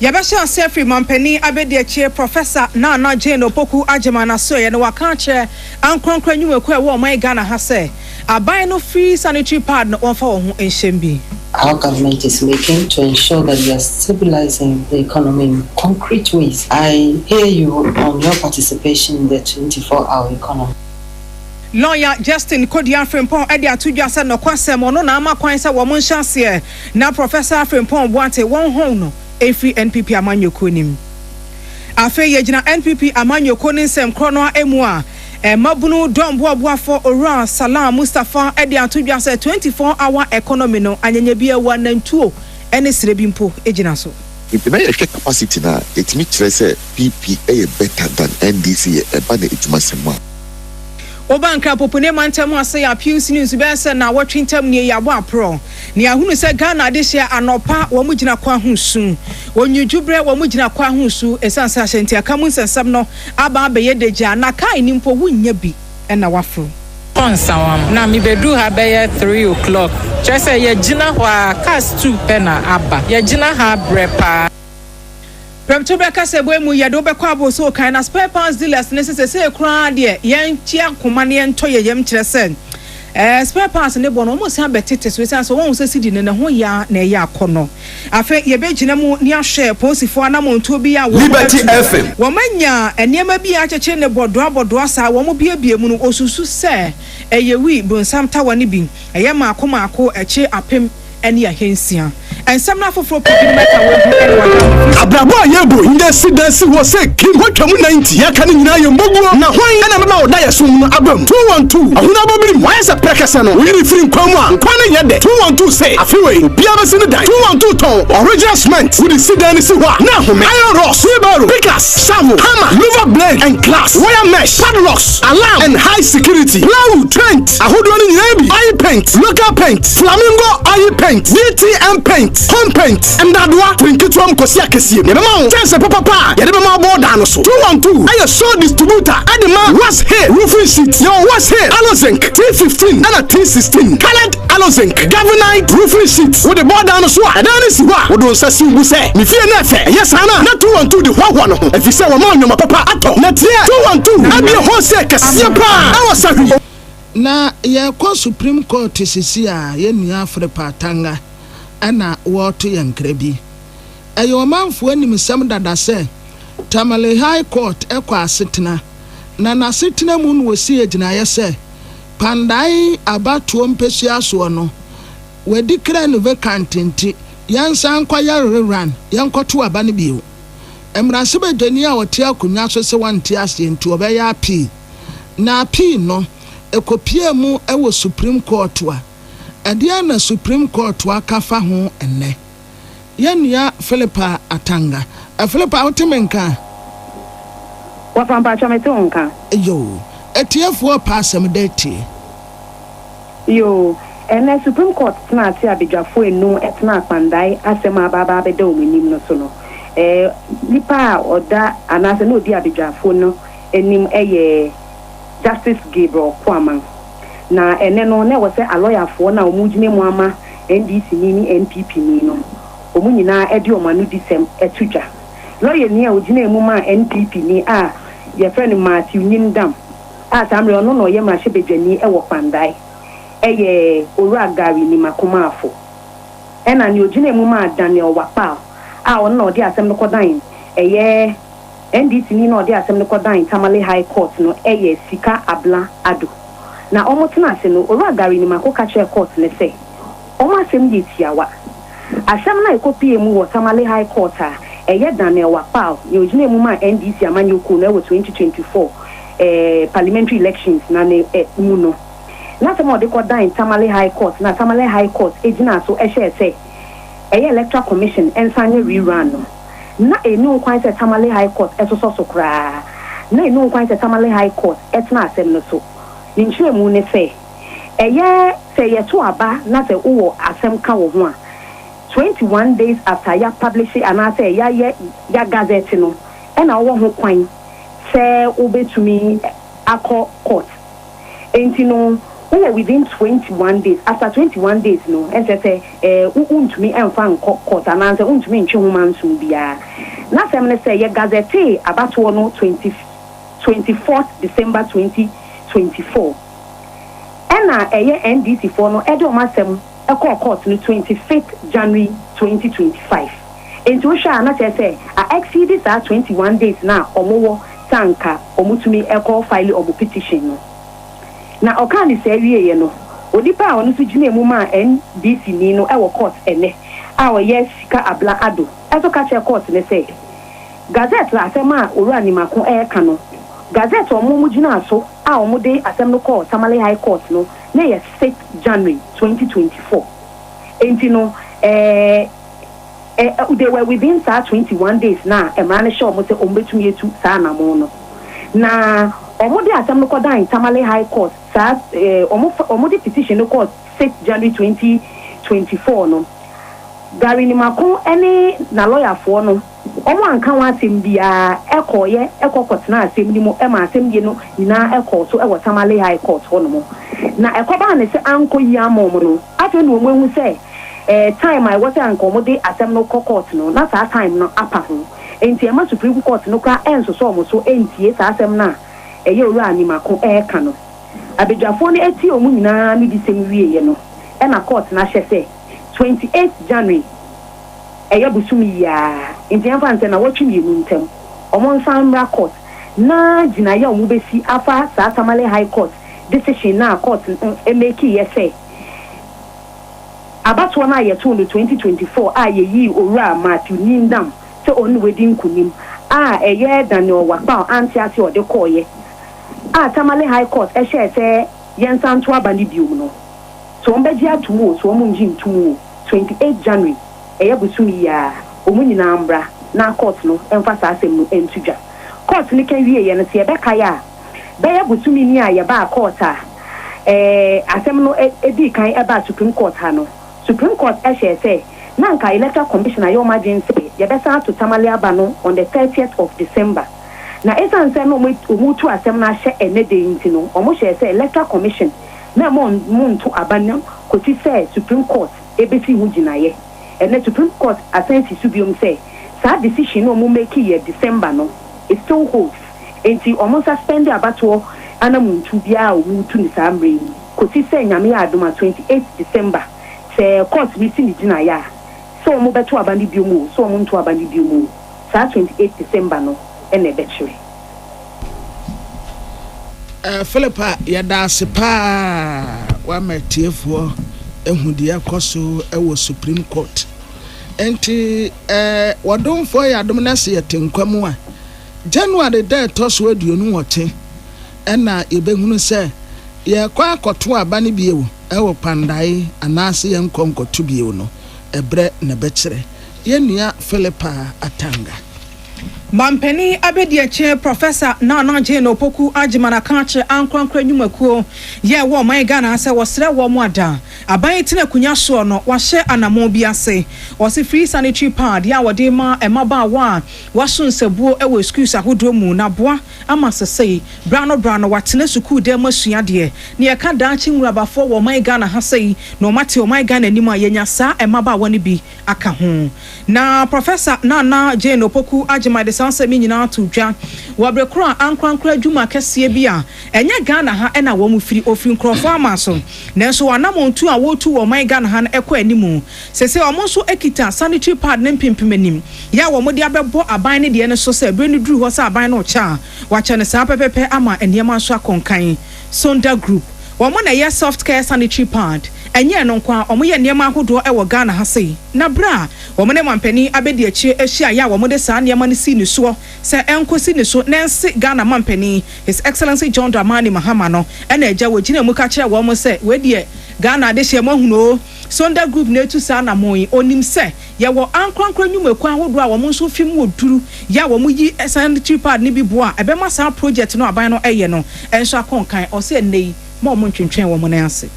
Yabasha Sefri Mampeni Adeakyea Professor na Jane Opoku Ajemana so ye no waka che ankronkran nyuwe wo man Ghana ha se aban no free sanitary pad no wonfa wo ho enhyem bi. Our government is making to ensure that we are stabilizing the economy in concrete ways. I hear you on your participation in the 24-hour economy. Lawyer Justin Kodia Frimpon Edi Atudwa se no kwasem ono na amakwan se wo monhyase na Professor Frimpon Boate won ho no Every NPP amanyoko nim. Afe yegina NPP amanyoko nsem krono emu a mabunu domboaboafo ora Salam Mustafa Edi Atudwa se 24-hour economy no anyenye bia wa nantuo ene srebimpo ejina so. If the capacity na it me say PP better than NDC e ba na etumasema. Obanka popone mantam ase ya Pius News be se na watwintam ne ya bo apro ne ahunu se Ghana de hye anopa wo mugina kwa hunsu onyujubre wo mugina kwa hunsu esanse ahyenti akamu nsensam no aba abeye deja na kai nimpo wunya bi na wafro Sawam na mi bedu ha be 3 o'clock chese ye gina ho a cast 2 pena aba ye gina ha brepa Premtobe kasebo emu ye do be kwa bo so kan na spare parts dealers ne se kura de yen tia koma ne ento ye yem kire sen spare parts ne bo no mo san betete so san so won so sidi ne ho ya na ye akono afa ye be gina mu ni ahwe posifo anamonto bi ya Liberty FM wo manya enema bi a cheche ne bodo sa wo mo biebie mu no osusu se eye wi bonsam tawa ne bi eye maako eche apem ɛne ahensia ensɛm na foforo pɛbi mɛka wo hu ɛne wa abrabo ayebo indesi dansi wo se kim ho twam 90 ya kan nyina ye mboguo na hwan ɛna mema wo da ye so mu abam 212 ahuna bobiri mo ayesa prekese no yiri firi nkwamu a nkwane ye de 212 say afewe bia bese ne dan 212 ton original cement with the sidan si ho na home iron rods wheelbarrow pickers shovel hammer lever blade and glass wire mesh padlocks alarm and high security plywood paint ahodo ni nyina bi eye paint local paint flamingo eye paint DTM paint home paint and dadwa trinketwa mkosi akesie ne bema chance papa ye de bema border no so 212 aye so distributor adema was here roofing sheet your was here alozinc T15 and T16 colored alozinc galvanite roofing sheet with the border no so adani si wa wo don sasi bu se mi fie na fe yes ana na 212 de hwa no ho efise wo ma nyoma papa ato na tie 212 abi ho se kesie pa awasahi na ye ko Supreme Court sisi a ye nua Afrepa Tanga ana woto ye nkrabi ayo manfo anim sam dada se Tamale High Court ekwa asetena na nasetena mu no wasi agina ye se pandai abatuo mpesua so no wedi kra no vacant nti yansan kwa ya rerun yankoto aba ne bio emrase badwani a wote akonya so se wante ase nti obeya appeal na appeal no ekopie mu ewo Supreme Court wa adia na Supreme Court wa kafa ho enne yenua Philippa Atanga Philippa otemenka wafamba chametonka yo etiefo pasem deti yo ene Supreme Court na ati abidwafo enu etna pandai asema baba beda omenim no so no nipa oda anase no di abidwafo no enim eye Justice Gabriel Kwama na ene no ne wose a lawyer fo na omugine mu ama NDC ni NPP ni no omunyina edi omanu disem etudwa lawyer ni a ogine mu ma NPP ni a ye friend Matthew Nyindam a samre ono no ye ma hwebedwani e wo pandai eye Oragari ni makoma afo ena ni ogine mu ma Daniel Wapa a ono no di asem no kodan eye NDC ni no de asem ne kodan Tamale High Court no eye sika abla ado na omotena ase no Oragari ni makoka che court ne se omo asem de tiawa asem na ekopie mu wo Tamale High Court a eye Daniel Wapa ni ogine mu ma NDC amanyoku na 2024 parliamentary elections na ne mu no na se mo de kodan Tamale High Court na Tamale High Court ejina so ehye se eye electoral commission ensanye rerun no na enu kwan se Tamale High Court esoso so kra na enu kwan se Tamale High Court etna asem no so nchwe mu ne se eye se ye to aba na se wo asem ka wo ho a 21 days after ya publish it and I say ya gazette no e na wo ho kwan se obetumi akọ court enti no within 21 days after 21 days no say untumi emfa nko court and answer untumi ntwe ho mansum bia na sem ne say ye gazette abato no 24th December 2024 ena eye NDC for no edo masem ekọ court no 25th January 2025 enti wo hwa na say exceed this 21 days na omowo tanka omutumi ekọ file obo petition no na okani se wieye no odipa a onu sugine mu ma NDC ni no ewo court ene a wo yes sika abla ado ezo ka che court ne say gazette la asema oru animako ka no gazette omo gina so a omo de asem no court Tamale High Court no na yes 6 January 2024 enti no they were within 21 days na emane show mo se ombetumi etu sa na mo no na omo de asem no kodan Tamale High Court sa omo de petition no court 6 January 2024 no Gary ni mako ene na lawyer for no omo anka wa asem bia ekọ court na asem ni mo ma asem die no nyina ekọ so ewo Tamale High Court ho no mo na ekọ ba ne se anko yi amom no afi no mo hu se time I was anko mo de asem no court no na sa time no apa ho enti ema Supreme Court no ka enso so mo so entie sa asem na eye oru ani mako ka no abedwafo ne eti omu nyina ni disem wieye no e na court na hye se 28th January eye busumi ya enti enfa nte na watwumi enu ntem omo nsan court na jina ya omu besi afa sa Tamale High Court decision na court make ye say abato na ye to no 2024 a ye yi owura Matthew Nindam se onu wedding kunim eye Daniel Wakpa anti ati ode koye Tamale High Court share say yensan to abani biom no so ombeji atumo so omunji ntumo 28 January eye busumi ya omunyina ambra na court no emphasize asem no entudwa court ni kan wie ye no se be kaya be ye busumi ni aye ba court asem no edi kan eba Supreme Court ha no Supreme Court share say nanka electoral commissioner yo emergency ye be sa to Tamale Abano on the 30th of December na esanse no omutu asem na hye enede nti no omo hye say electoral commission na monto abanam koti say Supreme Court ebesi hu ginaye ene Supreme Court asensi subiom say sa decision no mo make ye December no it still holds enti omo suspend abato anamuntu bia omutu ni samre koti say nyame adoma 28 December say court bi si ni ginaye so omo beto abandi biomu so omo nto abandi biomu sa 28 December no ene betwe Philippa yada sepa wa metiefo ehudie koso ewo Supreme Court enti wadonfo ya adom na se yetenkwam a January day toso aduonu wote ena ebehunu se ye kwa akoto abane biewo ewo pandai anase ye nkonkoto biewo no ebre na bekire ye nua Philippa Atanga Mampeni Adeakyea Professor Nana Jane Opoku Ajimana Kanche Ankwankwa Nyumakuo ye wo man Ghana se wosre wo mo ada aban tine kunya so no wahye anamo bi ase wose free sanitary pad ya wode ma emaba wa waso nsabuo ewo schools ahodo mu na boa ama sesei brano watene school de masua de ne ye ka danchi nwurabafo wo man Ghana ha sei no mate wo man Ghana nimu ayenya sa emaba woni bi aka ho na Professor Nana Jane Opoku Ajimana sanse mi nyina to dwa wabrekro ankwankra dwuma kese bi a enya Ghana ha ena wo mu firi ofiri nkrofo amaso nanso wanamontu a wotu wo man Ghana ha na ekọ animu sese omo so ekita sanitary pad ne mpempemanim ya wo mode abebo aban ne de ne so se bre ne duru ho sa aban no cha wacha ne sa pepepe ama eniema so akonkan Sonda Group womo na ye soft care sanitary pad enye no kwa omo ye niema ahodo ewo Ghana ha sei na bra womo ne mampani Adeakyea ehia ya womo de sa niema ne si ni so se enkosi ni so nense Ghana mampani His Excellency John Dramani Mahama no ena eja wogina mu ka kire womo se we de Ghana de hye mahuno Sonda Group na etu sa na moyi onim se ye wo ankwankwa nyumaku ahodo a womo so fim woduru ya womo yi sanitary pad ni bi boa ebema sa project no aban no eye no enso akonkan o se nei mo ntwentwen womo na ase.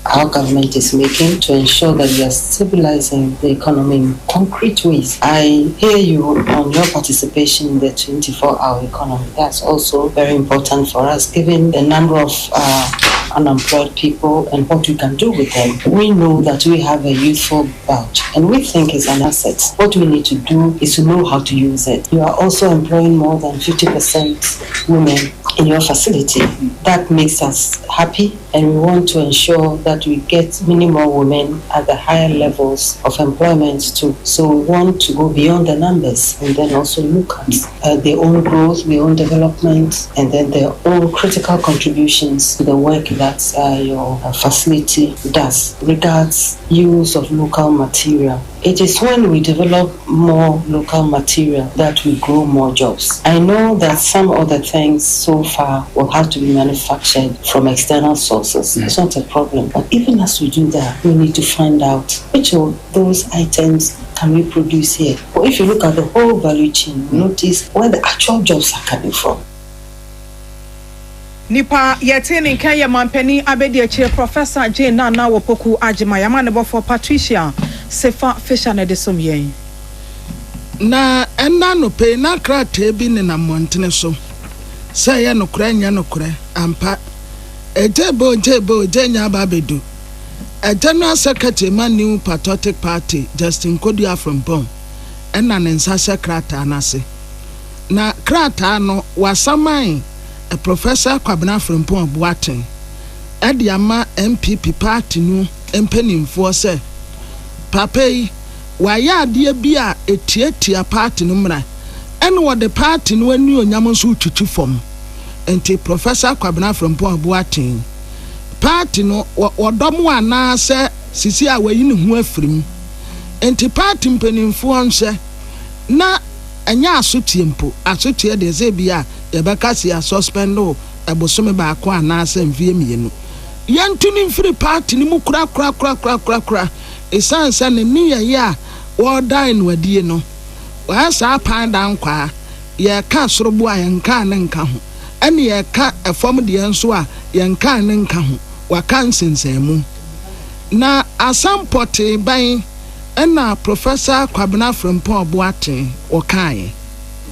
Our government is making to ensure that we are stabilizing the economy in concrete ways. I hear you on your participation in the 24-hour economy. That's also very important for us, given the number of unemployed people and what we can do with them. We know that we have a youthful bunch and we think it's an asset. What we need to do is to know how to use it. You are also employing more than 50% women in your facility. That makes us happy, and we want to ensure that we get many more women at the higher levels of employment too. So we want to go beyond the numbers and then also look at their own growth, their own development, and then their own critical contributions to the work that your facility does. Regards use of local material. It is when we develop more local material that we grow more jobs. I know that some other things so far will have to be manufactured from external sources. It's not a problem. But even as we do that, we need to find out which of those items can we produce here. But if you look at the whole value chain, you notice where the actual jobs are coming from. Nipa yetini kaya mampeni Adeakyea Professor Jane Nana Opoku Ajima yamane bofo Patricia Sefa Fisher na desom yen. Na ena no pe na krate bi ne na montene so. Say ya no kura nya no kura ampa. Ejebo jenya babedu. A general secretary man new patriotic party Justin Kodia from Bon. Ena ne nsase krata anase. Na krata no wasamai a Professor Kwabena from Bon Boaten. Adiama MPP party no empanimfo se Papai, waya adie bia etietia party no mra. Ene wo the party no anu onyam so tutu fom. Enti Professor Kwabena from Boaten. Party no wodomo ana se sisi a wayi ne ho afirim enti party mpanimfoɔ nhyɛ na anya asotie mpo asotie de ze bia yɛbɛka se a suspend o ebosome baako anaasɛ mfie mienu yɛntuni mfiri party ni mu kura esansa ne ni yɛ a wɔdan no adie no wɔasa pan dan kwa yɛka sorobo a yɛnka ne nka ho ɛne yɛka ɛfam de nso a yɛnka ne nka ho waka nsensɛmu na asampote ban ɛna Professor Kwabena Frimpong Boateng wɔkae.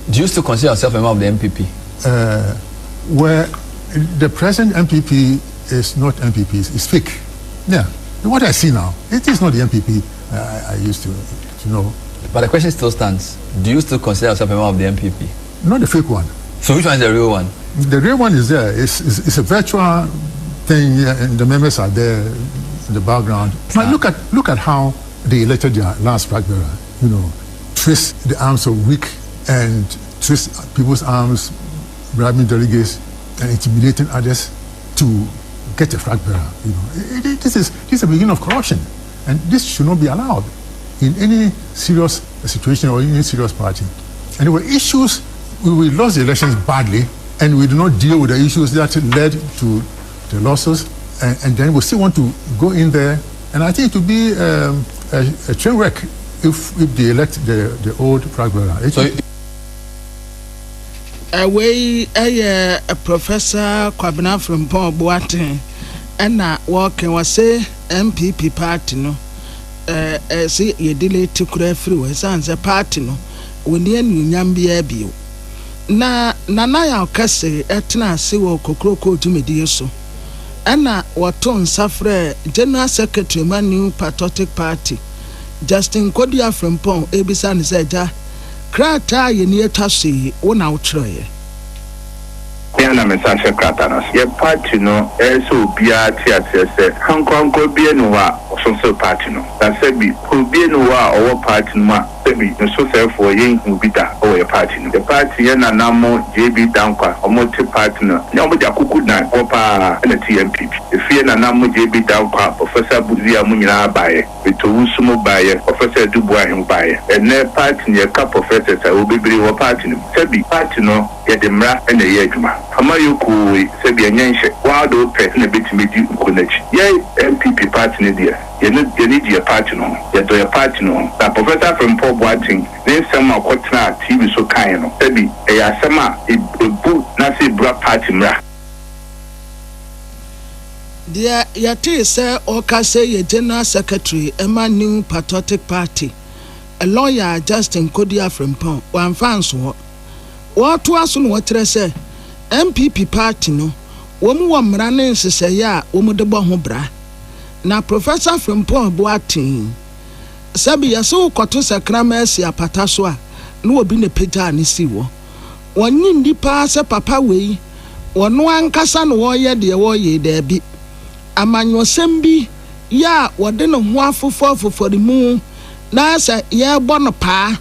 Do you still consider yourself a member of the MPP? Where the present MPP is not MPP, it's fake. Yeah, what I see now, it is not the MPP I used to know. But the question still stands. Do you still consider yourself a member of the MPP? Not the fake one. So which one is the real one? The real one is there. It's a virtual thing, and the members are there in the background. Now look at how they elected their last flag bearer. You know, twist the arms of weak and twist people's arms, bribing delegates and intimidating others to get a flag bearer. You know, this is a beginning of corruption, and this should not be allowed in any serious situation or any serious party. And there were issues. We lost the elections badly, and we do not deal with the issues that led to the losses, and then we still want to go in there. And I think it would be a train wreck if they elect the old flag bearer. So a Professor Kwabena Frimpong Boateng and walking was say MPP party no see ye delay to cry free sans a party no when the nyambia bio na ya okase etna se wo kokroko tumedi so ana waton safre General Secretary New Patriotic Party Justin Kodia Frimpong ebisa ne seja krata ye ne etwase wona wokyerɛ yana message krata no ye party no so bia tiatese hankonko bia no wa so party no that say bi ko bia no wa owo party no ma bi no so say for yen hu bi da o ye party no the party yana namo JB dankwa omo party no nya omo ja kuku na opa na TMPP efie na namo JB dankwa Professor Buzia munyina abaye beto wusumo baye Professor Dubois hin baye ene party ne ka professor say obebiri wo party no say bi party no ye de mra na ye adwuma amayoku say bi enyenhye wa do pe na betimi di nkonachi ye MPP party ne dia you need your party no your party no that Professor Frimpong Boateng then some akotna TV so kind no ebi e asema e bu na say bra party mra dia yate say oka say ye General Secretary New Patriotic Party a lawyer Justin Kodia Frimpong wan fans what to aso no wotre say MPP party no wo mu wo mra ne nsese ya wo mu de bo ho bra na Professor Frimpong Boateng sabi yaso kwato sakrama asi apata so a no obi ne pagya ne si wo wonyi ndipa se papa wei wono ankasa no wo ye de wo ye da bi amanyosem bi ya wode no ho afofofofori mu na sa ye bo no pa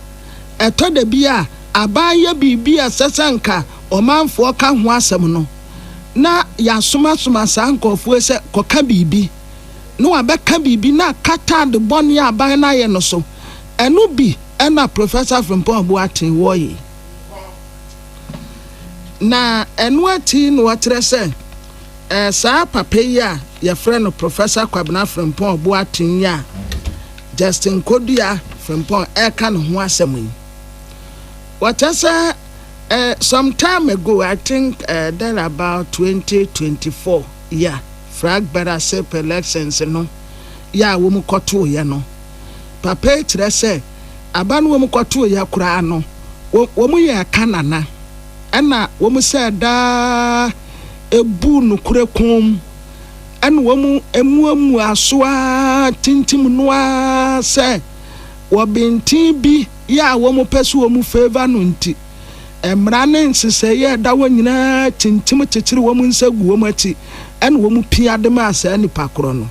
eto da bi a abaya bibi asesanka omanfo ka ho asem no na yasoma sa nkofo se koka bibi no abeka bibi na kata de boni aban na ye no so enu bi ena Professor Frimpong Boateng woye na enu ati no watre se sa papa ya ye friend Professor Kwabena Frimpong Boateng ya Justin Kodia Frimpong eka no ho asem what I say some time ago I think then about 2024 yeah flag bearer sep elections no ya wo mu koto ye no papa tire se aban wo mu koto ye kura no wo mu ye kanana ana wo mu se da ebu no kure kom ana wo mu emu asoa tintim noa se wo bintin bi ya wo mu pesu wo mu favor no nti emra ne nsese ye da wo nyina tintim chichiri wo mu nsagu wo mu ati and woman Pia de Massa and Pacrono.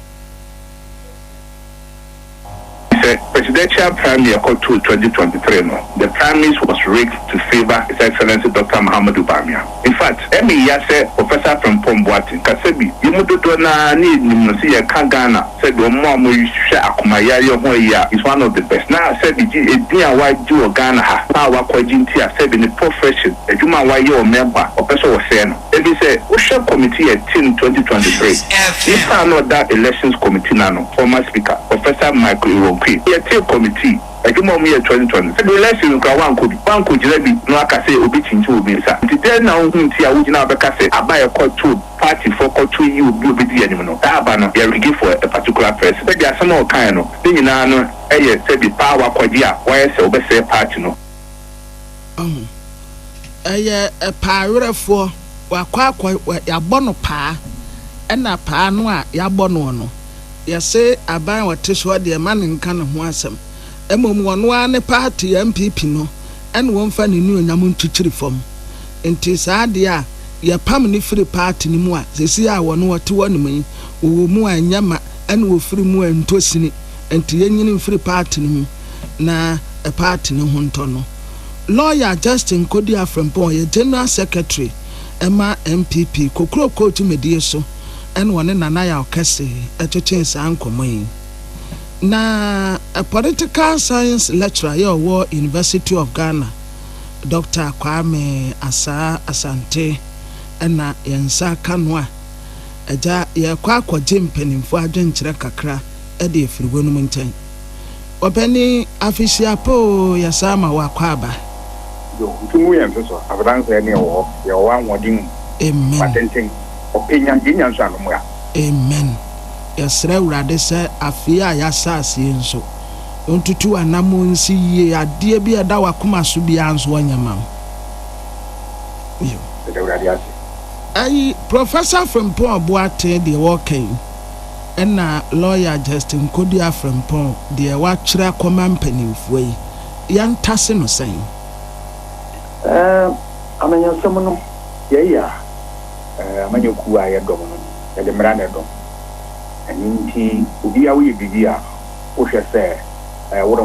Presidential presidential primary called 2023 no the primaries was rigged to favor His Excellency Dr. Muhammadu Bamia. In fact emi ya say Professor from Pomboati kasebi yimudodo na ni nimsi ya kagana said o mo hwe akomaya ye ho ya is one of the best. Now said the wa ju Ghana ha pa wa kwaji nti a said the profession adwuma wa ye o member o person wo say no e be say wo share committee at 2023 if I know that elections committee na no former speaker Professor Michael Iwonkwi ye take committee adwuma mu ye 2020 the election ka wan ko jira bi no aka say obi chinchi obi nsa nti den na hu nti a wo gina be ka say abaye court party for court you obi di anim no that ba no ye regi for a particular person be dia sama o kan no ni nyina no eye say bi power kwaji a why say obi say party no eye a powerful wakwa ya bono pa na pa no a ya bono no ye say aban wote so de man nka ne ho asem emom wono a ne party MPP no en won fa ne nu onyam ntuchiri fom enti saa de a ye pam ne free party ni mu a sesi a wono wote wono mu wo mu anyama en wo free mu antosini enti ye nyini free party ni mu na a party ne ho nto no lawyer Justin Kodia Frempong ye general secretary Emma MPP kokro coach medie so en wone nana ya okese echeche sa ankomoyi na a political science lecturer ye wo University of Ghana Dr. Kwame Asante na yensa kanwa eja ye kwa akwaje mpanimfo adwenkyere kakra e de efiriwonu mu nten obani afisiapo yasama wakwaba tumu yɛn so abadanse ne wɔ yɛwɔ anwɔden amen patenten opinion genya nso anomu ya amen yɛsrɛ wurade sɛ afia yasa asie nso ontutu anamo nsi yie adeɛ bi ɛda wakoma so bi anso wanyama yo de wurade ase ai Professor Frempong Boate de wɔkan ɛna lawyer Justin Kodia Frempong de wakyerɛ akɔma mpanimfo yi yɛntase no sɛn amanya somono ya amanya ku a yedom no ya de mra na dom ani nti obi a wo ye bibia wo hwɛ sɛ wo